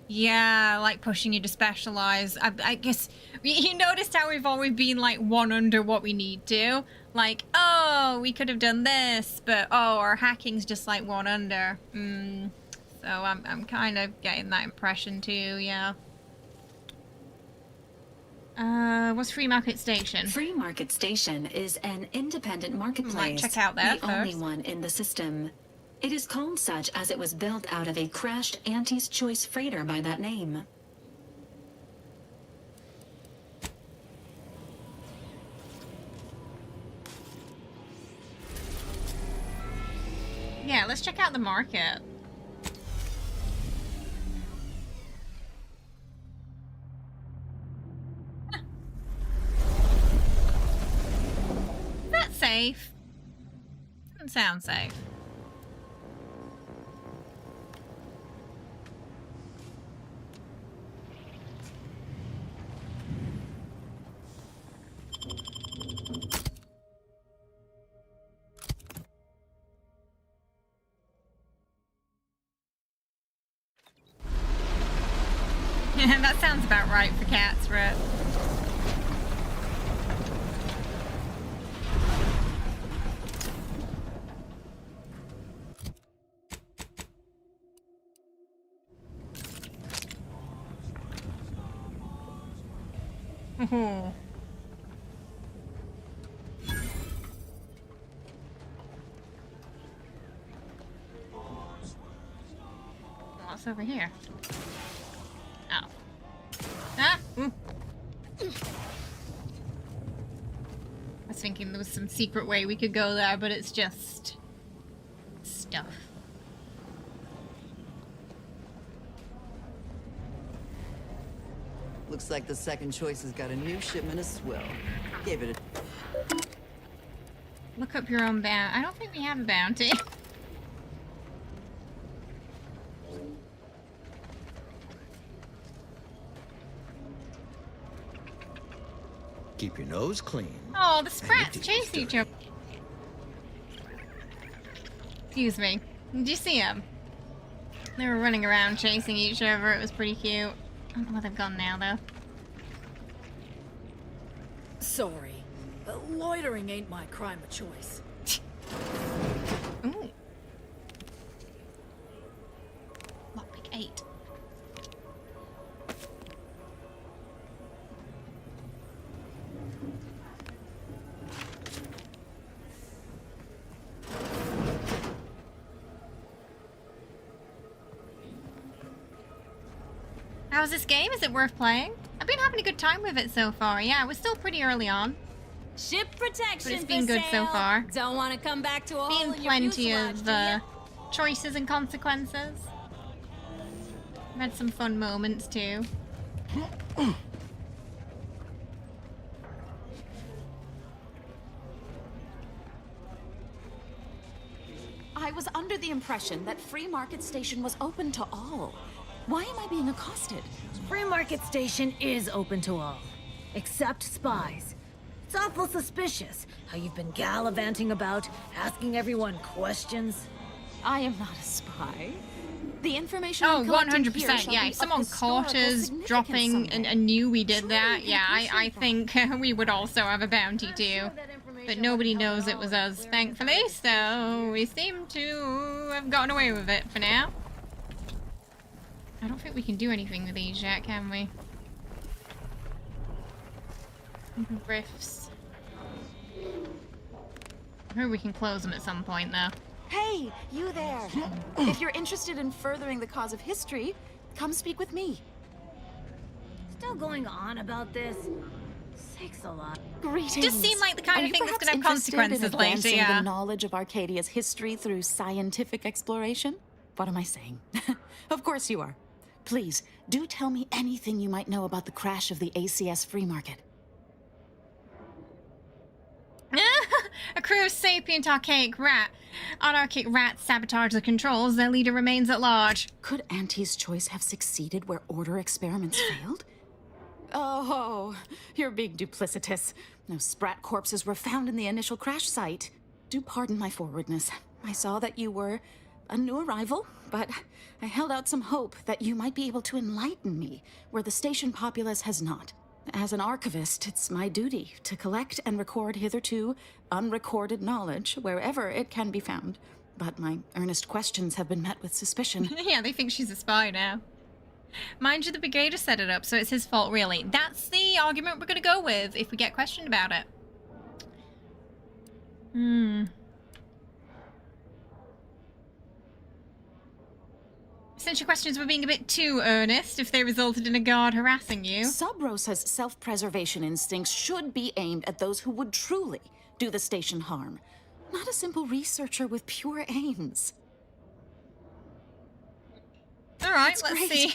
Yeah, like pushing you to specialize. I guess you noticed how we've always been like one under what we need to. Like, oh, we could have done this, but oh, our hacking's just like one under. So I'm kind of getting that impression too. Yeah. What's Free Market Station? Free Market Station is an independent marketplace. Check out there the only one in the system. It is called such as it was built out of a crashed Auntie's Choice freighter by that name. Yeah, let's check out the market. Is that safe? Doesn't sound safe. That sounds about right for cats, right? Ooh. What's over here? Oh. Ah! Ooh. I was thinking there was some secret way we could go there, but it's just stuff. Looks like the second choice has got a new shipment of swill. Gave it a... Look up your own bounty. I don't think we have a bounty. Keep your nose clean. Oh, the sprats chase each other. Excuse me. Did you see them? They were running around chasing each other. It was pretty cute. I don't know where they've gone now, though. Sorry, but loitering ain't my crime of choice. Ooh. Lockpick 8. How's this game? Is it worth playing? I've been having a good time with it so far. Yeah, we're still pretty early on. Ship protection, but it's been good so far. Don't want to come back to a hole in your plenty fuselage, of choices and consequences. I've had some fun moments too. I was under the impression that Free Market Station was open to all. Why am I being accosted? Free Market Station is open to all, except spies. It's awful suspicious how you've been gallivanting about, asking everyone questions. I am not a spy. The information. Oh, 100%. Yeah, if someone caught us dropping and knew we did that, yeah, I think we would also have a bounty too. But nobody knows it was us, thankfully, so we seem to have gotten away with it for now. I don't think we can do anything with these yet, can we? Rifts. I hope we can close them at some point, though. Hey, you there. If you're interested in furthering the cause of history, come speak with me. Still going on about this? Sakes alive. Greetings. Just seem like the kind of thing that's going to have consequences later, yeah. The knowledge of Arcadia's history through scientific exploration? What am I saying? Of course you are. Please, do tell me anything you might know about the crash of the ACS Free Market. A crew of sapient anarchic rats sabotage the controls. Their leader remains at large. Could Auntie's choice have succeeded where order experiments failed? Oh, you're being duplicitous. No sprat corpses were found in the initial crash site. Do pardon my forwardness. I saw that you were a new arrival, but I held out some hope that you might be able to enlighten me where the station populace has not. As an archivist, it's my duty to collect and record hitherto unrecorded knowledge wherever it can be found. But my earnest questions have been met with suspicion. Yeah, they think she's a spy now. Mind you, the Brigader set it up, so it's his fault, really. That's the argument we're going to go with if we get questioned about it. Since your questions were being a bit too earnest, if they resulted in a guard harassing you. Sub Rosa's self-preservation instincts should be aimed at those who would truly do the station harm, not a simple researcher with pure aims. All right, let's see.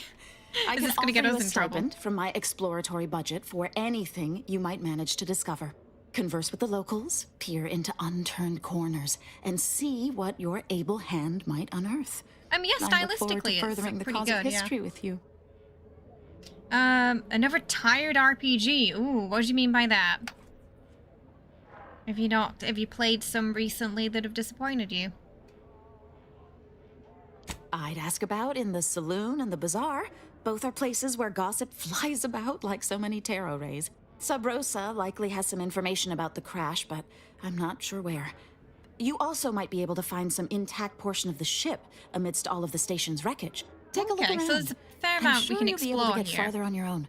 I Is can this going to get offer you us a in trouble? stipend from my exploratory budget for anything you might manage to discover. Converse with the locals, peer into unturned corners, and see what your able hand might unearth. I mean, yeah, I look forward to stylistically, furthering it's the pretty cause good, of history with you. Another tired RPG. Ooh, what do you mean by that? Have you played some recently that have disappointed you? I'd ask about in the saloon and the bazaar. Both are places where gossip flies about like so many tarot rays. Sub Rosa likely has some information about the crash, but I'm not sure where. You also might be able to find some intact portion of the ship amidst all of the station's wreckage. Take a look around. So there's a fair amount we can explore you'll be able to get here. farther on your own.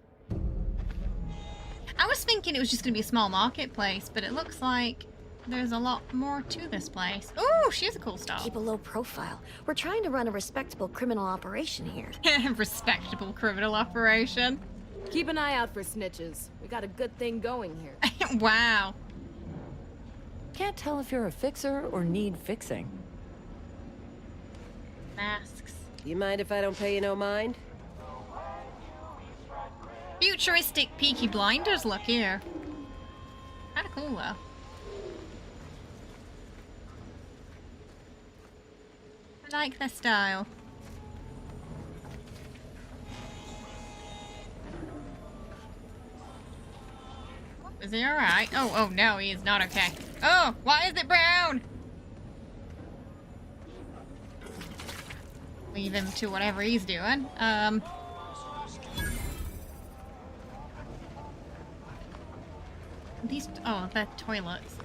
I was thinking it was just going to be a small marketplace, but it looks like there's a lot more to this place. Ooh, she has a cool style. Keep a low profile. We're trying to run a respectable criminal operation here. Respectable criminal operation. Keep an eye out for snitches. We got a good thing going here. Wow. Can't tell if you're a fixer or need fixing. Masks. You mind if I don't pay you no mind? Futuristic Peaky Blinders look here. Kinda cool though. I like their style. Is he alright? Oh no, he is not okay. Oh, why is it brown? Leave him to whatever he's doing. These, oh, they're toilets.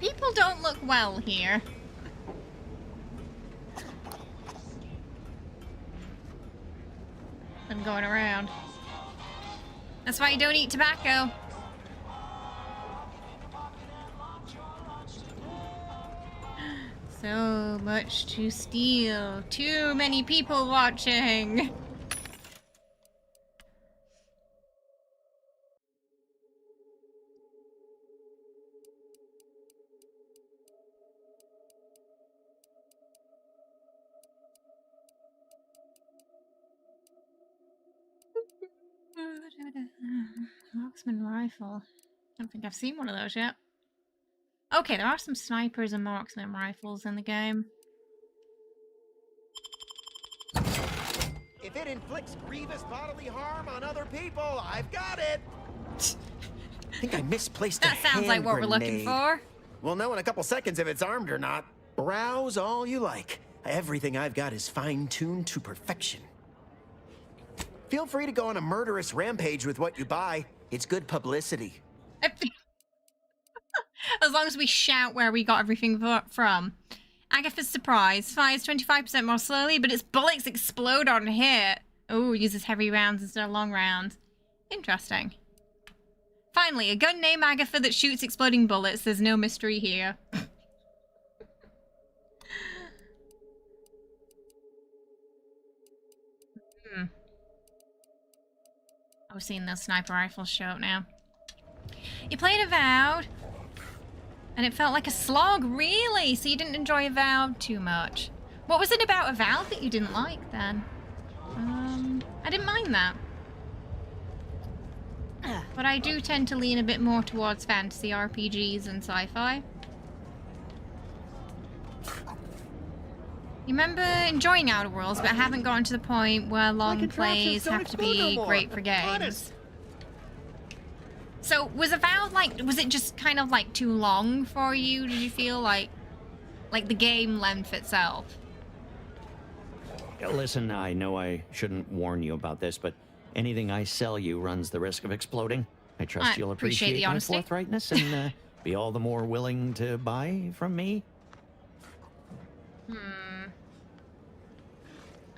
People don't look well here. I'm going around. That's why you don't eat tobacco. So much to steal. Too many people watching. Marksman rifle. I don't think I've seen one of those yet. Okay, there are some snipers and marksman rifles in the game. If it inflicts grievous bodily harm on other people, I've got it. I think I misplaced that. Sounds like what we're looking for. We'll know in a couple seconds if it's armed or not. Browse all you like. Everything I've got is fine-tuned to perfection. Feel free to go on a murderous rampage with what you buy. It's good publicity. As long as we shout where we got everything from. Agatha's surprise. Fires 25% more slowly, but its bullets explode on hit. Oh, uses heavy rounds instead of long rounds. Interesting. Finally, a gun named Agatha that shoots exploding bullets. There's no mystery here. I've seen those sniper rifles show up now. You played Avowed, and it felt like a slog, really? So you didn't enjoy Avowed too much. What was it about Avowed that you didn't like, then? I didn't mind that. But I do tend to lean a bit more towards fantasy RPGs and sci-fi. You remember enjoying Outer Worlds, but haven't gotten to the point where long plays have to be great for games. So, was Avowed, like, was it just kind of, like, too long for you? Did you feel like the game length itself? Listen, I know I shouldn't warn you about this, but anything I sell you runs the risk of exploding. I trust you'll appreciate my forthrightness and be all the more willing to buy from me.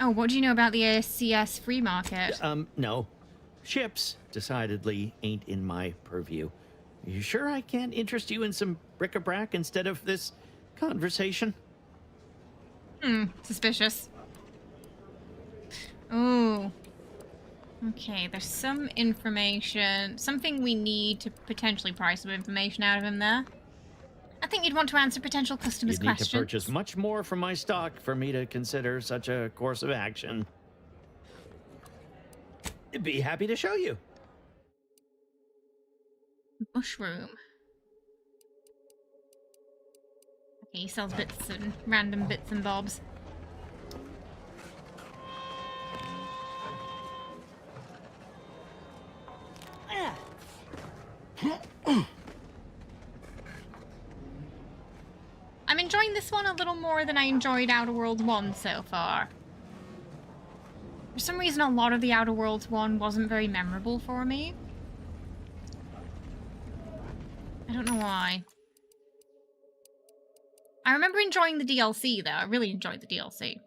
Oh, what do you know about the ASCS free market? No. Ships decidedly ain't in my purview. You sure I can't interest you in some bric-a-brac instead of this conversation? Suspicious. Oh. Okay, there's some information, something we need to potentially pry some information out of him there. I think you'd want to answer potential customers' questions. You'd need to purchase much more from my stock for me to consider such a course of action. I'd be happy to show you. Mushroom. Okay, he sells bits and random bits and bobs. I'm enjoying this one a little more than I enjoyed Outer Worlds 1 so far. For some reason, a lot of the Outer Worlds 1 wasn't very memorable for me. I don't know why. I remember enjoying the DLC, though. I really enjoyed the DLC.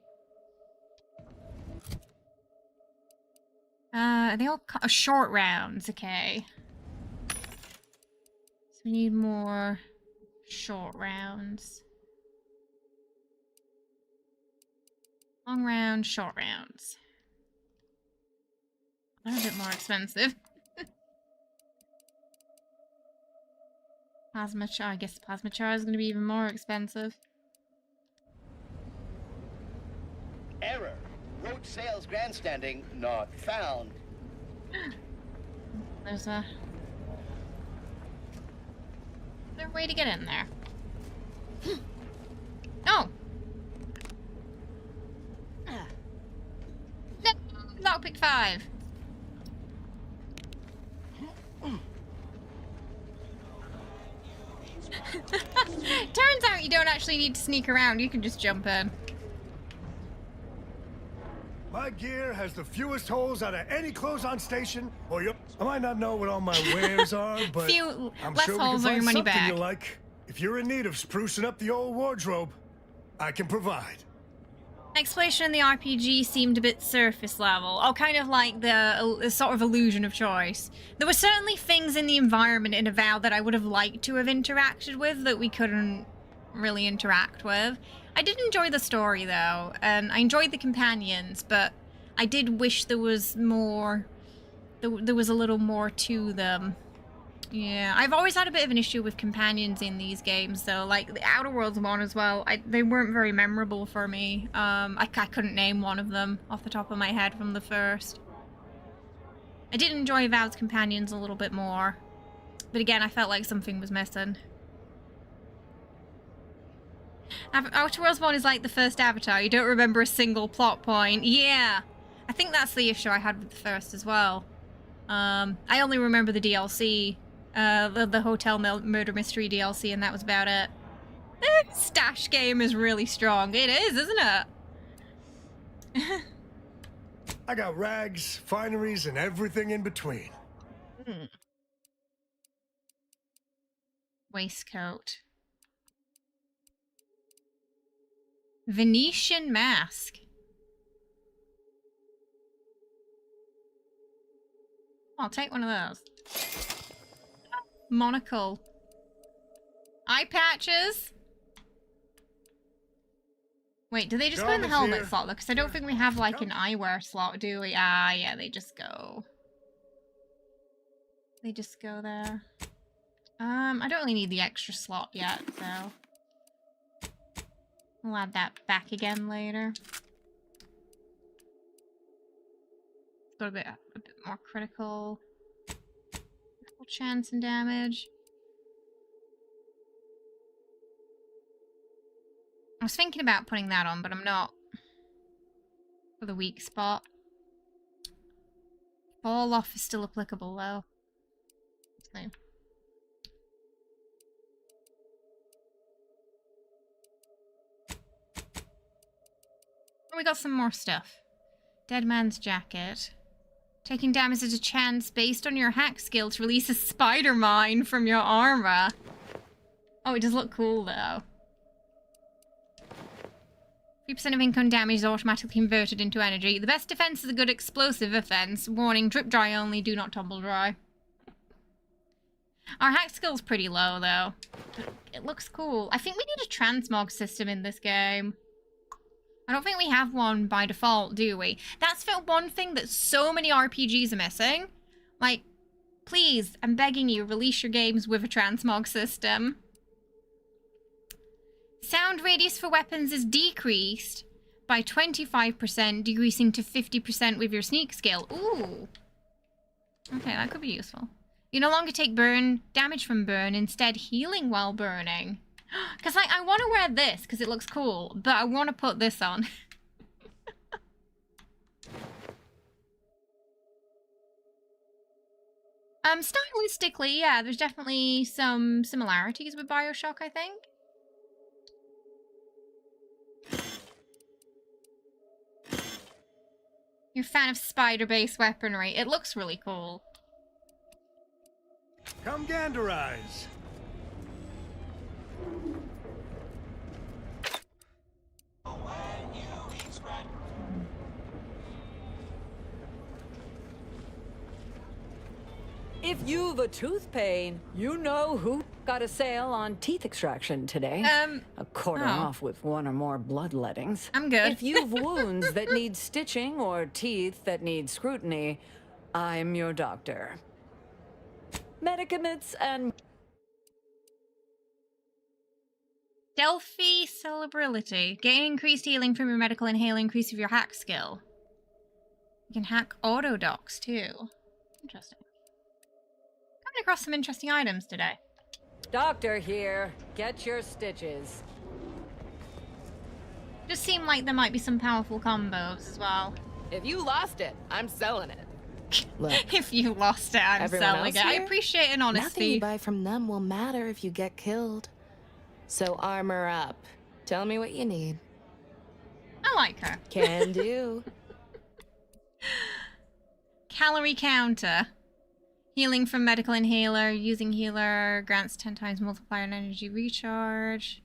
They all short rounds, okay. So we need more short rounds. Long round, short rounds. They're a bit more expensive. Plasma char, I guess plasma char is going to be even more expensive. Error. Road sales grandstanding not found. There's a way to get in there. Oh! No! Lockpick 5! Turns out you don't actually need to sneak around, you can just jump in. My gear has the fewest holes out of any close-on station. Or I might not know what all my wares are, but I'm less sure we holes can or your find money something back. you like. If you're in need of sprucing up the old wardrobe, I can provide. Exploration in the RPG seemed a bit surface level, or kind of like the sort of illusion of choice. There were certainly things in the environment in Avowed that I would have liked to have interacted with that we couldn't really interact with. I did enjoy the story though, and I enjoyed the companions, but I did wish there was more, there was a little more to them. Yeah, I've always had a bit of an issue with companions in these games, though. Like the Outer Worlds one as well. They weren't very memorable for me. I couldn't name one of them off the top of my head from the first. I did enjoy Avowed's companions a little bit more, but again, I felt like something was missing. Outer Worlds 1 is like the first Avatar. You don't remember a single plot point. Yeah, I think that's the issue I had with the first as well. I only remember the DLC. The Hotel Murder Mystery DLC, and that was about it. Stash game is really strong. It is, isn't it? I got rags, fineries, and everything in between. Waistcoat. Venetian mask. I'll take one of those. Monocle. Eye patches. Wait, do they just go in the helmet slot? Because I don't think we have like an eyewear slot, do we? Ah, yeah, they just go. They just go there. I don't really need the extra slot yet, so we'll add that back again later. Got a bit more critical chance and damage. I was thinking about putting that on, but I'm not. For the weak spot. Fall off is still applicable though. So. Oh, we got some more stuff. Dead Man's Jacket. Taking damage as a chance based on your hack skill to release a spider mine from your armor. Oh, it does look cool though. 3% of income damage is automatically converted into energy. The best defense is a good explosive offense. Warning, drip dry only, do not tumble dry. Our hack skill's pretty low though. But it looks cool. I think we need a transmog system in this game. I don't think we have one by default, do we? That's the one thing that so many RPGs are missing. Like, please, I'm begging you, release your games with a transmog system. Sound radius for weapons is decreased by 25%, decreasing to 50% with your sneak skill. Ooh. Okay, that could be useful. You no longer take burn damage from burn, instead healing while burning. Because like, I want to wear this because it looks cool, but I want to put this on. Stylistically, yeah, there's definitely some similarities with BioShock, I think. You're a fan of spider-based weaponry. It looks really cool. Come ganderize. If you've a tooth pain, you know who got a sale on teeth extraction today. A quarter off with one or more bloodlettings. I'm good. If you've wounds that need stitching or teeth that need scrutiny, I'm your doctor. Medicaments and... Delphi Celebrity. Gain increased healing from your medical inhale, increase of your hack skill. You can hack auto docs too. Interesting. Coming across some interesting items today. Doctor here. Get your stitches. Just seem like there might be some powerful combos as well. If you lost it, I'm selling it. Look, if you lost it, I'm selling it. I appreciate an honesty. Nothing you buy from them will matter if you get killed. So armor up. Tell me what you need. I like her. Can do. Calorie counter. Healing from medical inhaler. Using healer grants 10 times multiplier and energy recharge.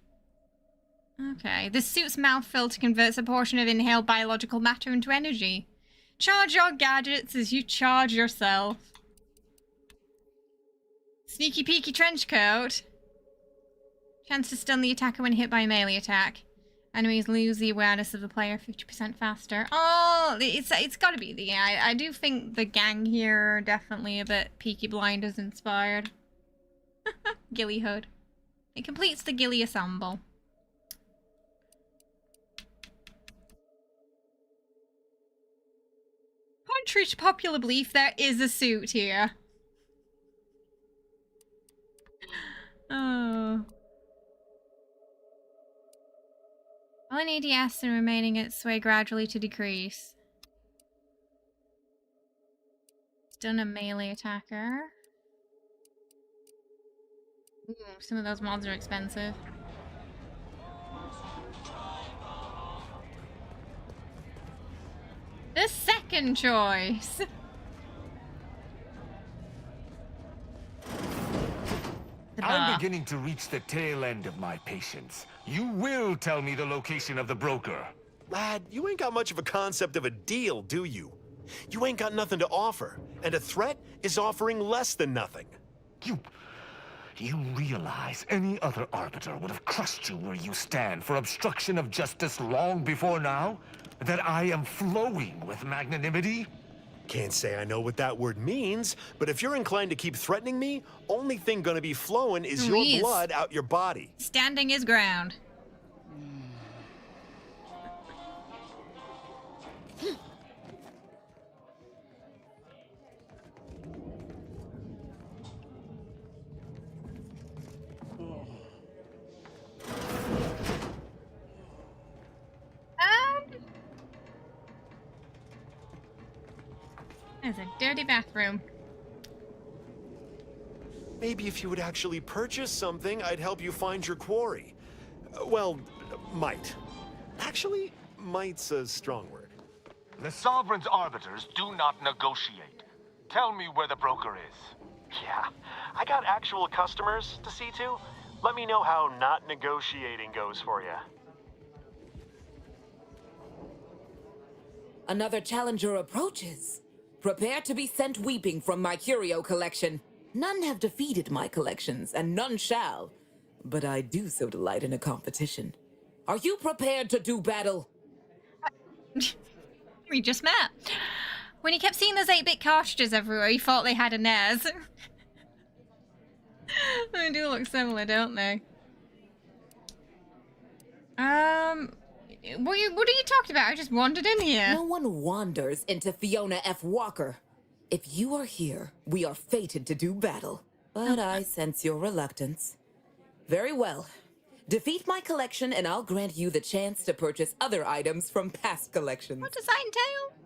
Okay. This suit's mouth filter converts a portion of inhaled biological matter into energy. Charge your gadgets as you charge yourself. Sneaky peeky trench coat. Chance to stun the attacker when hit by a melee attack. Enemies lose the awareness of the player 50% faster. Oh, it's got to be the... I do think the gang here are definitely a bit Peaky Blinders inspired. Ghillie Hood. It completes the ghillie ensemble. Contrary to popular belief, there is a suit here. Oh... All in ADS and remaining its way gradually to decrease. Stun a melee attacker. Ooh, some of those mods are expensive. The second choice! I'm beginning to reach the tail end of my patience. You will tell me the location of the broker. Lad, you ain't got much of a concept of a deal, do you? You ain't got nothing to offer, and a threat is offering less than nothing. You realize any other arbiter would have crushed you where you stand for obstruction of justice long before now? That I am flowing with magnanimity? Can't say I know what that word means, but if you're inclined to keep threatening me, only thing gonna be flowing is your blood out your body. Standing his ground. There's a dirty bathroom. Maybe if you would actually purchase something, I'd help you find your quarry. Well, might. Actually, might's a strong word. The Sovereign's arbiters do not negotiate. Tell me where the broker is. Yeah, I got actual customers to see to. Let me know how not negotiating goes for you. Another challenger approaches. Prepare to be sent weeping from my curio collection. None have defeated my collections, and none shall. But I do so delight in a competition. Are you prepared to do battle? We just met. When he kept seeing those 8-bit cartridges everywhere, he thought they had a NES. They do look similar, don't they? What are you talking about? I just wandered in here. No one wanders into Fiona F. Walker. If you are here, we are fated to do battle. But I sense your reluctance. Very well. Defeat my collection and I'll grant you the chance to purchase other items from past collections. What does that entail?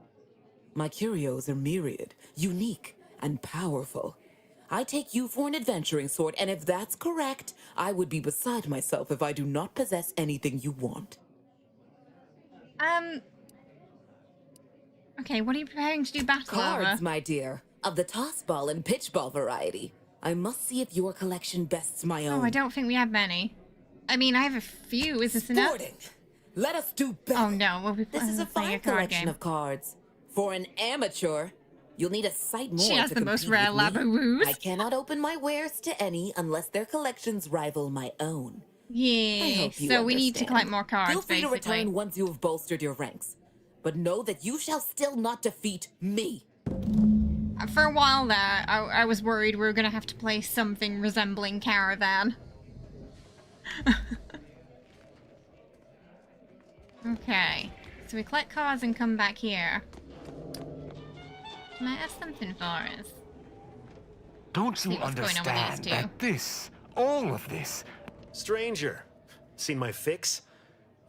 My curios are myriad, unique, and powerful. I take you for an adventuring sort, and if that's correct, I would be beside myself if I do not possess anything you want. Okay, what are you preparing to do battle over? Cards, my dear, of the toss ball and pitch ball variety. I must see if your collection bests my own. Oh, I don't think we have many. I mean, I have a few. Is this enough? Let us do battle. Oh no, This is a fine collection of cards. For an amateur, You'll need a sight more She has to the most compete rare with me. Labradoos. I cannot open my wares to any unless their collections rival my own. I Yeah, hope you so we need to understand. collect more cards, Feel free to basically. return once you have bolstered your ranks. But know that you shall still not defeat me. For a while there, I was worried we were going to have to play something resembling Caravan. Okay, so we collect cards and come back here. Might have something for us. Don't you understand that this, all of this... Stranger, seen my fix?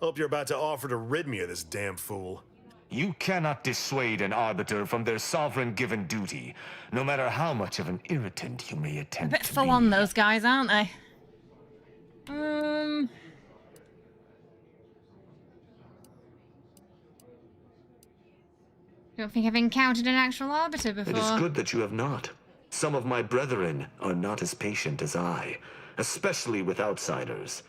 Hope you're about to offer to rid me of this damn fool. You cannot dissuade an arbiter from their sovereign-given duty, no matter how much of an irritant you may attempt A bit to full be. on, those guys, aren't they? Don't think I've encountered an actual arbiter before. It is good that you have not. Some of my brethren are not as patient as I, especially with outsiders.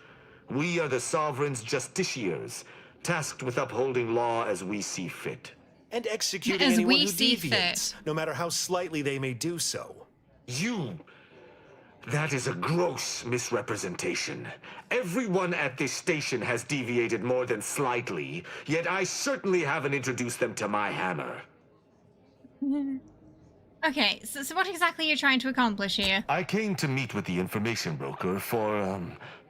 We are the sovereign's justiciars, tasked with upholding law as we see fit. And executing As anyone we who see deviates, no matter how slightly they may do so. That is a gross misrepresentation. Everyone at this station has deviated more than slightly, yet I certainly haven't introduced them to my hammer. Okay, so what exactly are you trying to accomplish here? I came to meet with the information broker for,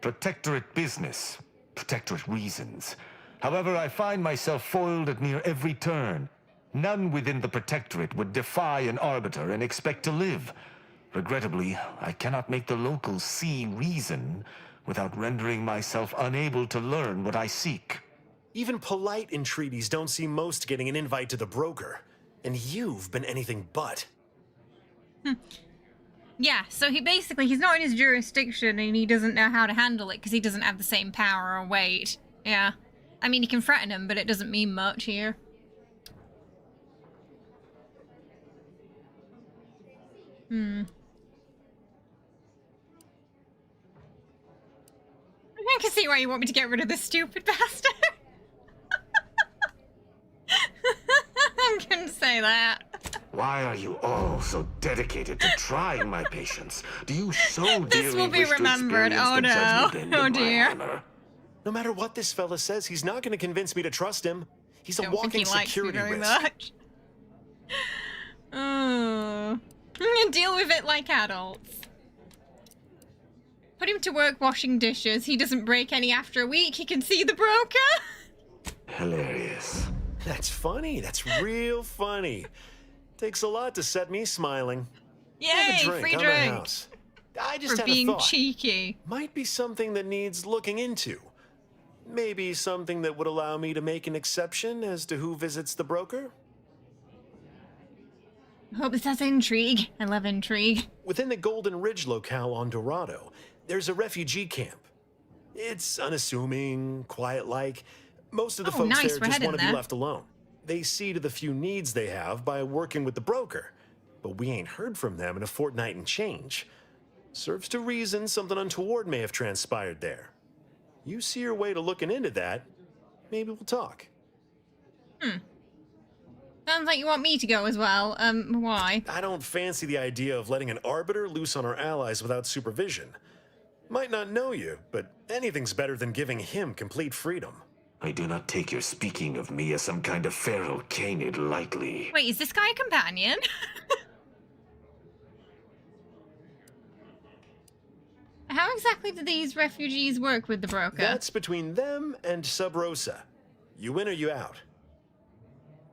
protectorate business, protectorate reasons. However, I find myself foiled at near every turn. None within the protectorate would defy an arbiter and expect to live. Regrettably, I cannot make the locals see reason without rendering myself unable to learn what I seek. Even polite entreaties don't see most getting an invite to the broker. And you've been anything but. Yeah, so he's not in his jurisdiction and he doesn't know how to handle it because he doesn't have the same power or weight. Yeah. I mean, he can threaten him, but it doesn't mean much here. I can see why you want me to get rid of this stupid bastard. I'm gonna say that. Why are you all so dedicated to trying my patience? Do you so dearly This will be wish to remembered. experience Oh the no. judgment end Oh of my dear. hammer? No matter what this fella says, he's not going to convince me to trust him. He's a Don't think walking he likes me security very risk. much. I'm gonna deal with it like adults. Put him to work washing dishes. He doesn't break any after a week. He can see the broker. Hilarious. That's funny. That's real funny. Takes a lot to set me smiling. Yay, Have a drink free on drink. my house. I just For had being a thought. cheeky. Might be something that needs looking into. Maybe something that would allow me to make an exception as to who visits the broker? I hope this has intrigue. I love intrigue. Within the Golden Ridge locale on Dorado, there's a refugee camp. It's unassuming, quiet-like. Most of the folks nice. there We're just heading want to be there. left alone. They see to the few needs they have by working with the broker. But we ain't heard from them in a fortnight and change. Serves to reason something untoward may have transpired there. You see your way to looking into that, maybe we'll talk. Sounds like you want me to go as well. Why? I don't fancy the idea of letting an arbiter loose on our allies without supervision. Might not know you, but anything's better than giving him complete freedom. I do not take your speaking of me as some kind of feral canid lightly. Wait, is this guy a companion? How exactly do these refugees work with the broker? That's between them and Sub Rosa. You in or you out?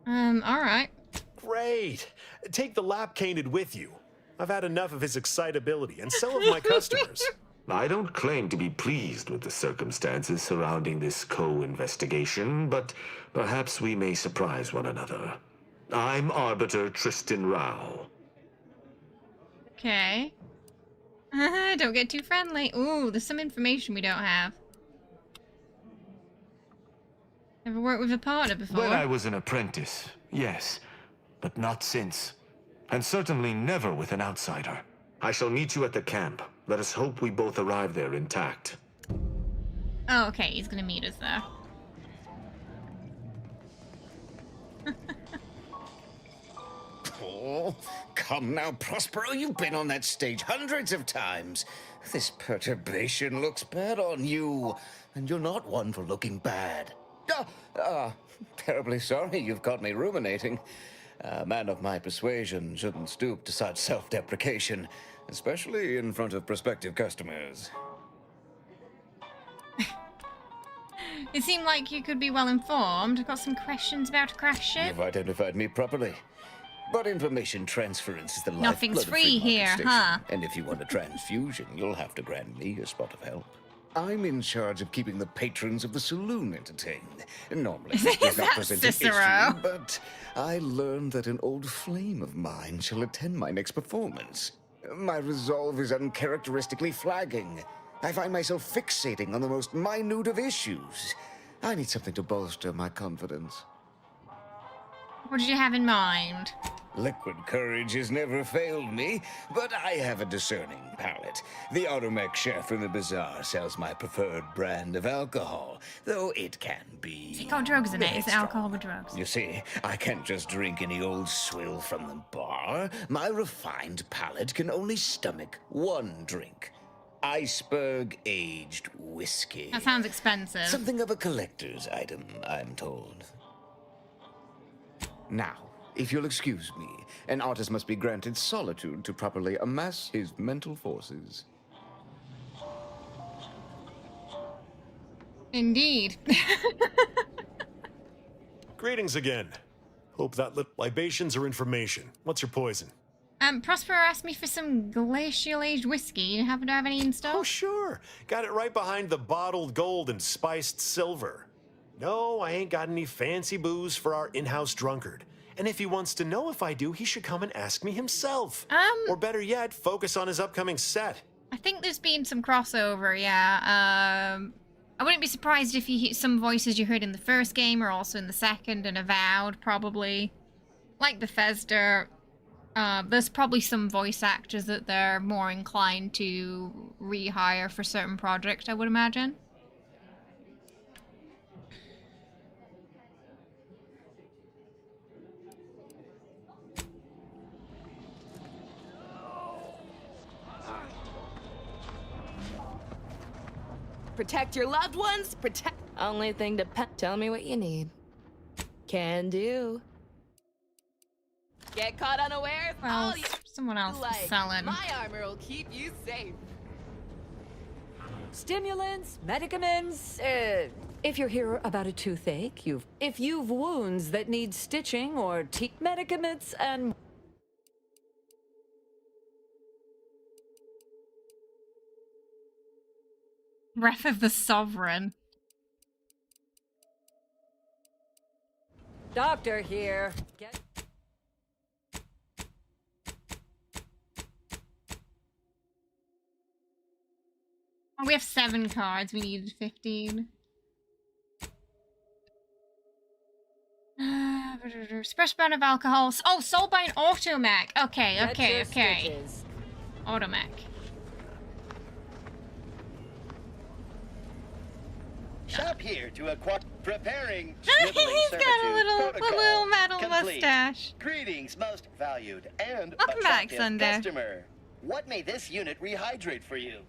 Alright. Great. Take the lap canid with you. I've had enough of his excitability, and so have my customers. I don't claim to be pleased with the circumstances surrounding this co-investigation, but perhaps we may surprise one another. I'm Arbiter Tristan Rao. Okay. Don't get too friendly. Ooh, there's some information we don't have. Never worked with a partner before. When I was an apprentice, yes, but not since. And certainly never with an outsider. I shall meet you at the camp. Let us hope we both arrive there intact. Oh, okay, he's gonna meet us there. Oh, come now, Prospero. You've been on that stage hundreds of times. This perturbation looks bad on you, and you're not one for looking bad. Terribly sorry you've got me ruminating. A man of my persuasion shouldn't stoop to such self-deprecation, especially in front of prospective customers. It seemed like you could be well informed. I've got some questions about a crash ship. You've identified me properly. But information transference is the Nothing's lifeblood of free here, Station. huh? And if you want a transfusion, you'll have to grant me a spot of help. I'm in charge of keeping the patrons of the saloon entertained. Normally, this does not present an issue, but I learned that an old flame of mine shall attend my next performance. My resolve is uncharacteristically flagging. I find myself fixating on the most minute of issues. I need something to bolster my confidence. What did you have in mind? Liquid courage has never failed me, but I have a discerning palate. The automac chef in the bazaar sells my preferred brand of alcohol, though it can be... It's got drugs in it. It's alcohol with drugs. You see, I can't just drink any old swill from the bar. My refined palate can only stomach one drink. Iceberg-aged whiskey. That sounds expensive. Something of a collector's item, I'm told. Now, if you'll excuse me, an artist must be granted solitude to properly amass his mental forces. Indeed. Greetings again. Hope that libations are information. What's your poison? Prospero asked me for some glacial-aged whiskey. You happen to have any in stock? Oh, sure. Got it right behind the bottled gold and spiced silver. No, I ain't got any fancy booze for our in-house drunkard. And if he wants to know if I do, he should come and ask me himself. Or better yet, focus on his upcoming set. I think there's been some crossover, yeah. I wouldn't be surprised if some voices you heard in the first game are also in the second, and Avowed, probably. Like Bethesda, there's probably some voice actors that they're more inclined to rehire for certain projects, I would imagine. Protect your loved ones, protect... Only thing to tell me what you need. Can do. Get caught unawares? Well, someone else is selling. My armor will keep you safe. Stimulants, medicaments, if you're here about a toothache, if you've wounds that need stitching or medicaments and... Wrath of the Sovereign. Doctor here. Oh, we have 7 cards. We needed 15. Special brand of alcohol. Oh, sold by an automac. Okay. Automac. Shop here to acquire preparing. He's got a little metal complete. mustache. Greetings, most valued and Welcome back, attractive Thunder. customer. What may this unit rehydrate for you?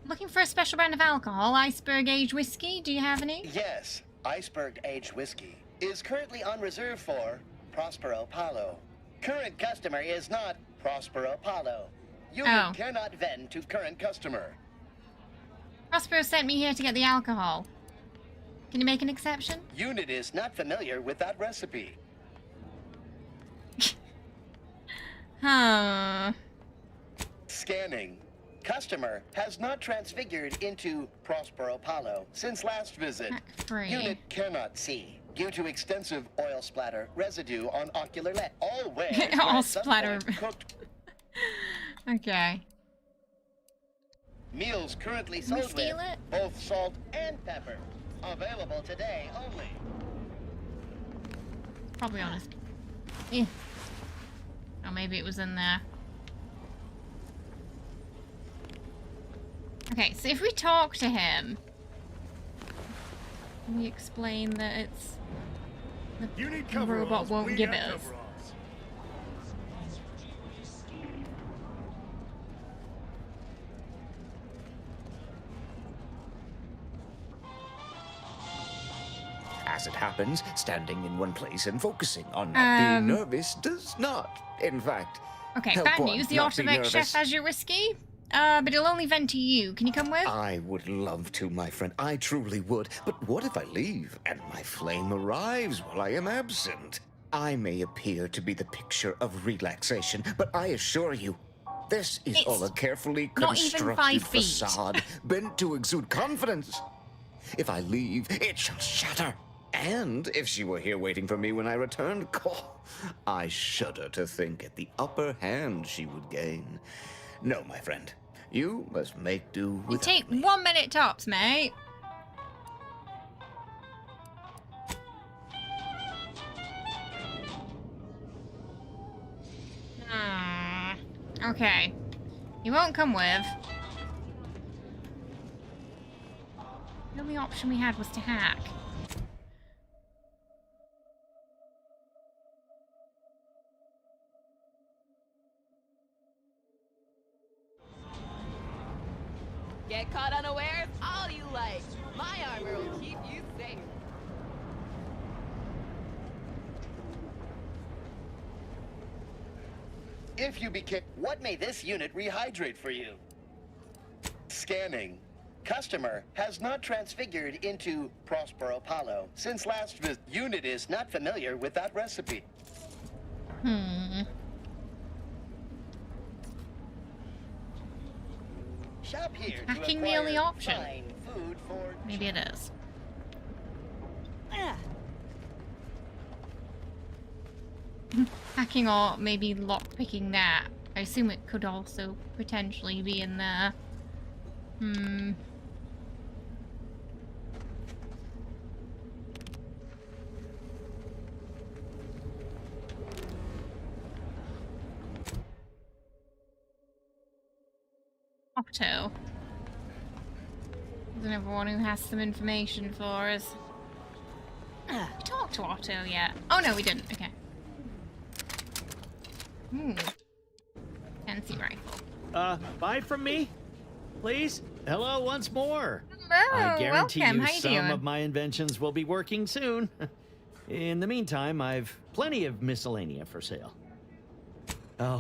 Looking for a special brand of alcohol, iceberg aged whiskey. Do you have any? Yes, iceberg aged whiskey is currently on reserve for Prospero Palo. Current customer is not Prospero Palo. Unit cannot vend to current customer. Prospero sent me here to get the alcohol. Can you make an exception? Unit is not familiar with that recipe. Huh. Scanning. Customer has not transfigured into Prospero Palo since last visit. Free. Unit cannot see due to extensive oil splatter residue on ocular lens. All wares All were at some splatter. point cooked. Okay. Meals currently sold with both salt and pepper. Available today only. Probably honest. Yeah. Oh, maybe it was in there. Okay, so if we talk to him, can we explain that it's the robot won't give it us? As it happens, standing in one place and focusing on not being nervous does not, in fact, Okay, help bad one news. The not be automatic chef nervous. has your whiskey, but he'll only vent to you. Can you come with? I would love to, my friend. I truly would. But what if I leave and my flame arrives while I am absent? I may appear to be the picture of relaxation, but I assure you, this is all a carefully not even 5 constructed feet. facade bent to exude confidence. If I leave, it shall shatter. And if she were here waiting for me when I returned, I shudder to think at the upper hand she would gain. No, my friend, you must make do You with take 1 minute tops, mate. Okay. You won't come with. The only option we had was to hack. Get caught unawares all you like. My armor will keep you safe. If you became... What may this unit rehydrate for you? Scanning. Customer has not transfigured into Prospero Palo since last visit. Unit is not familiar with that recipe. Shop here to Hacking the acquire only option. fine food for... Maybe it is. Hacking or maybe lockpicking that. I assume it could also potentially be in there. Otto. There's everyone who has some information for us. We talked to Otto yet? Oh no, we didn't. Okay. Fancy rifle. Buy from me, please. Hello once more. Hello, I guarantee welcome. you How you some doing? of my inventions will be working soon. In the meantime, I've plenty of miscellanea for sale. Oh,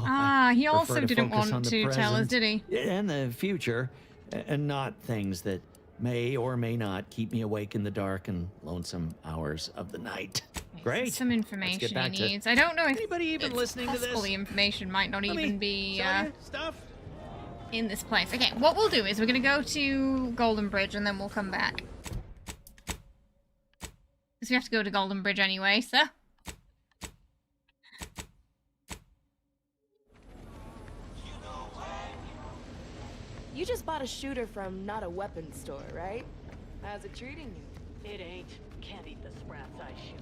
he I also prefer to didn't focus on want the to tell us, present did he? And the future, and not things that may or may not keep me awake in the dark and lonesome hours of the night. Great. Some Let's information get back he to- needs. I don't know if Anybody even it's listening to possible this? the information might not Let me even be show you stuff. in this place. Okay, what we'll do is we're going to go to Golden Bridge and then we'll come back. Because we have to go to Golden Bridge anyway, so... You just bought a shooter from not a weapons store, right? How's it treating you? It ain't. Can't eat the sprats I shoot.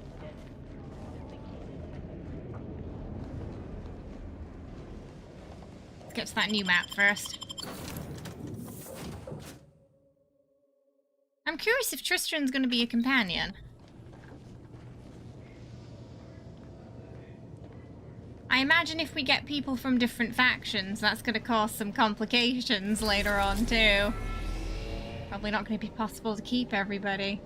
Let's get to that new map first. I'm curious if Tristan's going to be a companion. I imagine if we get people from different factions, that's going to cause some complications later on, too. Probably not going to be possible to keep everybody.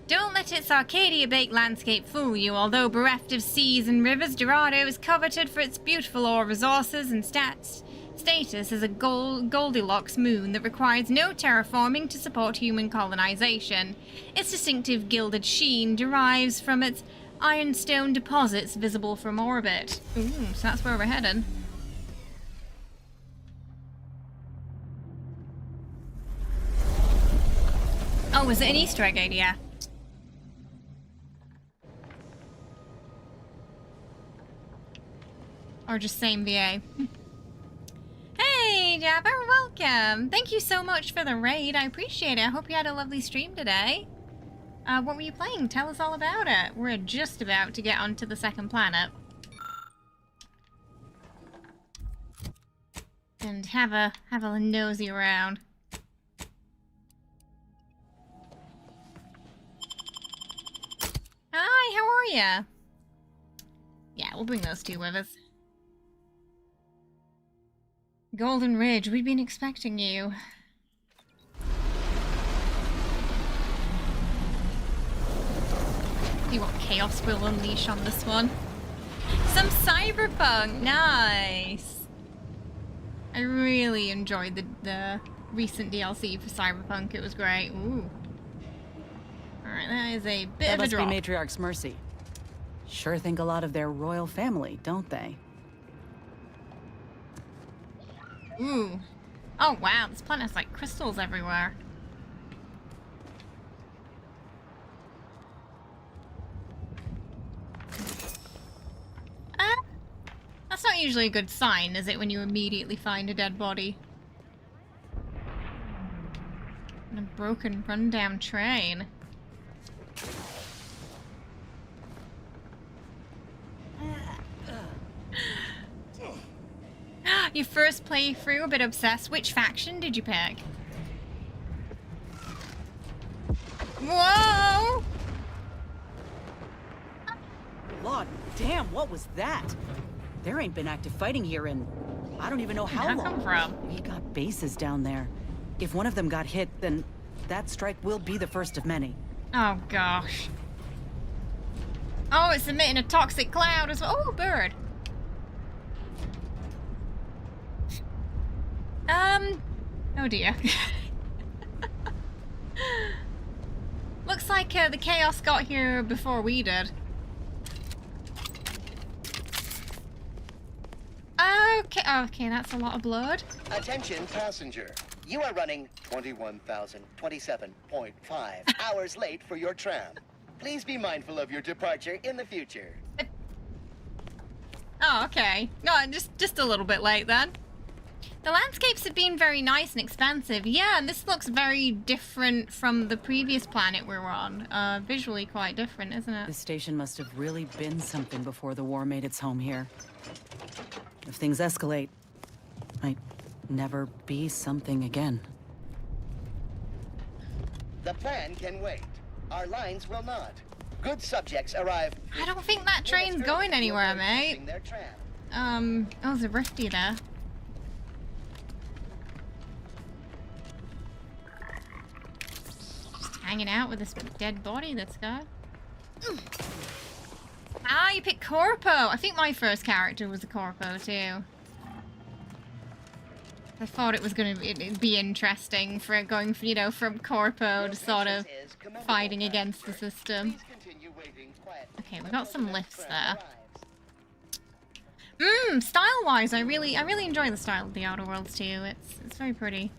Don't let its Arcadia-baked landscape fool you. Although bereft of seas and rivers, Dorado is coveted for its beautiful ore resources and status as a Goldilocks moon that requires no terraforming to support human colonization. Its distinctive gilded sheen derives from its ironstone deposits visible from orbit. Ooh, so that's where we're headed. Oh, was it an Easter egg idea? Or just same VA? Hey, Jabber, welcome! Thank you so much for the raid. I appreciate it. I hope you had a lovely stream today. What were you playing? Tell us all about it. We're just about to get onto the second planet. And have a nosy around. Hi, how are ya? Yeah, we'll bring those two with us. Golden Ridge, we've been expecting you. See what chaos we'll unleash on this one. Some cyberpunk, nice. I really enjoyed the recent DLC for Cyberpunk. It was great. Ooh. Alright, that is a bit of a drop. That must be Matriarch's mercy. Sure think a lot of their royal family, don't they? Ooh. Oh wow, this planet has like crystals everywhere. That's not usually a good sign, is it, when you immediately find a dead body? And a broken, run-down train. Your first playthrough, a bit obsessed. Which faction did you pick? Whoa! Lord damn, what was that? There ain't been active fighting here in... I don't even know how long. Where'd that come from? We got bases down there. If one of them got hit, then that strike will be the first of many. Oh, gosh. Oh, it's emitting a toxic cloud as well. Oh, bird. Oh dear. Looks like the chaos got here before we did. Okay, that's a lot of blood. Attention passenger. You are running 21,027.5 hours late for your tram. Please be mindful of your departure in the future. Oh, okay. No, just a little bit late then. The landscapes have been very nice and expansive. Yeah, and this looks very different from the previous planet we were on. Visually quite different, isn't it? This station must have really been something before the war made its home here. If things escalate, might never be something again. The plan can wait. Our lines will not. Good subjects arrive. I don't think that train's going anywhere, mate. Oh, there's a rifty there. Hanging out with this dead body that's got. Ah, you picked Corpo. I think my first character was a Corpo too. I thought it was going to be interesting for it going, you know, from Corpo to sort of fighting against the system. Okay, we got some lifts there. Style-wise, I really enjoy the style of the Outer Worlds too. It's very pretty.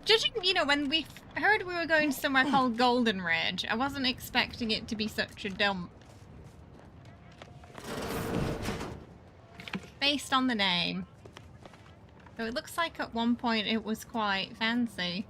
Judging, you know, when we heard we were going somewhere called Golden Ridge, I wasn't expecting it to be such a dump. Based on the name. So it looks like at one point it was quite fancy.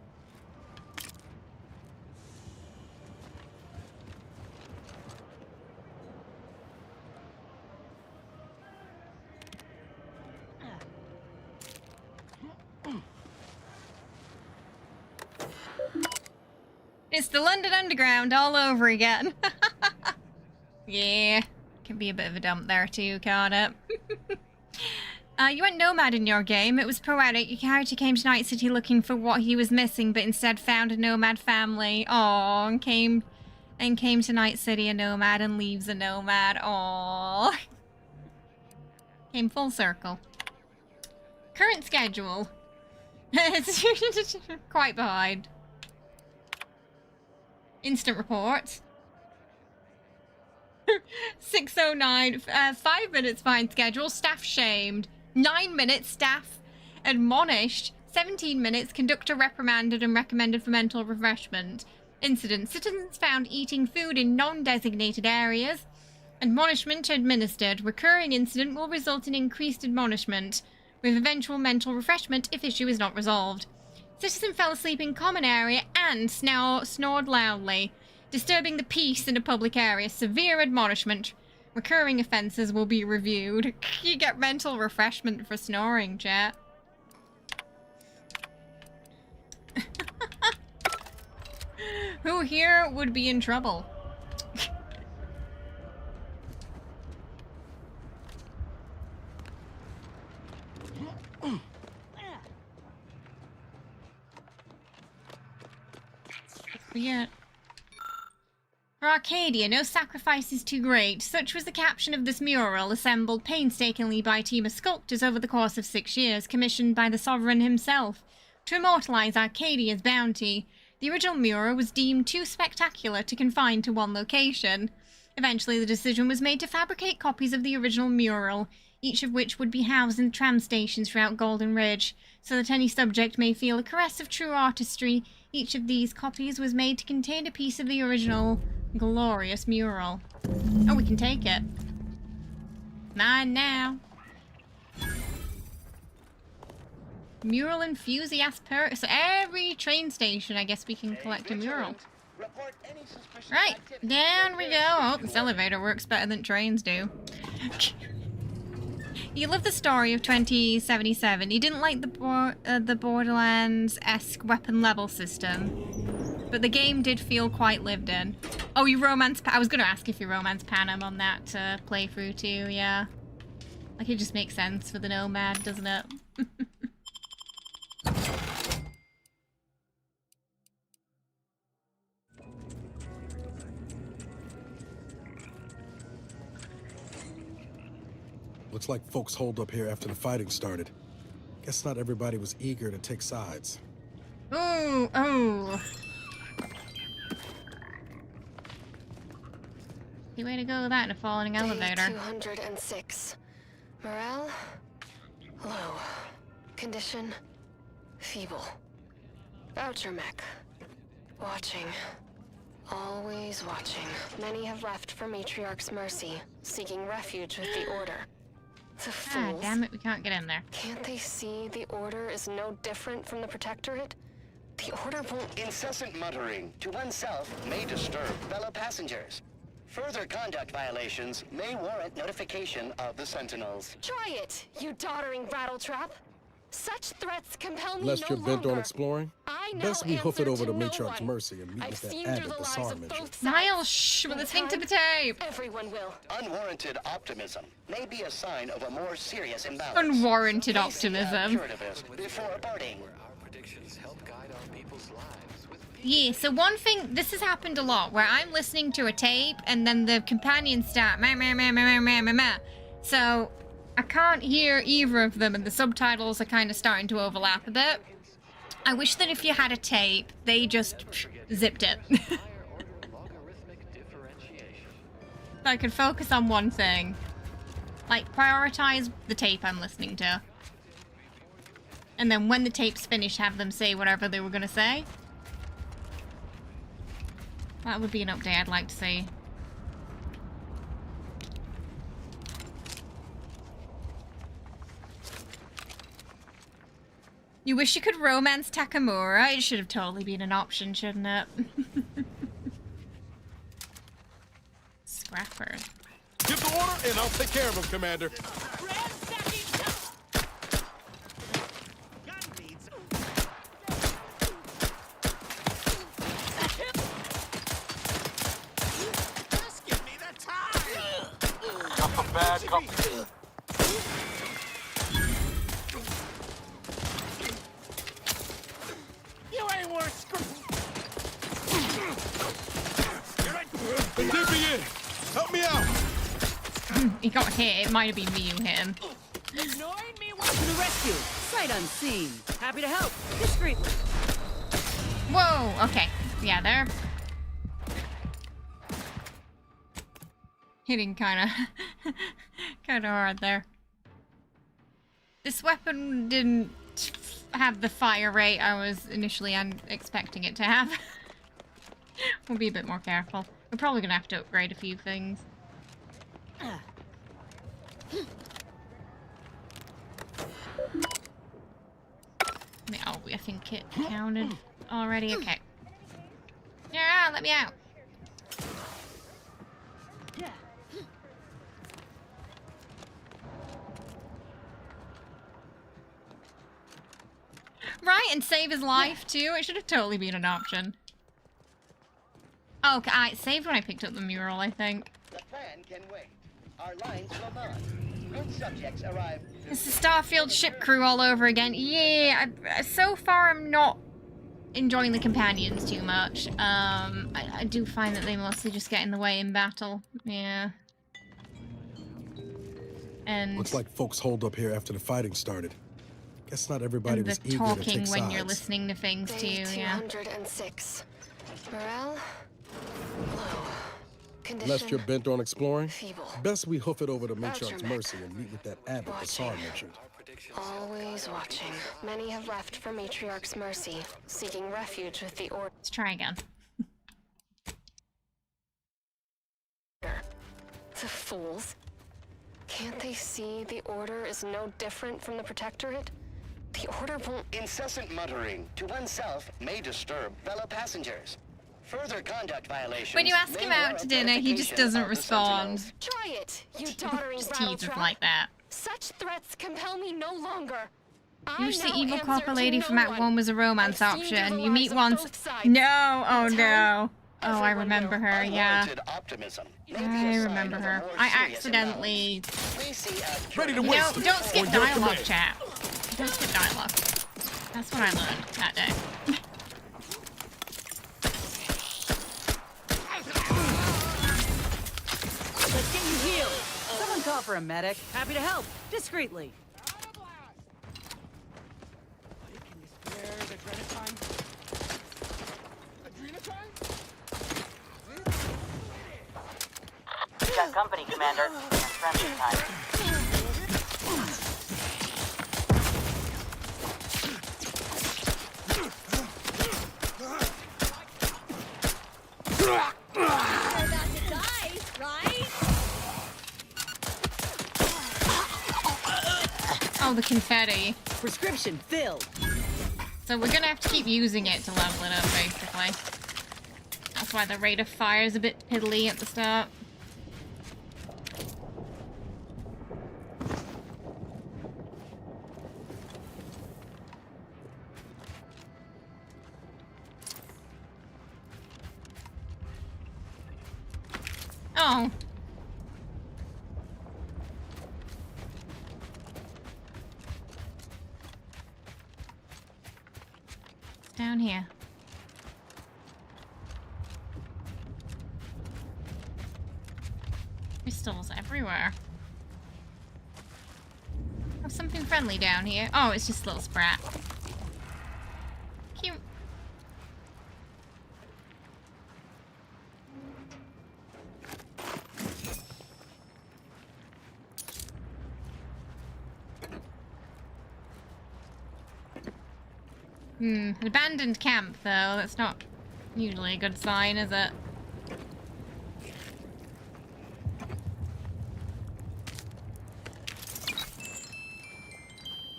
It's the London Underground all over again. Yeah, can be a bit of a dump there too, can't it? You went nomad in your game. It was poetic. Your character came to Night City looking for what he was missing, but instead found a nomad family. Aww, and came to Night City a nomad and leaves a nomad. Aww. Came full circle. Current schedule. It's quite behind. Instant report. 6:09. 5 minutes behind schedule. Staff shamed. 9 minutes. Staff admonished. 17 minutes. Conductor reprimanded and recommended for mental refreshment. Incident. Citizens found eating food in non-designated areas. Admonishment administered. Recurring incident will result in increased admonishment, with eventual mental refreshment if issue is not resolved. Citizen fell asleep in common area and snored loudly, disturbing the peace in a public area. Severe admonishment. Recurring offences will be reviewed. You get mental refreshment for snoring, chat. Who here would be in trouble? forget. For Arcadia, no sacrifice is too great. Such was the caption of this mural, assembled painstakingly by a team of sculptors over the course of 6 years, commissioned by the Sovereign himself, to immortalize Arcadia's bounty. The original mural was deemed too spectacular to confine to one location. Eventually, the decision was made to fabricate copies of the original mural, each of which would be housed in tram stations throughout Golden Ridge, so that any subject may feel a caress of true artistry. Each of these copies was made to contain a piece of the original glorious mural. Oh, we can take it. Mine now. Mural enthusiast per... So every train station, I guess we can collect a mural. Right, down we go. Oh, this elevator works better than trains do. You love the story of 2077. You didn't like the Borderlands-esque weapon level system, but the game did feel quite lived in. Oh, you romance... I was going to ask if you romance Panem on that playthrough too, yeah. Like, it just makes sense for the Nomad, doesn't it? Looks like folks holed up here after the fighting started. Guess not everybody was eager to take sides. Ooh, oh. The way to go with that in a falling elevator. 206. Morale? Low. Condition? Feeble. Voucher mech. Watching. Always watching. Many have left for Matriarch's mercy, seeking refuge with the Order. The fools. Ah, damn it, we can't get in there. Can't they see the Order is no different from the Protectorate? The Order won't... Incessant muttering to oneself may disturb fellow passengers. Further conduct violations may warrant notification of the Sentinels. Try it, you doddering rattletrap. Such threats compel me Unless you're bent on exploring, best we hoof it over to no Matriarch's one. mercy and meet I've with that seen added through the lies Bassar of mentioned. both sides. Niall, shh, we're listening to the tape. Everyone will. Unwarranted optimism may be a sign of a more serious imbalance. Unwarranted optimism. Before boarding. Yeah, so one thing, this has happened a lot, where I'm listening to a tape and then the companions start meh, meh, meh, meh, meh, meh, meh. So I can't hear either of them and the subtitles are kind of starting to overlap a bit. I wish that if you had a tape, they just zipped it. So I could focus on one thing. Like, prioritize the tape I'm listening to. And then when the tape's finished, have them say whatever they were going to say. That would be an update I'd like to see. You wish you could romance Takamura? It should have totally been an option, shouldn't it? Scrapper. Give the order and I'll take care of him, Commander. Bad company. You ain't worth screwing. Dip me in. Help me out. He got hit. It might have been me who hit him. Ignoring me to the rescue. Sight unseen. Happy to help. Discreetly. Whoa. Okay. Yeah, they're hitting kind of hard there. This weapon didn't have the fire rate I was initially expecting it to have. We'll be a bit more careful. We're probably gonna have to upgrade a few things. Oh, I think it counted already. Okay. Yeah, let me out. Right, and save his life too. It should have totally been an option. Oh, okay, I saved when I picked up the mural, I think. The plan can wait. Our lines will not. Good subjects arrive. It's the Starfield ship crew all over again. Yeah, so far I'm not enjoying the companions too much. I do find that they mostly just get in the way in battle. Yeah. And looks like folks holed up here after the fighting started. Guess not everybody was eager to take sides. Talking when you're listening to things too, yeah. 206. Morale low. Condition Unless you're bent on exploring, feeble. best we hoof it over to Matriarch's Mercy and meet with that abbot Bassar mentioned. Always watching. Many have left for Matriarch's Mercy, seeking refuge with the Order. Let's try again. The fools. Can't they see the Order is no different from the Protectorate? The Order won't... Incessant muttering to oneself may disturb fellow passengers. Further conduct violations... When you ask him out to dinner, he just doesn't respond. Try it, you doddering His teeth is like that. Such threats compel me no longer. You wish the evil copper lady from Act 1 was a romance option. You meet once... No! Oh no. Oh, I remember her, yeah. I remember her. I accidentally... Ready to No, waste. don't skip dialogue, chat. Don't skip dialogue. That's what I learned that day. Let's get you healed. Someone call for a medic. Happy to help. Discreetly. Got company, Commander. Friendly time. Oh, the confetti. Prescription filled. So we're gonna have to keep using it to level it up, basically. That's why the rate of fire is a bit piddly at the start. Oh. It's down here. Crystals everywhere. Have something friendly down here. Oh, it's just a little sprat. Cute. An abandoned camp, though. That's not usually a good sign, is it?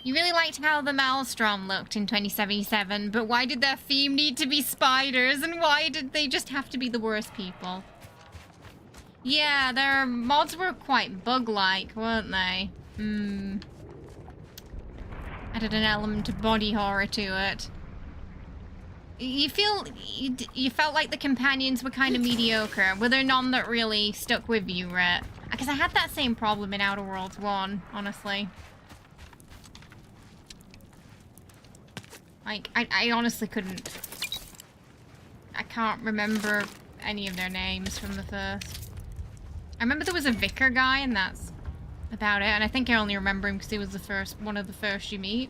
You really liked how the Maelstrom looked in 2077, but why did their theme need to be spiders, and why did they just have to be the worst people? Yeah, their mods were quite bug-like, weren't they? Added an element of body horror to it. You felt like the companions were kind of mediocre. Were there none that really stuck with you, Rhett? Because I had that same problem in Outer Worlds 1, honestly. Like, I honestly couldn't... I can't remember any of their names from the first. I remember there was a vicar guy, and that's about it. And I think I only remember him because he was one of the first you meet.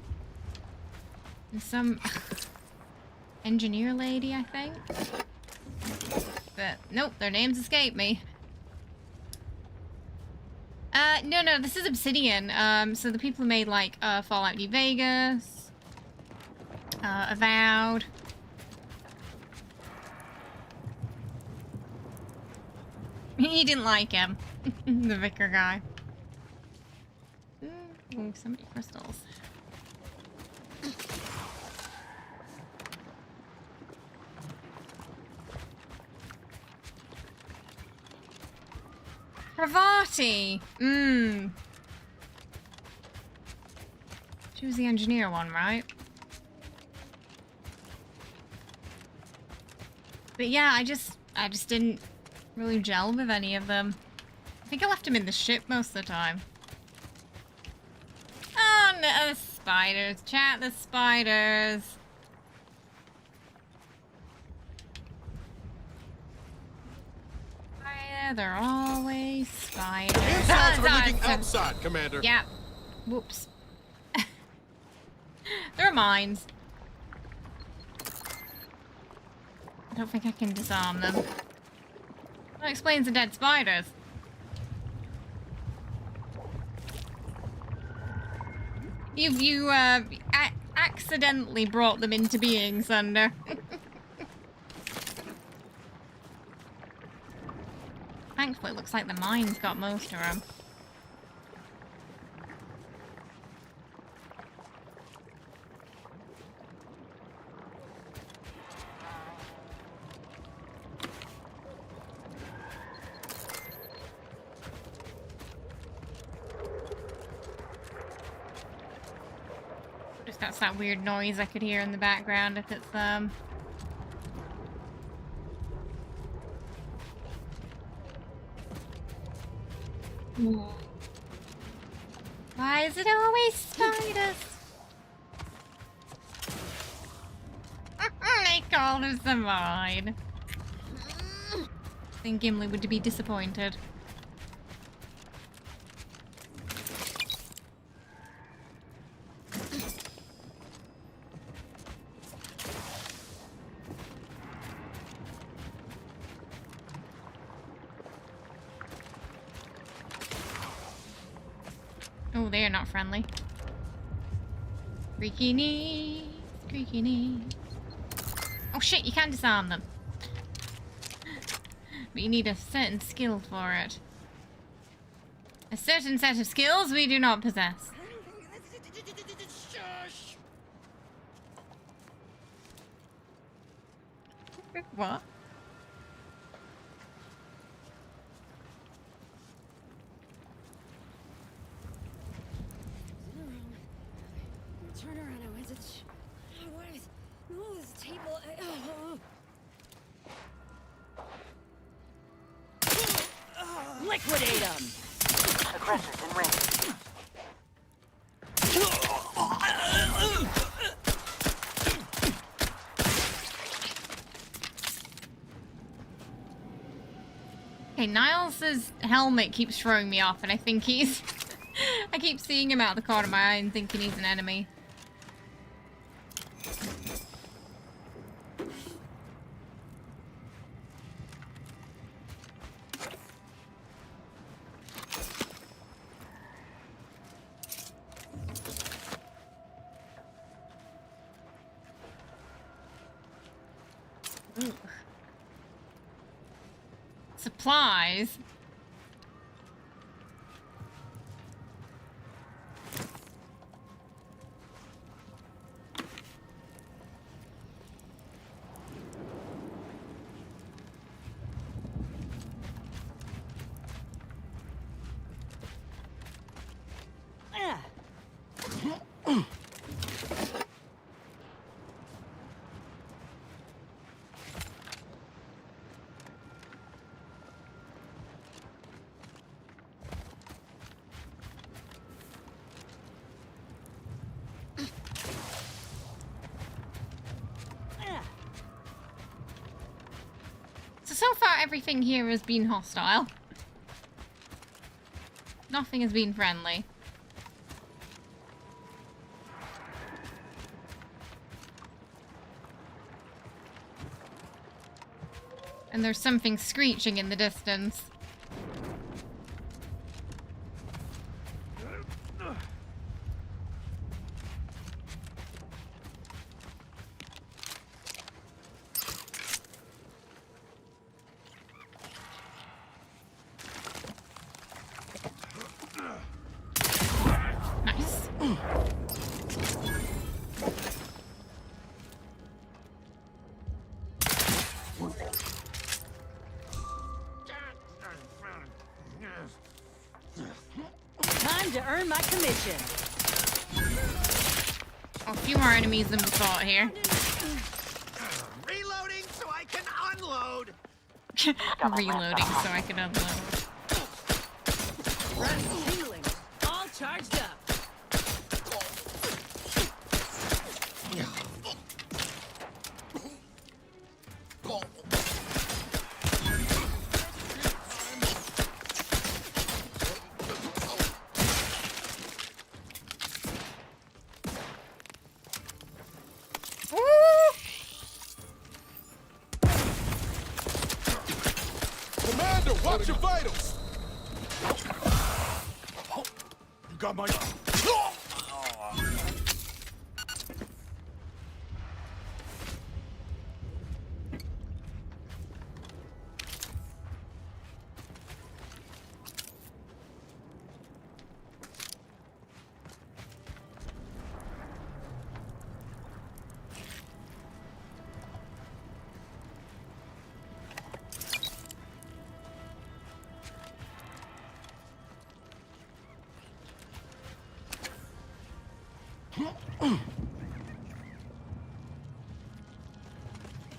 And some... engineer lady, I think. But, nope, their names escape me. No, this is Obsidian. So the people who made, like, Fallout New Vegas, Avowed. He didn't like him. The vicar guy. Ooh, so many crystals. Pravati! She was the engineer one, right? But yeah, I just didn't really gel with any of them. I think I left him in the ship most of the time. Oh no, the spiders. Chat, the spiders. Yeah, they're always spiders. Insides are leaking outside, Commander. Yeah. Whoops. They're mines. I don't think I can disarm them. That explains the dead spiders. You accidentally brought them into being, Sunder. Thankfully, it looks like the mine's got most of them. If that's that weird noise I could hear in the background, if it's Why is it always spiders? They called us the mine. I think Gimli would be disappointed. Oh, they are not friendly. Creaky knees, creaky knees. Oh shit, you can disarm them. But you need a certain skill for it. A certain set of skills we do not possess. What? Turn around, I went to what is this table? Liquidate them! Aggressors in range. Okay, Niles' helmet keeps throwing me off, and I think he's... I keep seeing him out the corner of my eye and thinking he's an enemy. Ooh. Supplies. So far, everything here has been hostile. Nothing has been friendly. And there's something screeching in the distance. Time to earn my commission. Oh, a few more enemies than we thought here. Reloading so I can unload. Reloading so I can unload. Rest healing. All charged up. Watch your vitals! You got my...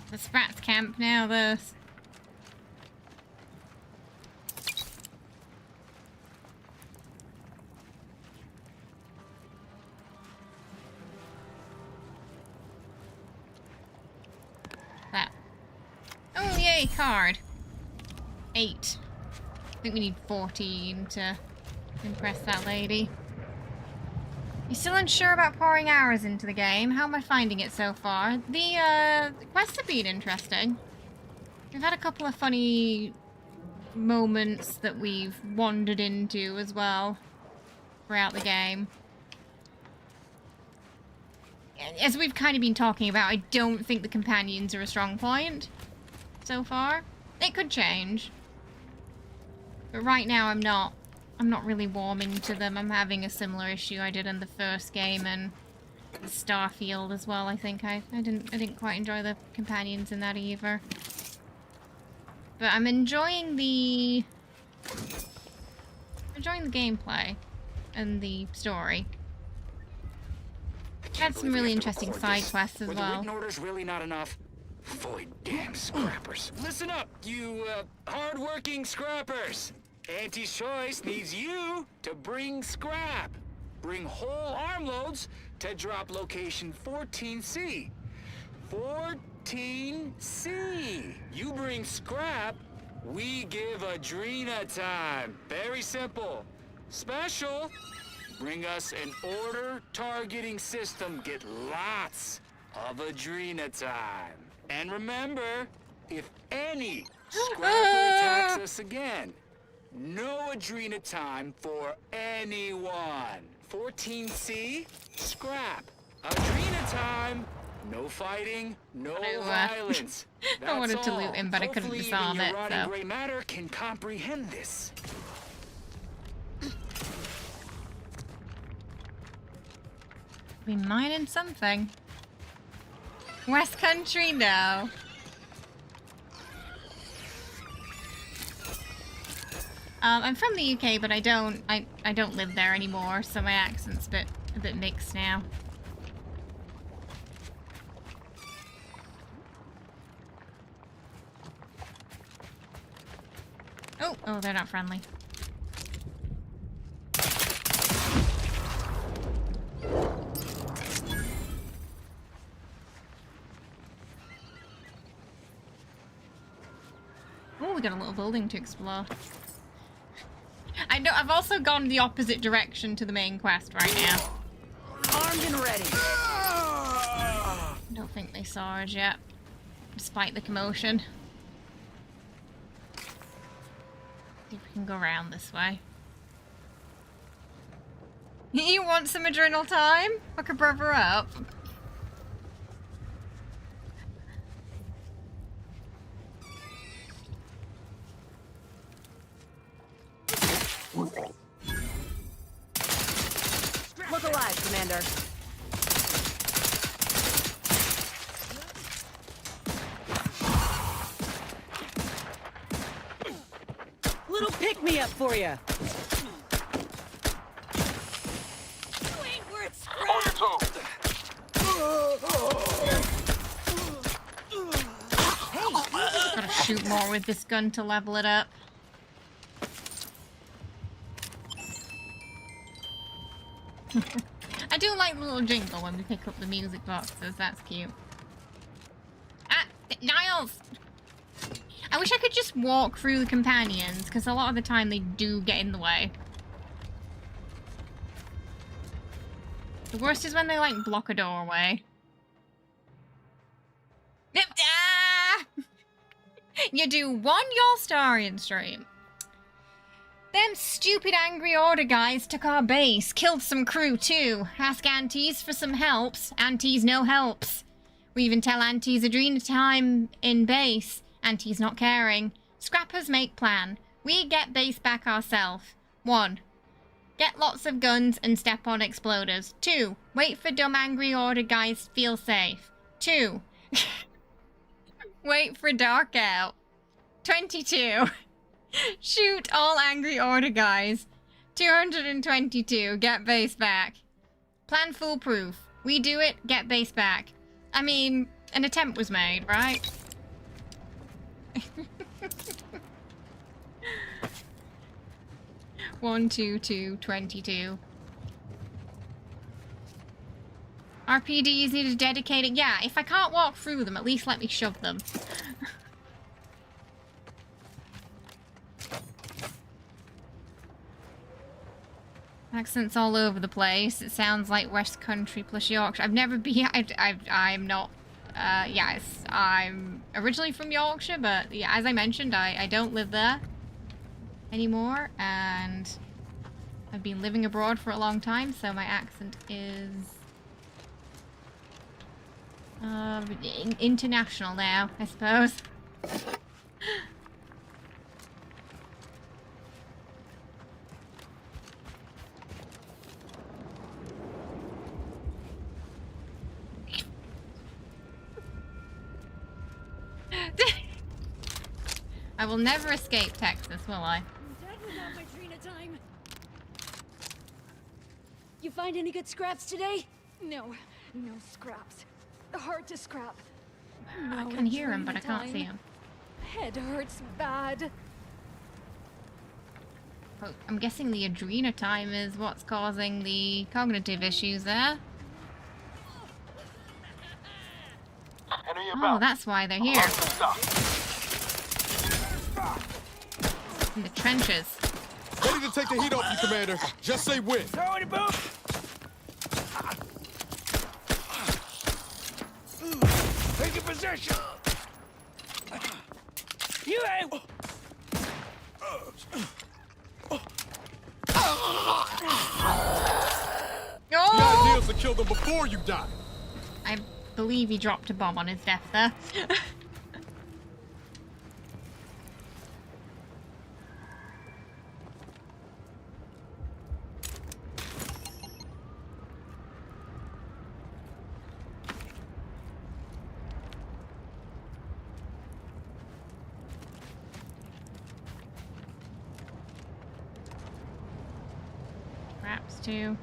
The Sprats camp now, this. That. Oh, yay, card. 8. I think we need 14 to impress that lady. You still unsure about pouring hours into the game? How am I finding it so far? The quests have been interesting. We've had a couple of funny moments that we've wandered into as well throughout the game. As we've kind of been talking about, I don't think the companions are a strong point so far. It could change. But right now I'm not really warming to them. I'm having a similar issue I did in the first game and Starfield as well. I think I didn't quite enjoy the companions in that either. But I'm enjoying the gameplay and the story. Had some really interesting side quests as well. The written order's really not enough. Void damn scrappers. Listen up, you hard-working scrappers. Anti-Choice needs you to bring scrap. Bring whole armloads to drop location 14C. 14C. You bring scrap, we give Adrena time. Very simple. Special. Bring us an order targeting system. Get lots of Adrena time. And remember, if any scrapper attacks us again, no Adrena time for anyone. 14C, scrap. Adrena time, no fighting, no violence. I wanted to loot him, but I couldn't disarm it, so. Gray matter can comprehend this. We mining something. West Country, no. I'm from the UK, but I don't live there anymore, so my accent's a bit mixed now. Oh, they're not friendly. Oh, we got a little building to explore. I know, I've also gone the opposite direction to the main quest right now. Armed and ready. I don't think they saw us yet, despite the commotion. See if we can go around this way. You want some adrenal time? Hook a brother up. Look alive, Commander. Little pick-me-up for you. You ain't worth scrap. Gotta shoot more with this gun to level it up. I do like the little jingle when we pick up the music boxes. That's cute. Ah, Niles! I wish I could just walk through the companions, because a lot of the time they do get in the way. The worst is when they, like, block a doorway. Ah! You do one Y'all Starian stream. Them stupid angry order guys took our base, killed some crew too. Ask Aunties for some helps. Aunties no helps. We even tell Aunties Adrena time in base. Aunties not caring. Scrappers make plan. We get base back ourselves. 1. Get lots of guns and step on exploders. 2. Wait for dumb angry order guys feel safe. 2. Wait for dark out. 22. Shoot all angry order guys. 222. Get base back. Plan foolproof. We do it, get base back. I mean, an attempt was made, right? 1, 2, 2, 22. RPDs need a dedicated... Yeah, if I can't walk through them, at least let me shove them. Accents all over the place. It sounds like West Country plus Yorkshire. I've never been... I'm not... yes, I'm originally from Yorkshire, but yeah, as I mentioned, I don't live there anymore, and I've been living abroad for a long time, so my accent is international now, I suppose. I will never escape Texas, will I? That was not my Trina time. You find any good scraps today? No scraps. Hard to scrap. I can hear him, but I can't see him. Head hurts bad. Oh, I'm guessing the Adrena time is what's causing the cognitive issues there. Oh, that's why they're here. In the trenches. Ready to take the heat off you, Commander. Just say when. Throw it, boom! Take your position! You ain't... The idea is to kill them before you die. I believe he dropped a bomb on his death there. Too.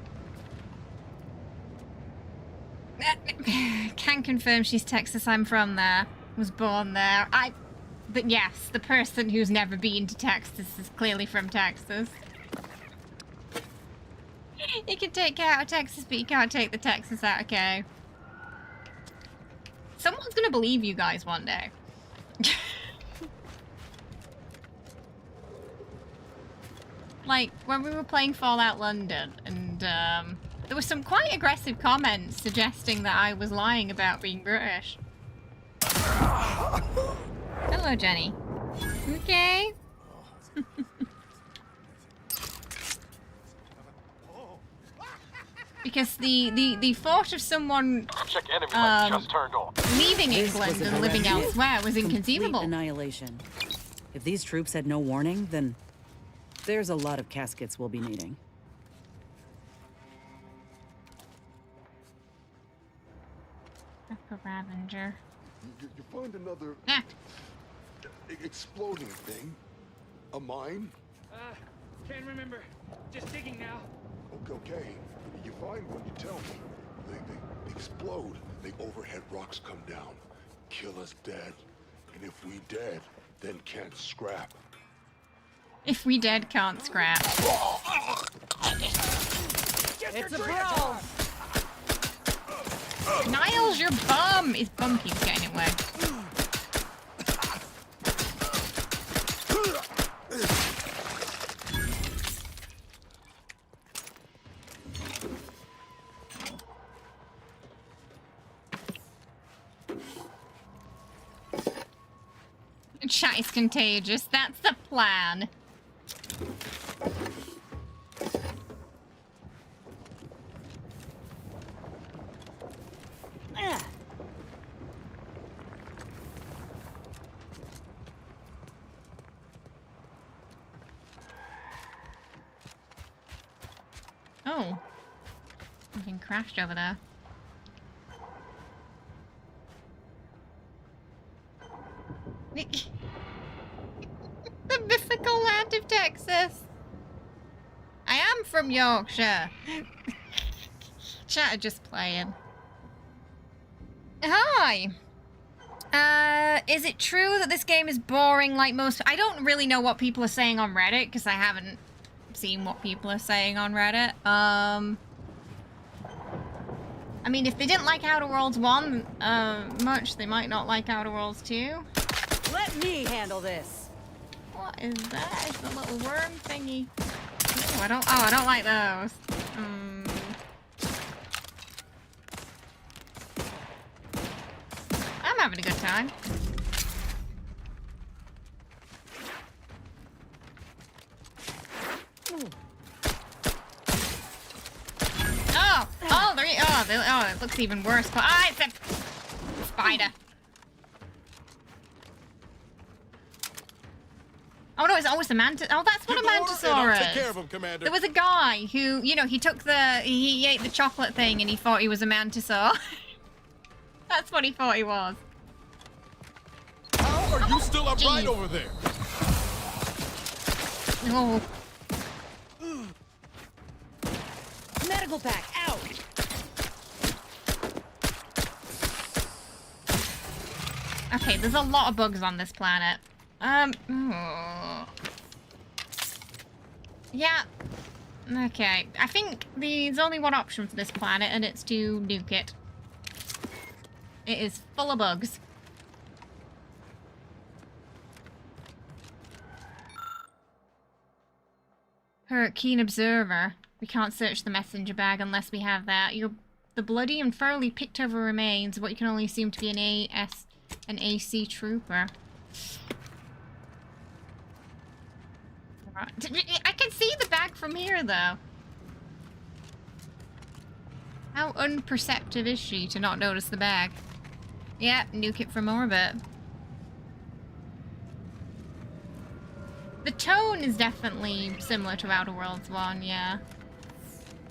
Can confirm she's Texas. I'm from there. Was born there. But yes, the person who's never been to Texas is clearly from Texas. You can take out of Texas, but you can't take the Texas out of K. Someone's gonna believe you guys one day. Like, when we were playing Fallout London, and there were some quite aggressive comments suggesting that I was lying about being British. Hello, Jenny. Okay. Because the thought of someone leaving England and living elsewhere was inconceivable. Complete annihilation. If these troops had no warning, then there's a lot of caskets we'll be needing. A Ravenger. You find another exploding thing? A mine? Can't remember. Just digging now. Okay. You find one, you tell me. They explode. The overhead rocks come down. Kill us dead. And if we dead, then can't scrap. If we dead, can't scrap. It's a brawl! Niles, your bum! His bum keeps getting away. Chat is contagious. That's the plan. Oh. Something crashed over there. The mythical land of Texas. I am from Yorkshire. Chat are just playing. Hi. Is it true that this game is boring like most... I don't really know what people are saying on Reddit, because I haven't seen what people are saying on Reddit. I mean, if they didn't like Outer Worlds 1 much, they might not like Outer Worlds 2. Let me handle this. What is that? It's a little worm thingy. Ooh, I don't like those. I'm having a good time. Oh, it looks even worse. Ah, it's a spider. Oh no, it's always a mantis. Oh, that's what a mantisaur is. Take care of him, Commander. There was a guy who, you know, he ate the chocolate thing and he thought he was a mantisaur. That's what he thought he was. How are you still upright over there? Oh. Medical pack out. Okay, there's a lot of bugs on this planet. Yeah. Okay. I think there's only one option for this planet, and it's to nuke it. It is full of bugs. Per keen observer, we can't search the messenger bag unless we have that. The bloody and thoroughly picked over remains of what you can only assume to be an AC trooper. I can see the bag from here, though. How unperceptive is she to not notice the bag? Yeah, nuke it from orbit. The tone is definitely similar to Outer Worlds 1, yeah.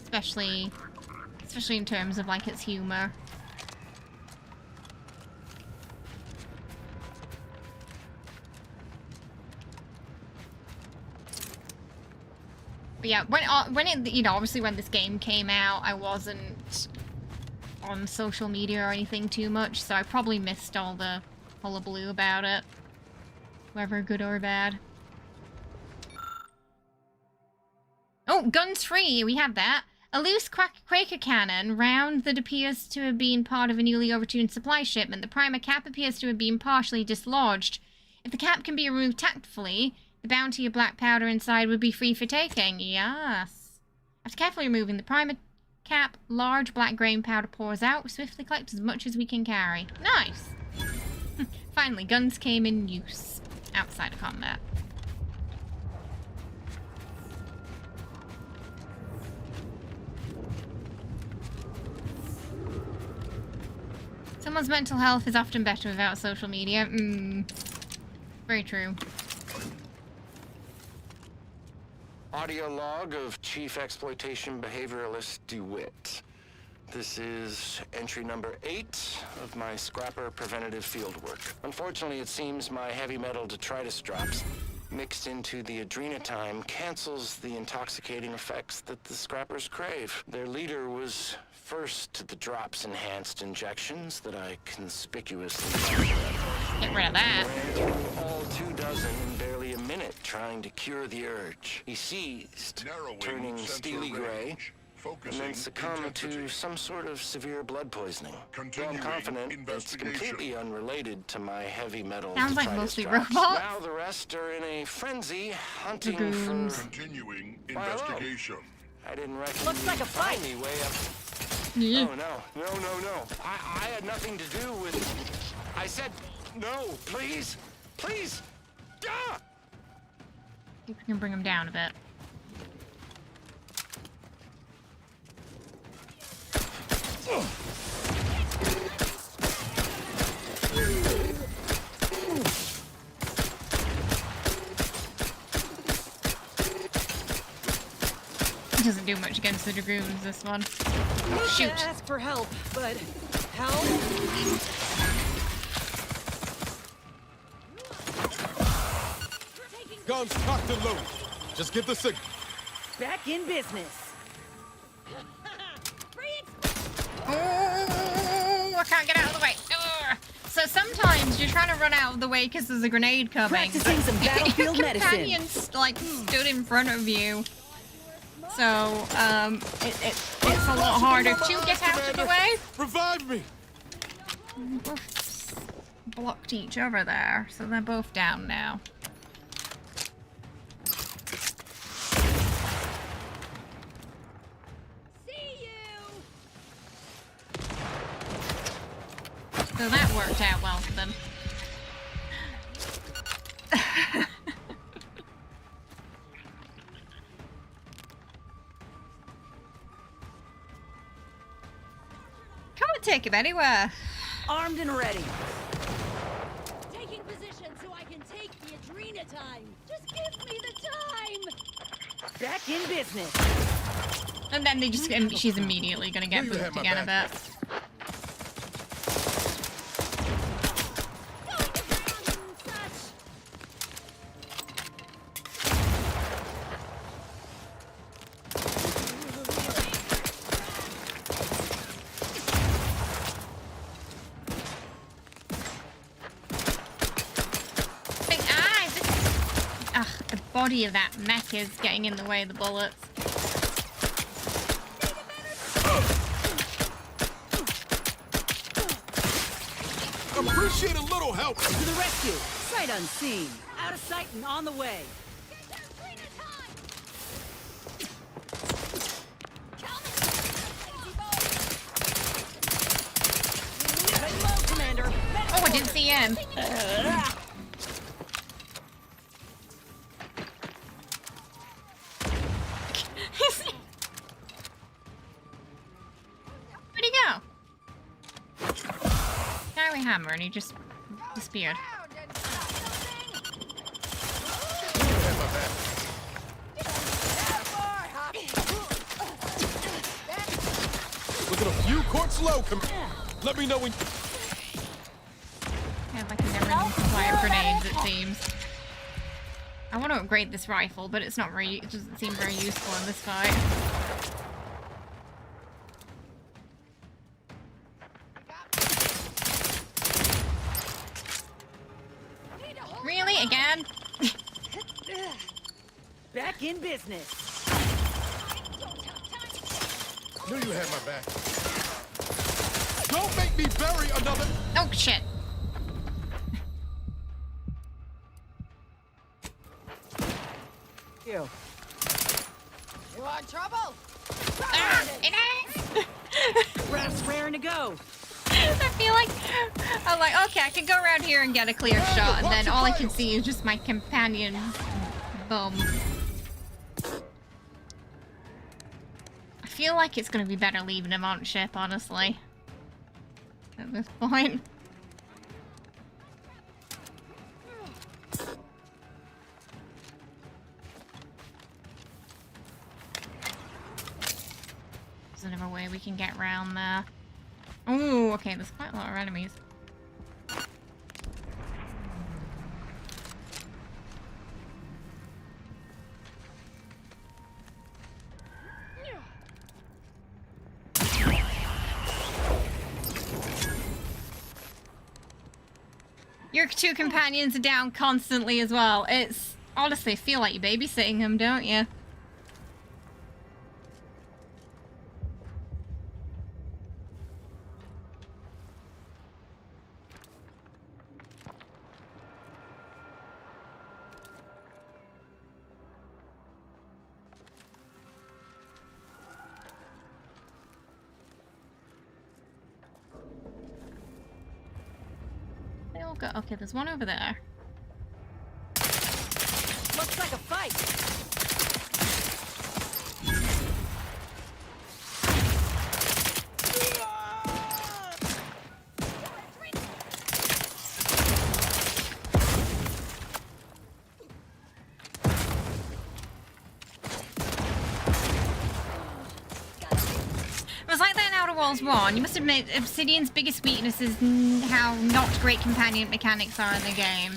Especially in terms of, like, its humor. But yeah, when it, you know, obviously when this game came out, I wasn't on social media or anything too much, so I probably missed all the hullabaloo about it, whether good or bad. Oh, guns free, we have that. A loose Quaker cannon, round that appears to have been part of a newly overtuned supply shipment. The primer cap appears to have been partially dislodged. If the cap can be removed tactfully, the bounty of black powder inside would be free for taking. Yes. After carefully removing the primer cap, large black grain powder pours out. We swiftly collect as much as we can carry. Nice. Finally, guns came in use outside of combat. Someone's mental health is often better without social media. Very true. Audio log of Chief Exploitation Behavioralist DeWitt. This is entry number 8 of my scrapper preventative fieldwork. Unfortunately, it seems my heavy metal detritus drops mixed into the adrenotime cancels the intoxicating effects that the scrappers crave. Their leader was first to the drops enhanced injections that I conspicuously get rid of that. Ran through all 24 in barely a minute trying to cure the urge. He seized, turning steely gray, and then succumbed to some sort of severe blood poisoning. Though I'm confident it's completely unrelated to my heavy metal. Sounds like mostly robots. Now the rest are in a frenzy hunting for continuing investigation. I didn't reckon looks like a fight. Me way up. Oh no. I had nothing to do with. I said no, please. Ah! See if we can bring him down a bit. doesn't do much against the dragoons, this one. Shoot. Ask for help, but help? Guns cocked and loaded. Just give the signal. Back in business. Oh, I can't get out of the way. Ugh. So sometimes you're trying to run out of the way because there's a grenade coming. Practicing some battlefield your medicine. companions like stood in front of you. So it's a lot harder to get out of the way. Revive me. Both blocked each other there, so they're both down now. So that worked out well for them. Come and take him anywhere. Armed and ready. Taking position so I can take the Adrena time. Just give me the time. Back in business. And then she's immediately gonna get booped again a bit. The body of that mech is getting in the way of the bullets. Appreciate a little help. To the rescue. Sight unseen. Out of sight and on the way. Hello, Commander. Oh, I didn't see him. Where'd he go? Carry hammer, and he just disappeared. Looking a few quarts low. Let me know when. Yeah, I can never fire grenades, it seems. I want to upgrade this rifle, but it's not very. It doesn't seem very useful in this fight. Really? Again? Back in business. Knew you had my back. Don't make me bury another. Oh shit. You. You want trouble? Ah, it is. Ref's raring to go. I feel like I'm like, okay, I can go around here and get a clear shot, and then all I can see is just my companion's bum. I feel like it's gonna be better leaving him on ship, honestly. At this point. There's another way we can get around there. Oh, okay, there's quite a lot of enemies. Your two companions are down constantly as well. It's honestly feel like you're babysitting them, don't you? They all go. Okay, there's one over there. Looks like a fight. was like that in Outer Worlds 1. You must admit, Obsidian's biggest weakness is how not great companion mechanics are in the game.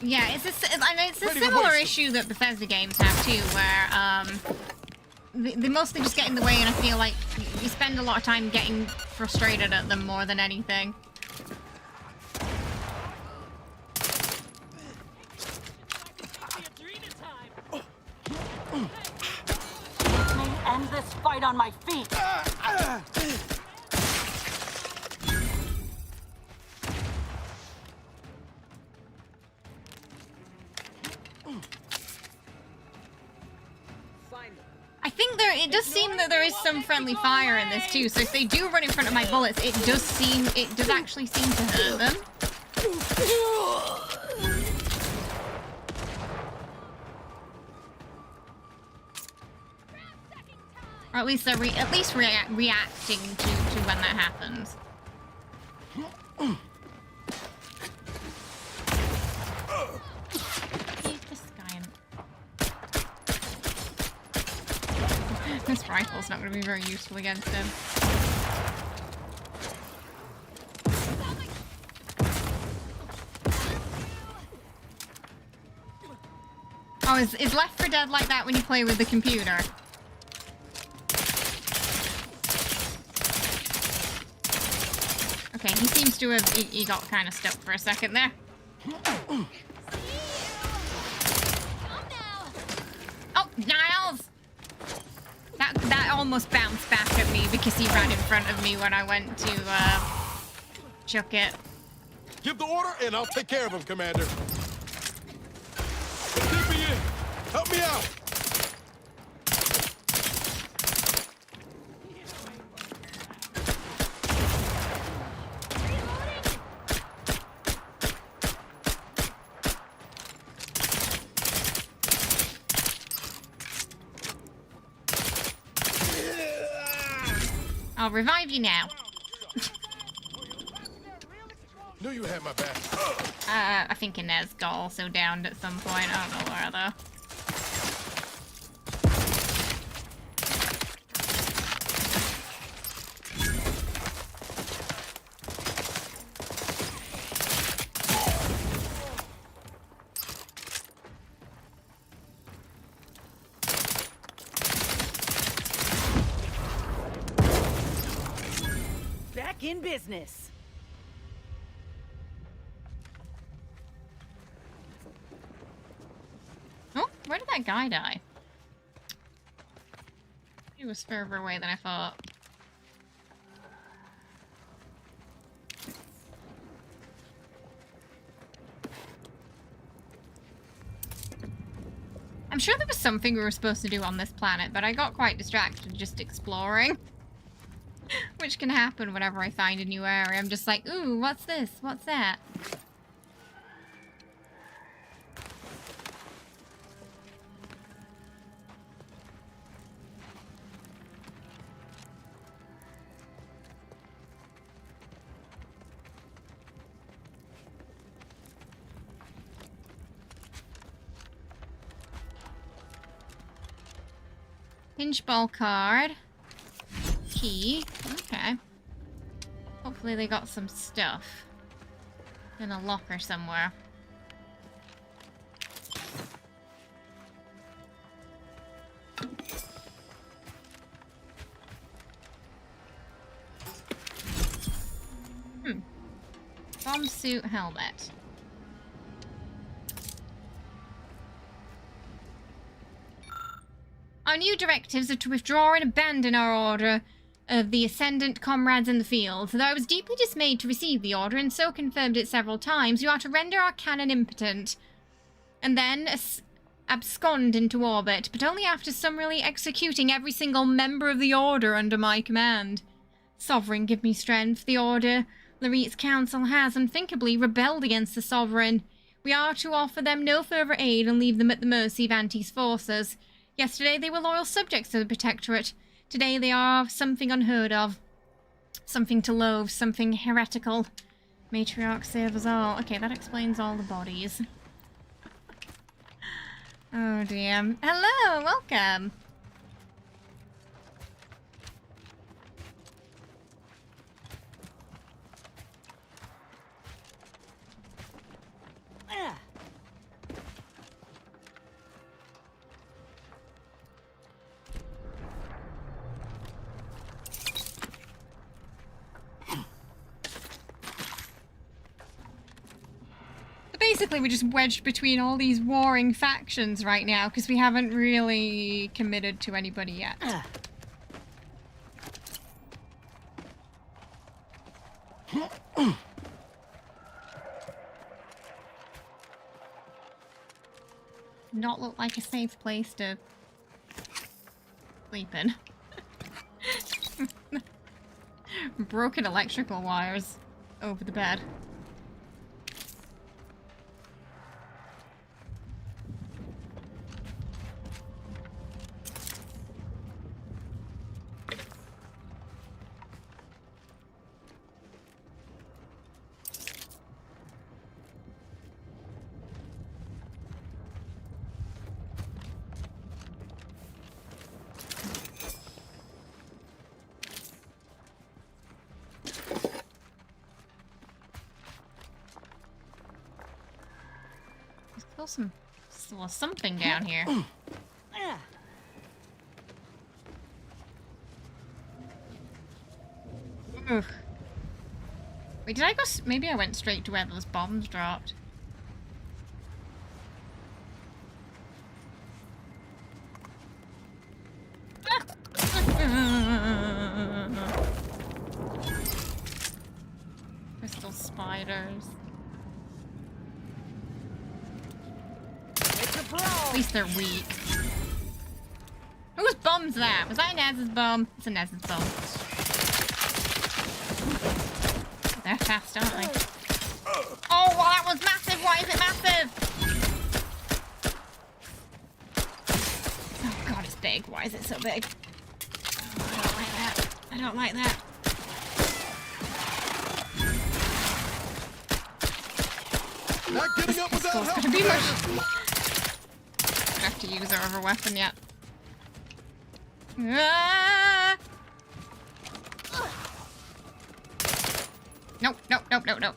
Yeah, it's a similar issue that Bethesda games have too, where they mostly just get in the way, and I feel like you spend a lot of time getting frustrated at them more than anything. End this fight on my feet. I think it does seem that there is some friendly fire in this too, so if they do run in front of my bullets, it does actually seem to hurt them. Or at least they're reacting to when that happens. This rifle's not going to be very useful against him. Oh, is Left 4 Dead like that when you play with the computer? Okay, he seems to have... He got kind of stuck for a second there. Oh, Niles! That almost bounced back at me because he ran in front of me when I went to chuck it. Give the order and I'll take care of him, Commander. Keep me in. Help me out. I'll revive you now. Knew you had my back. I think Inez got also downed at some point. I don't know where though. Back in business. Oh, where did that guy die? He was further away than I thought. I'm sure there was something we were supposed to do on this planet, but I got quite distracted just exploring. Which can happen whenever I find a new area. I'm just like, ooh, what's this? What's that? Pinchball card. Key. Okay. Hopefully they got some stuff in a locker somewhere. Bomb suit helmet. Our new directives are to withdraw and abandon our order of the Ascendant comrades in the field. Though I was deeply dismayed to receive the order, and so confirmed it several times, you are to render our cannon impotent, and then abscond into orbit, but only after summarily executing every single member of the order under my command. Sovereign, give me strength. The order, Larit's council, has unthinkably rebelled against the Sovereign. We are to offer them no further aid and leave them at the mercy of Anti's forces. Yesterday they were loyal subjects of the Protectorate. Today they are something unheard of. Something to loathe, something heretical. Matriarch save us all. Okay, that explains all the bodies. Oh dear. Hello, welcome. Basically, we're just wedged between all these warring factions right now because we haven't really committed to anybody yet. Not look like a safe place to sleep in. Broken electrical wires over the bed. Still something down here. Ugh. Wait, did I go? Maybe I went straight to where those bombs dropped. Crystal spiders. At least they're weak. Whose bum's that? Was that Nez's bum? It's a Nez's bum. They're fast, aren't they? Oh, well, that was massive! Why is it massive? Oh god, it's big. Why is it so big? Oh, I don't like that. I don't like that. Not getting up without help. Gonna be much. I have to use our other weapon yet. Ah! Nope, nope, nope, nope, nope.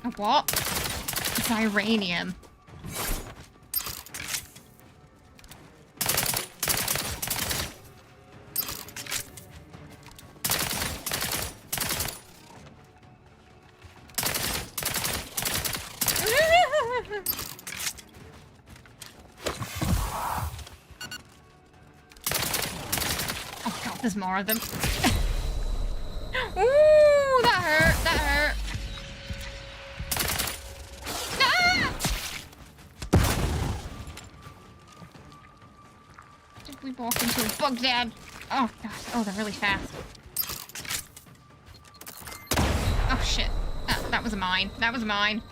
A what? It's uranium. There's more of them. Ooh, that hurt. That hurt. Ah! Did we walk into a bug dad? Oh god. Oh, they're really fast. Oh shit. That was mine. That was mine.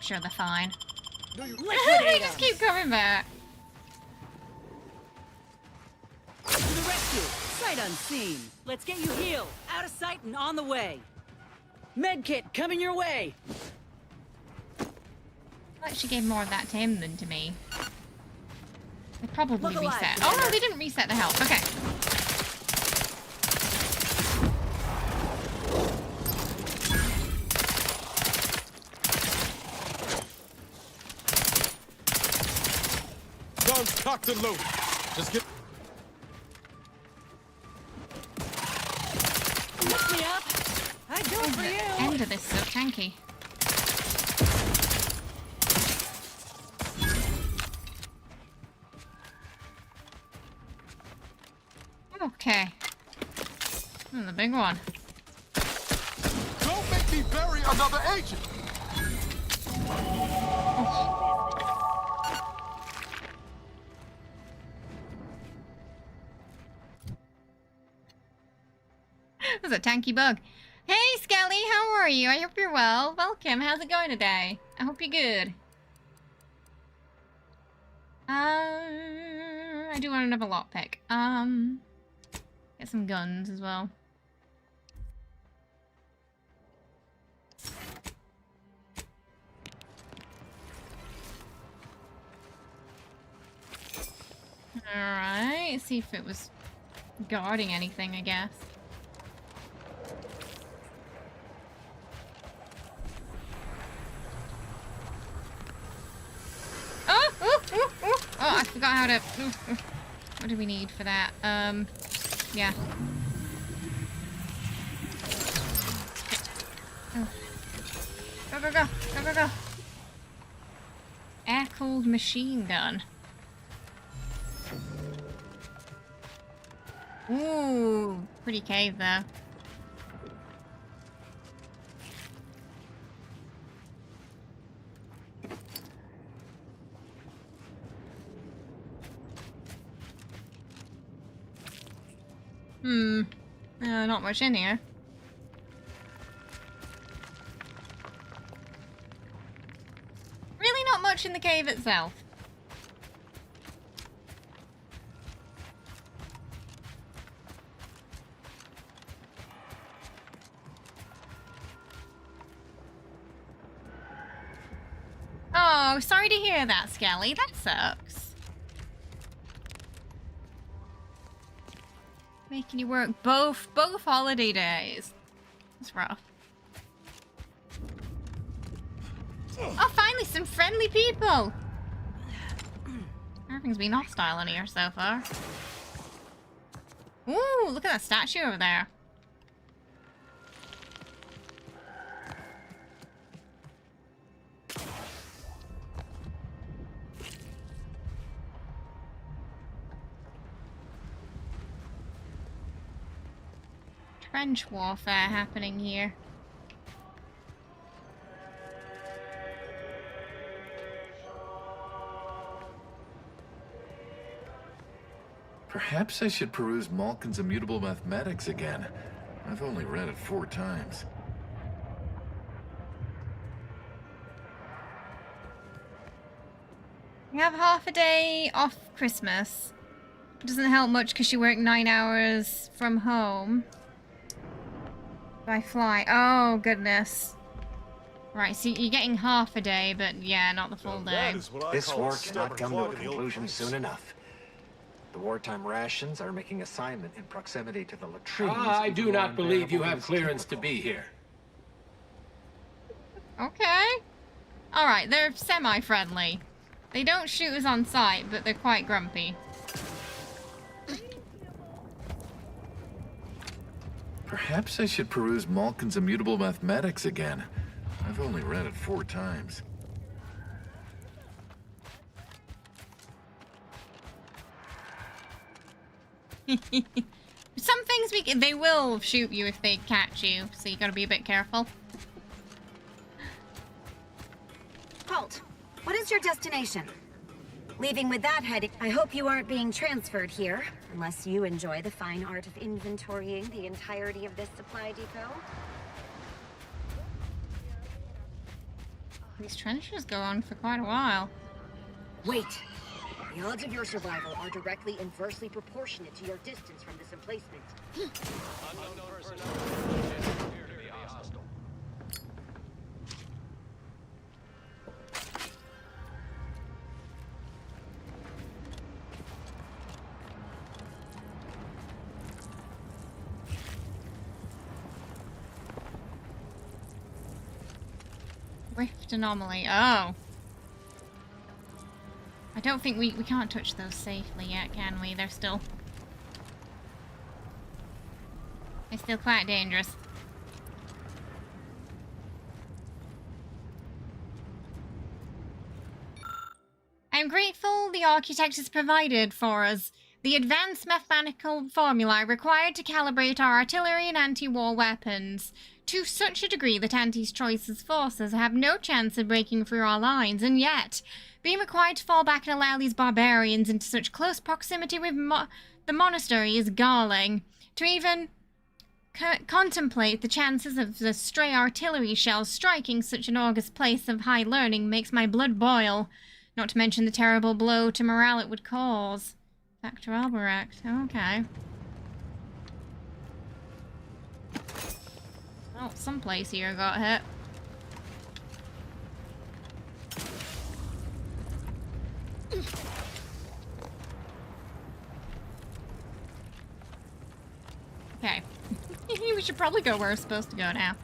Sure, they're fine. They just keep coming back. To the rescue! Sight unseen. Let's get you healed. Out of sight and on the way. Medkit coming your way. I actually gave more of that to him than to me. They probably reset. Oh no, they didn't reset the health. Okay. Cocked and loaded. Just get. Lift me up. I'd go for you. The end of this so tanky. Okay. The big one. Don't make me bury another agent. This is a tanky bug. Hey, Skelly, how are you? I hope you're well. Welcome. How's it going today? I hope you're good. I do want another lockpick. Get some guns as well. Alright, see if it was guarding anything, I guess. Oh, I forgot how to... What do we need for that? Yeah. Oh. Go, go, go! Go, go, go! Air-cooled machine gun. Ooh, pretty cave though. Not much in here. Really not much in the cave itself. Oh, sorry to hear that, Skelly. That sucks. Making you work both holiday days. That's rough. Oh, finally some friendly people. Everything's been hostile in here so far. Ooh, look at that statue over there. Trench warfare happening here. Perhaps I should peruse Malkin's Immutable Mathematics again. I've only read it 4 times. We have half a day off Christmas. It doesn't help much because you work 9 hours from home. By fly. Oh, goodness. Right, so you're getting half a day, but yeah, not the full day. This war cannot come to a conclusion soon enough. The wartime rations are making assignment in proximity to the latrines. I do not believe you have clearance to be here. Okay. Alright, they're semi-friendly. They don't shoot us on sight, but they're quite grumpy. Perhaps I should peruse Malkin's Immutable Mathematics again. I've only read it 4 times. Some things they will shoot you if they catch you, so you gotta be a bit careful. Halt! What is your destination? Leaving with that heading, I hope you aren't being transferred here, unless you enjoy the fine art of inventorying the entirety of this supply depot. These trenches go on for quite a while. Wait! The odds of your survival are directly inversely proportionate to your distance from this emplacement. Unknown personnel appear to be hostile. Rift anomaly. Oh. I don't think we can't touch those safely yet, can we? They're still quite dangerous. I'm grateful the architect has provided for us the advanced mathematical formula required to calibrate our artillery and anti-war weapons to such a degree that Anti-Choice's forces have no chance of breaking through our lines, and yet being required to fall back and allow these barbarians into such close proximity with the monastery is galling. To even contemplate the chances of the stray artillery shells striking such an august place of high learning makes my blood boil. Not to mention the terrible blow to morale it would cause. Factor Albrecht. Okay. Oh, someplace here got hit. Okay. We should probably go where we're supposed to go now.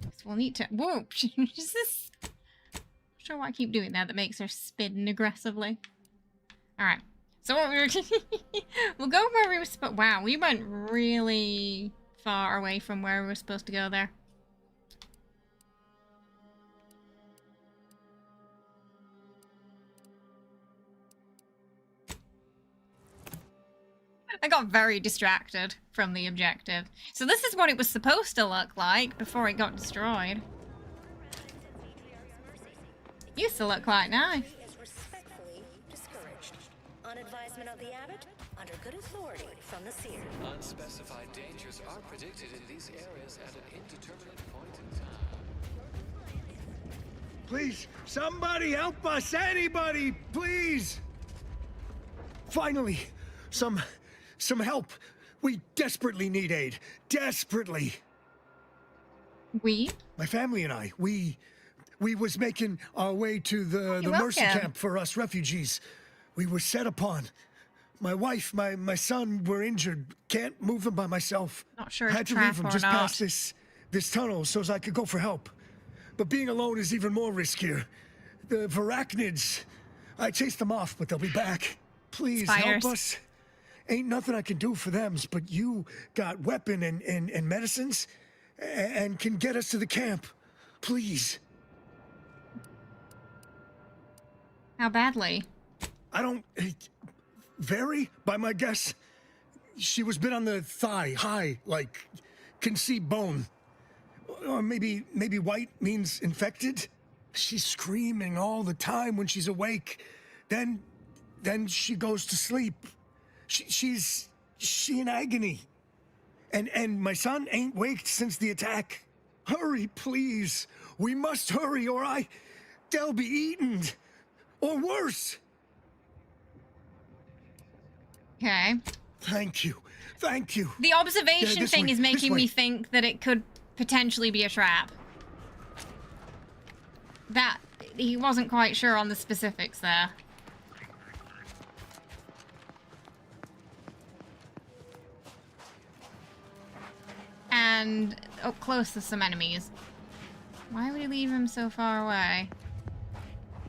So we'll need to... Whoa! Is this... I'm not sure why I keep doing that. That makes her spin aggressively. Alright. So what we were... we'll go where we were supposed... Wow, we went really far away from where we were supposed to go there. I got very distracted from the objective. So this is what it was supposed to look like before it got destroyed. Used to look quite nice. On advisement of the abbot, under good authority from the seer. Unspecified dangers are predicted in these areas at an indeterminate point in time. Please, somebody help us! Anybody, please! Finally, some help. We desperately need aid. Desperately. We? My family and I, we was making our way to the mercy camp for us refugees. We were set upon. My wife, my son were injured. Can't move them by myself. Not sure Had to leave them just past this tunnel so as I could go for help. But being alone is even more riskier. The Varachnids, I chased them off, but they'll be back. Please help us. Ain't nothing I can do for them, but you got weapon and medicines and can get us to the camp. Please. How badly? I don't... Very, by my guess. She was bit on the thigh, high, like, can see bone. Or maybe white means infected? She's screaming all the time when she's awake. Then she goes to sleep. She in agony. And my son ain't waked since the attack. Hurry, please. We must hurry or they'll be eaten. Or worse. Okay. Thank you. Thank you. The observation thing is making me think that it could potentially be a trap. That, he wasn't quite sure on the specifics there. And up close to some enemies. Why would he leave him so far away?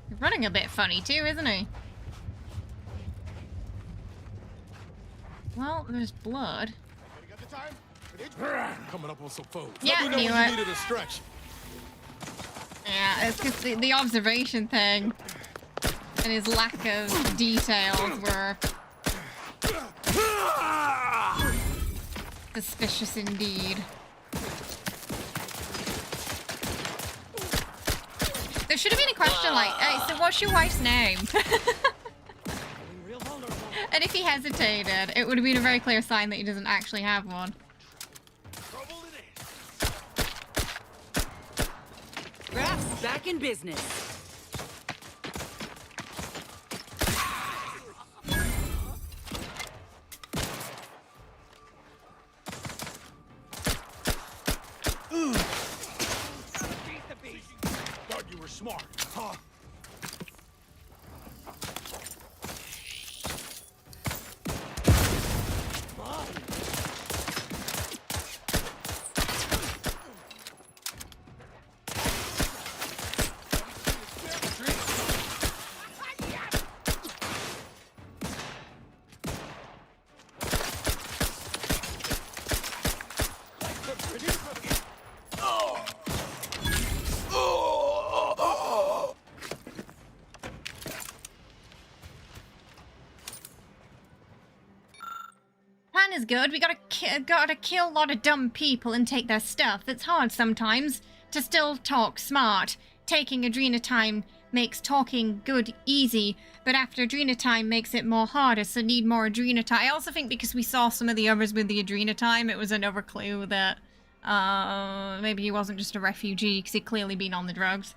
He's running a bit funny too, isn't he? Well, there's blood. Coming up on some food. Yeah, Let me know when you need a distraction. Yeah, it's because the observation thing and his lack of details were suspicious indeed. There should have been a question like, hey, so what's your wife's name? And if he hesitated, it would have been a very clear sign that he doesn't actually have one. Raph's back in business. Thought you were smart, huh? Is good. We gotta kill a lot of dumb people and take their stuff. It's hard sometimes to still talk smart. Taking Adrena time makes talking good easy, but after Adrena time makes it more harder, so need more Adrena time. I also think because we saw some of the others with the Adrena time, it was another clue that maybe he wasn't just a refugee because he'd clearly been on the drugs.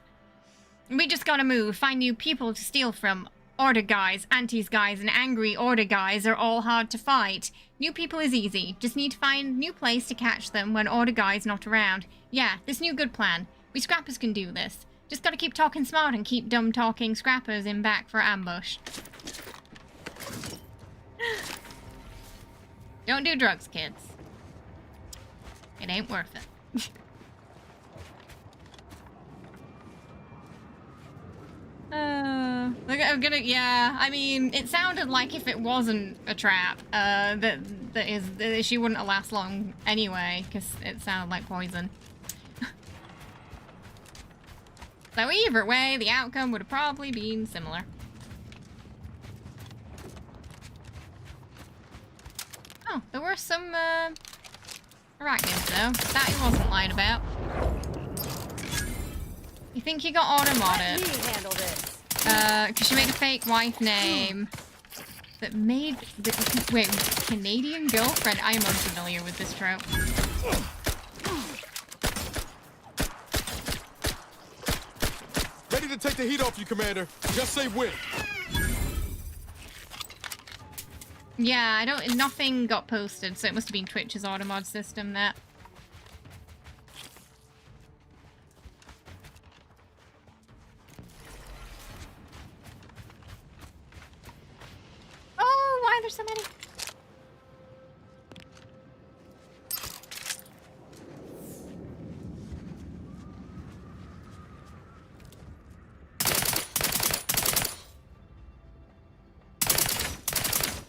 We just gotta move, find new people to steal from. Order guys, Auntie's guys, and angry Order guys are all hard to fight. New people is easy. Just need to find new place to catch them when Order guy's not around. Yeah, this new good plan. We scrappers can do this. Just gotta keep talking smart and keep dumb talking scrappers in back for ambush. Don't do drugs, kids. It ain't worth it. I'm gonna, yeah, I mean, it sounded like if it wasn't a trap, that she wouldn't last long anyway, because it sounded like poison. So either way, the outcome would have probably been similar. Oh, there were some, arachnids though. That he wasn't lying about. You think you got auto-modded? Let me handle this. Because she made a fake wife name that made the, wait, Canadian girlfriend? I am unfamiliar with this trope. Ready to take the heat off you, Commander. Just say when. Yeah, I don't, nothing got posted, so it must have been Twitch's automod system that. Oh, why are there so many?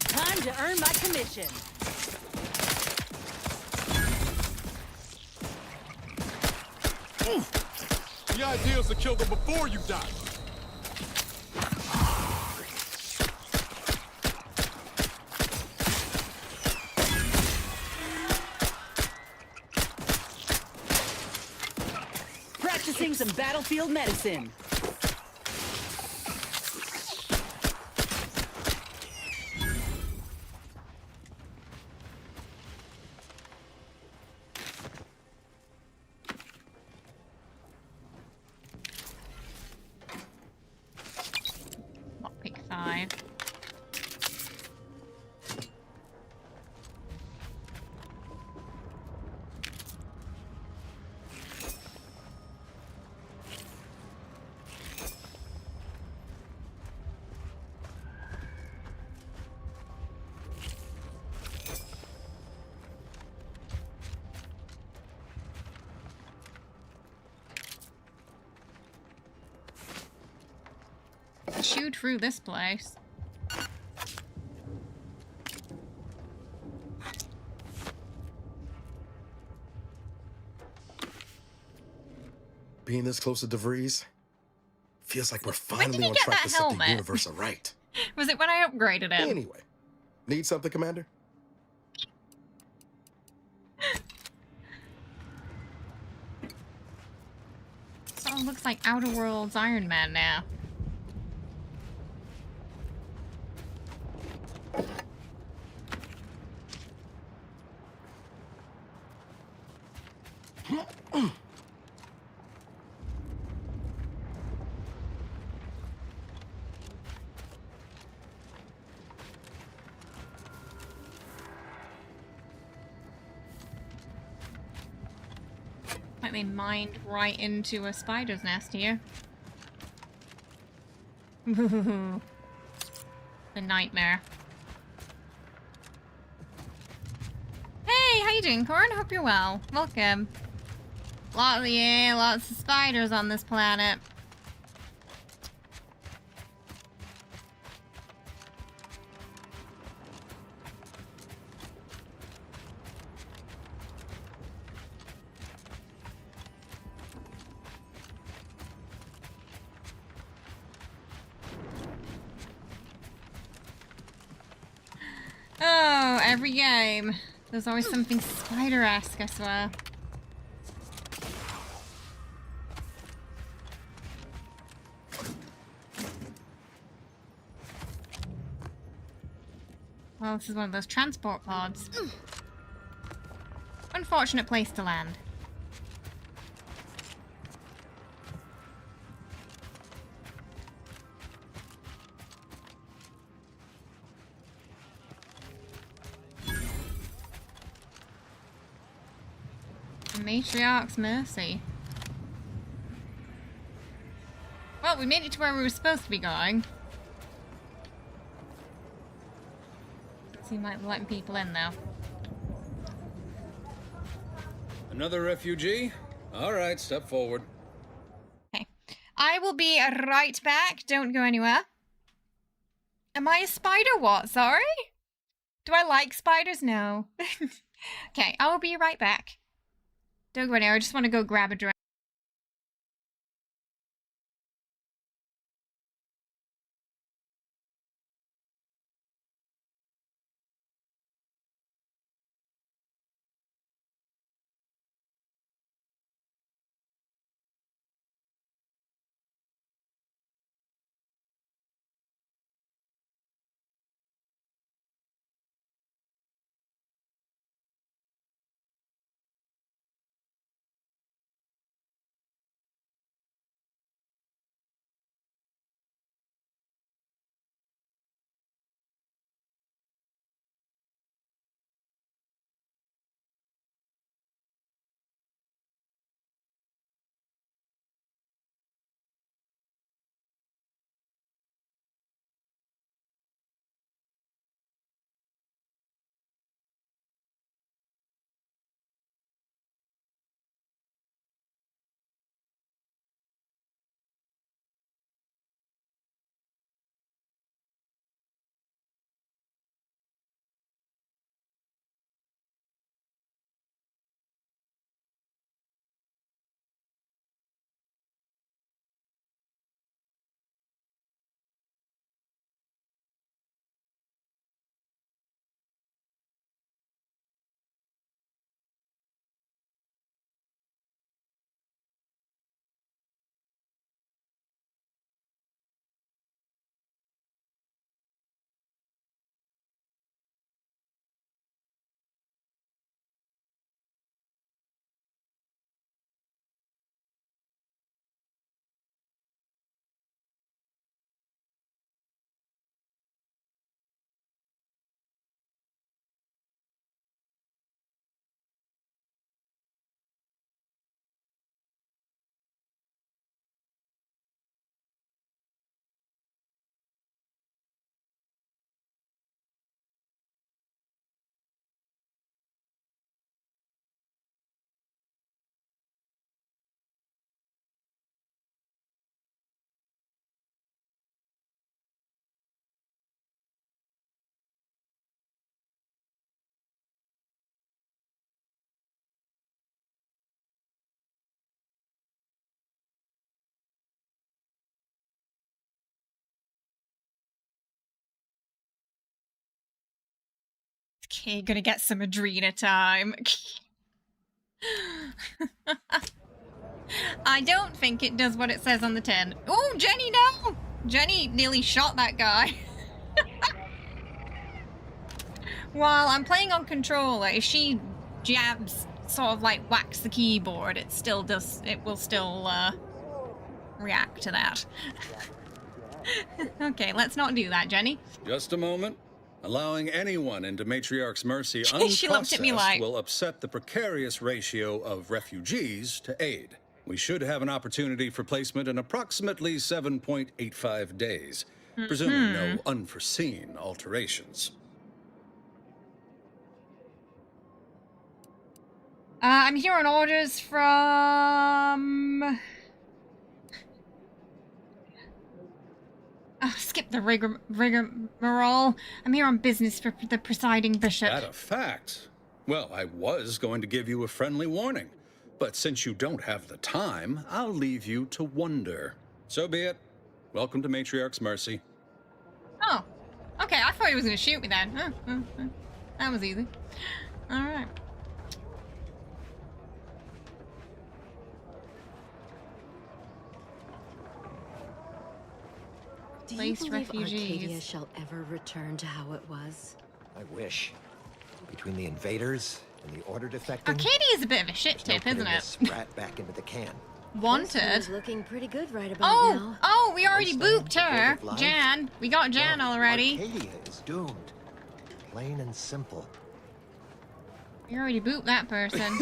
Time to earn my commission. The idea is to kill them before you die. Practicing some battlefield medicine. Lockpick 5. Shoot through this place. Being this close to DeVries feels like we're When did finally you on get track that to set the helmet? universe aright. Was it when I upgraded him? Anyway, need something, Commander? Sort of looks like Outer Worlds Iron Man now. Like they mined right into a spider's nest here. The nightmare. Hey, how you doing, Corin? Hope you're well. Welcome. Lots of spiders on this planet. Oh, every game. There's always something spider-esque, I swear. Well, this is one of those transport pods. Unfortunate place to land. Matriarch's Mercy. Well, we made it to where we were supposed to be going. Seem like we're letting people in now. Another refugee? All right, step forward. Okay. I will be right back. Don't go anywhere. Am I a spider? What? Sorry? Do I like spiders? No. Okay, I will be right back. Don't go anywhere. I just want to go grab a drink. Okay, gonna get some Adrena time. I don't think it does what it says on the tin. Oh, Jenny, no! Jenny nearly shot that guy. While I'm playing on controller, if she jabs, sort of like whacks the keyboard, it still does, it will still react to that. Okay, let's not do that, Jenny. Just a moment. Allowing anyone into Matriarch's Mercy She looked at me unprocessed like... will upset the precarious ratio of refugees to aid. We should have an opportunity for placement in approximately 7.85 days, presuming no unforeseen alterations. I'm here on orders from... Oh, skip the rigmarole. I'm here on business for the presiding bishop. That a fact? Well, I was going to give you a friendly warning, but since you don't have the time, I'll leave you to wonder. So be it. Welcome to Matriarch's Mercy. Oh, okay. I thought he was going to shoot me then. That was easy. All right. Do you believe Arcadia shall ever return to how it was? I wish. Between the invaders and the order defecting, Arcadia is a bit of a shit tip, isn't it? Sprat back into the can. Wanted. Looking pretty good right about now. Oh, we already booped her. Jan. We got Jan already. Arcadia is doomed. Plain and simple. We already booped that person.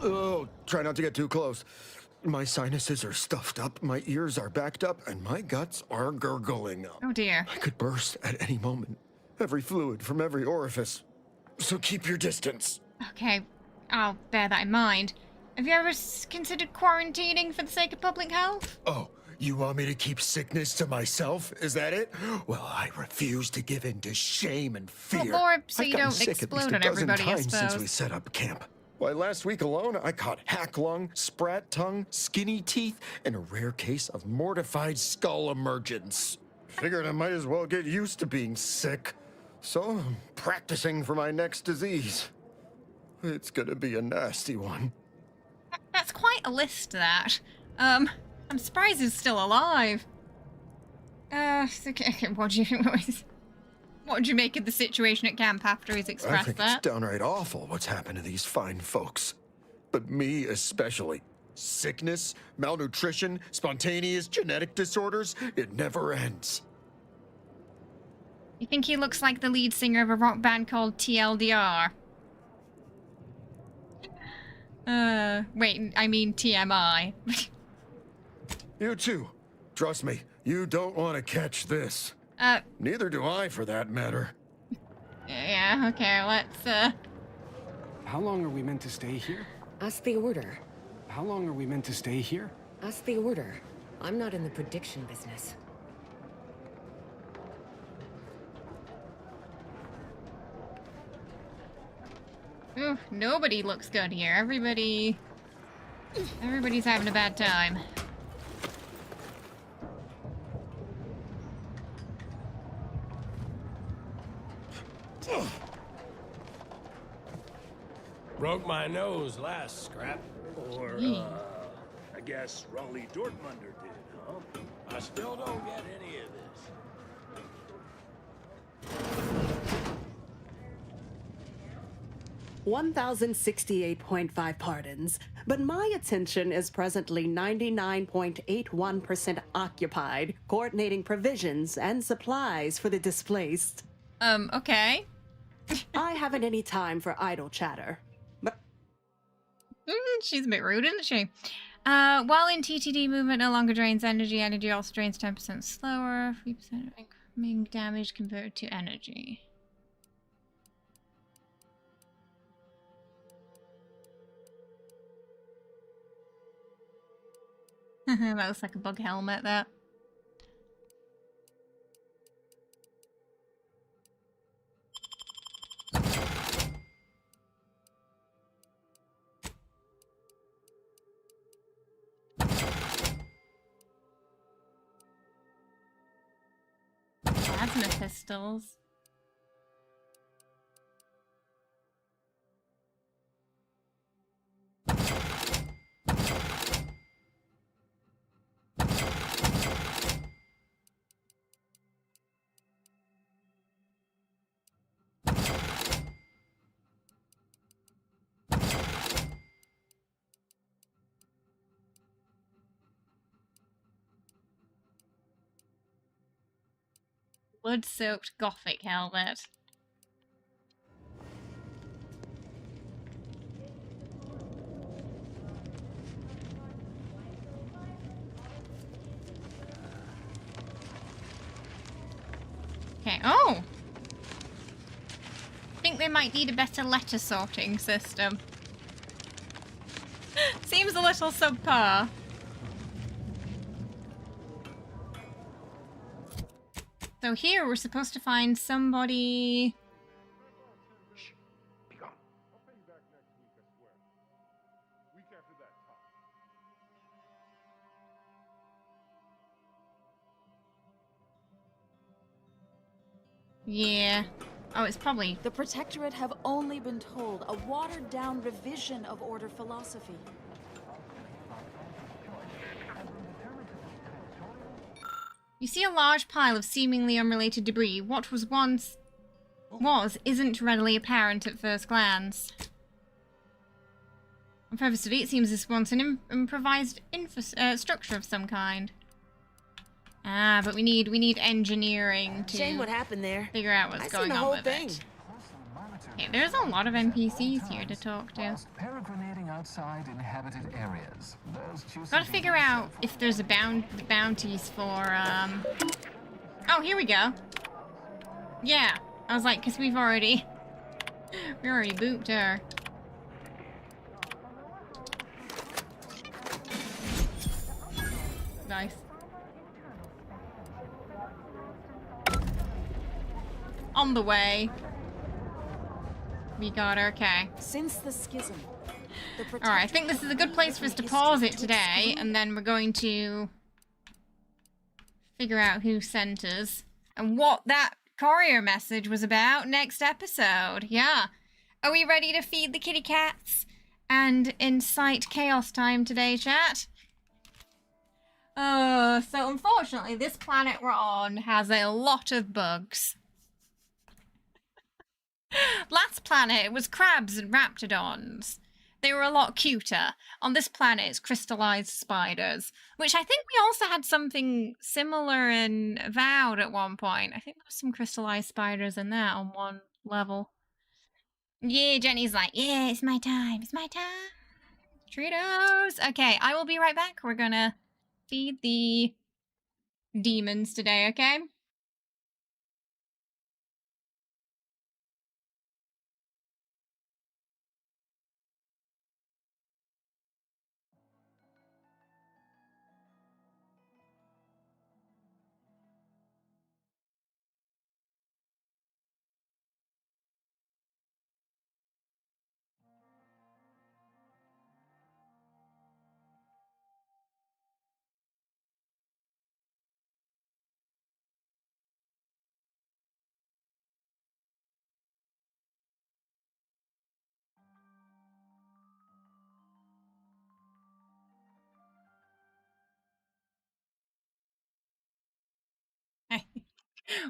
Oh, try not to get too close. My sinuses are stuffed up, my ears are backed up, and my guts are gurgling. Oh dear. I could burst at any moment. Every fluid from every orifice. So keep your distance. Okay, I'll bear that in mind. Have you ever considered quarantining for the sake of public health? Oh, you want me to keep sickness to myself? Is that it? Well, I refuse to give in to shame and fear. Well, more so I've you gotten don't sick explode at least a on dozen everybody, I times since suppose. we set up camp. Why, last week alone, I caught hack lung, sprat tongue, skinny teeth, and a rare case of mortified skull emergence. Figured I might as well get used to being sick. So I'm practicing for my next disease. It's gonna be a nasty one. That's quite a list, that. I'm surprised he's still alive. Okay, what do you make of the situation at camp after he's I expressed think that? it's downright awful what's happened to these fine folks. But me especially. Sickness, malnutrition, spontaneous genetic disorders, it never ends. You think he looks like the lead singer of a rock band called TLDR? Wait, I mean TMI. You too. Trust me, you don't want to catch this. Neither do I, for that matter. Yeah, okay, let's, How long are we meant to stay here? Ask the order. How long are we meant to stay here? Ask the order. I'm not in the prediction business. Ooh, nobody looks good here. Everybody's having a bad time. Broke my nose last scrap. Or, I guess Raleigh Dortmunder did, huh? I still don't get any of this. 1,068.5 pardons, but my attention is presently 99.81% occupied, coordinating provisions and supplies for the displaced. Okay. I haven't any time for idle chatter. But she's a bit rude, isn't she? While in TTD, movement no longer drains energy. Energy also drains 10% slower. 3% of incoming damage converted to energy. That looks like a bug helmet, that. Plasma pistols. Blood-soaked gothic helmet. Okay, oh! I think they might need a better letter sorting system. Seems a little subpar. So here we're supposed to find somebody... Yeah. Oh, it's probably... The Protectorate have only been told a watered-down revision of Order philosophy. You see a large pile of seemingly unrelated debris. What was once... isn't readily apparent at first glance. On further study, it seems this once an improvised structure of some kind. Ah, but we need engineering to Shame what happened there. figure out what's going on with it. Okay, there's a lot of NPCs here to talk to. Peregrinating outside inhabited areas. Gotta figure out if there's a bounties for, Oh, here we go. Yeah. I was like, because we already booped her. Nice. On the way. We got her, okay. Since the schism. Alright, I think this is a good place for us to pause it today, and then we're going to figure out who sent us and what that courier message was about next episode. Yeah. Are we ready to feed the kitty cats and incite chaos time today, chat? So unfortunately, this planet we're on has a lot of bugs. Last planet, it was crabs and raptidons. They were a lot cuter. On this planet, it's crystallized spiders, which I think we also had something similar in Avowed at one point. I think there was some crystallized spiders in that on one level. Yeah, Jenny's like, yeah, it's my time. It's my time. Tritos. Okay, I will be right back. We're gonna feed the demons today, okay?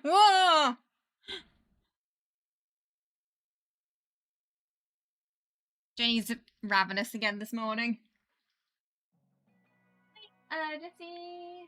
Whoa! Jenny's ravenous again this morning. Jesse.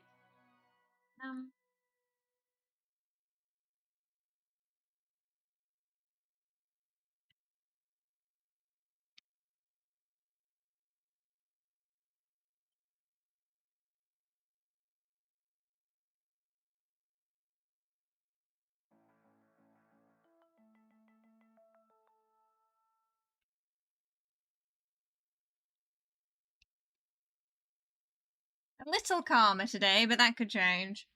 A little calmer today, but that could change.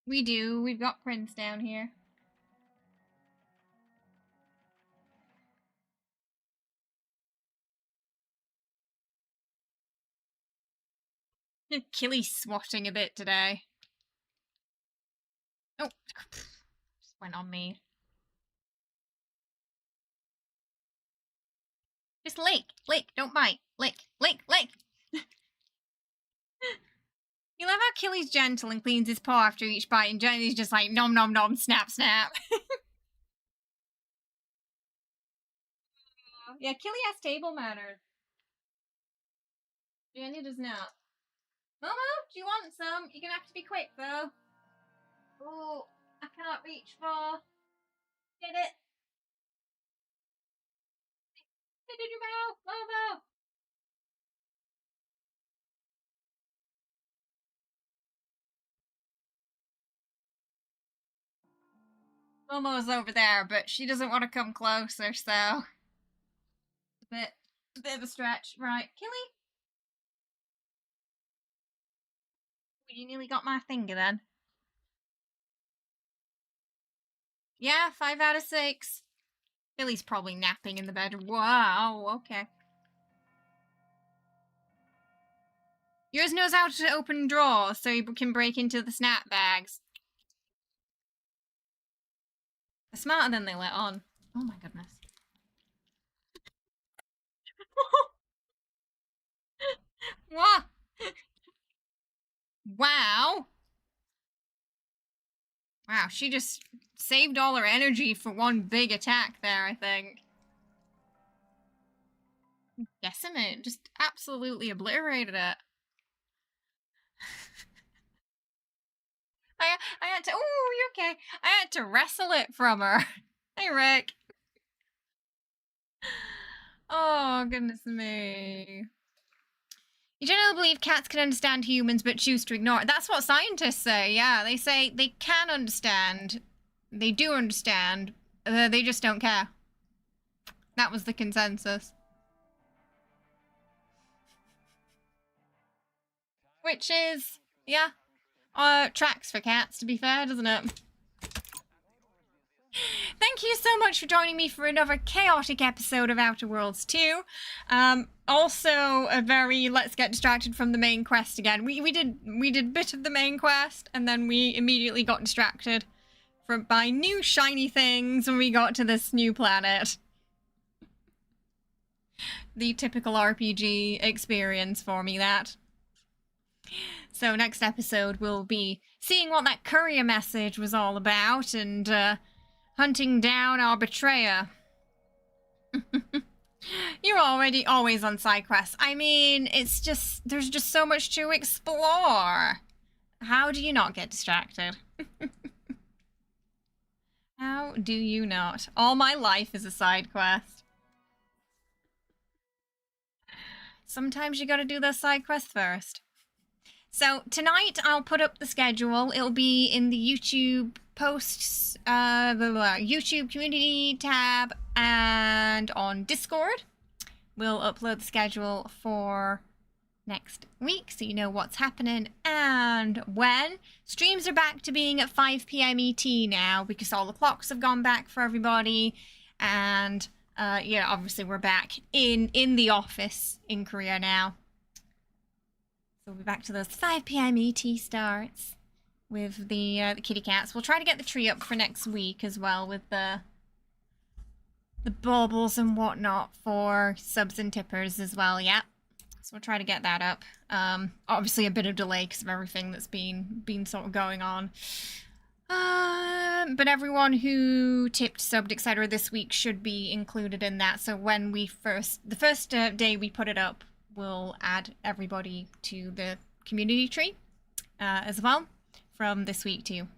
We do. We've got Prince down here. Killy swatting a bit today. Oh, just went on me. Just lick, don't bite. Lick. You love how Killy's gentle and cleans his paw after each bite, and Jenny's just like nom nom nom, snap snap. Yeah, Killy has table manners. Jenny does not. Momo, do you want some? You're gonna have to be quick though. Oh, I can't reach far. Get it. Get it in your mouth, Momo. Momo's over there, but she doesn't want to come closer, so a bit of a stretch. Right, Killy? You nearly got my finger then. Yeah, 5 out of 6. Billy's probably napping in the bedroom. Wow, okay. Yours knows how to open drawers so you can break into the snap bags. They're smarter than they let on. Oh my goodness. What? Wow. Wow, Wow, she just saved all her energy for one big attack there, I think. Decimate, just absolutely obliterated it. I had to, oh, you okay? I had to wrestle it from her. Hey, Rick. Oh, goodness me. You generally believe cats can understand humans but choose to ignore it. That's what scientists say, yeah. They say they can understand. They do understand. They just don't care. That was the consensus. Which is, yeah, tracks for cats, to be fair, doesn't it? Thank you so much for joining me for another chaotic episode of Outer Worlds 2. Also a very let's get distracted from the main quest again. We did a bit of the main quest and then we immediately got distracted by new shiny things when we got to this new planet. The typical RPG experience for me, that. So next episode we'll be seeing what that courier message was all about and hunting down our betrayer. You're already always on side quests. I mean, it's just, there's just so much to explore. How do you not get distracted? How do you not? All my life is a side quest. Sometimes you gotta do those side quests first. So tonight I'll put up the schedule. It'll be in the YouTube posts, the YouTube community tab, and on Discord. We'll upload the schedule for next week so you know what's happening and when. Streams are back to being at 5 PM ET now because all the clocks have gone back for everybody, and yeah, obviously we're back in the office in Korea now. So we'll be back to those 5 PM ET starts with the kitty cats. We'll try to get the tree up for next week as well with the baubles and whatnot for subs and tippers as well, yeah. So we'll try to get that up. Obviously a bit of delay because of everything that's been sort of going on. But everyone who tipped, subbed, etc. this week should be included in that. So when the first day we put it up, we'll add everybody to the community tree as well from this week too.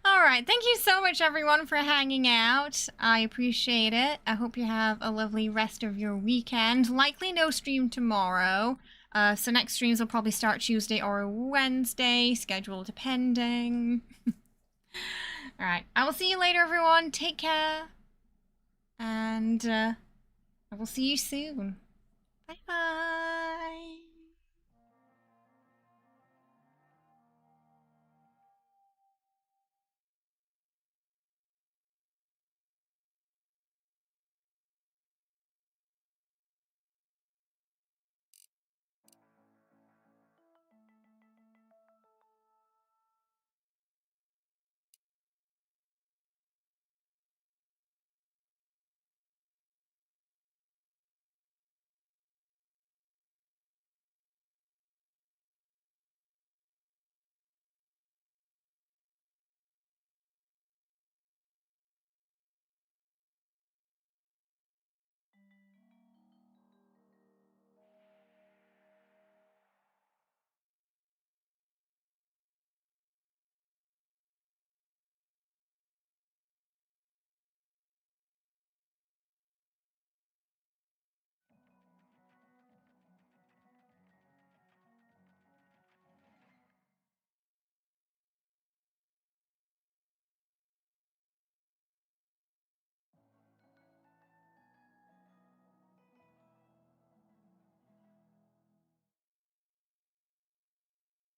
Alright, thank you so much everyone for hanging out. I appreciate it. I hope you have a lovely rest of your weekend. Likely no stream tomorrow. So next streams will probably start Tuesday or Wednesday, schedule depending. Alright, I will see you later everyone. Take care. And I will see you soon. Bye bye.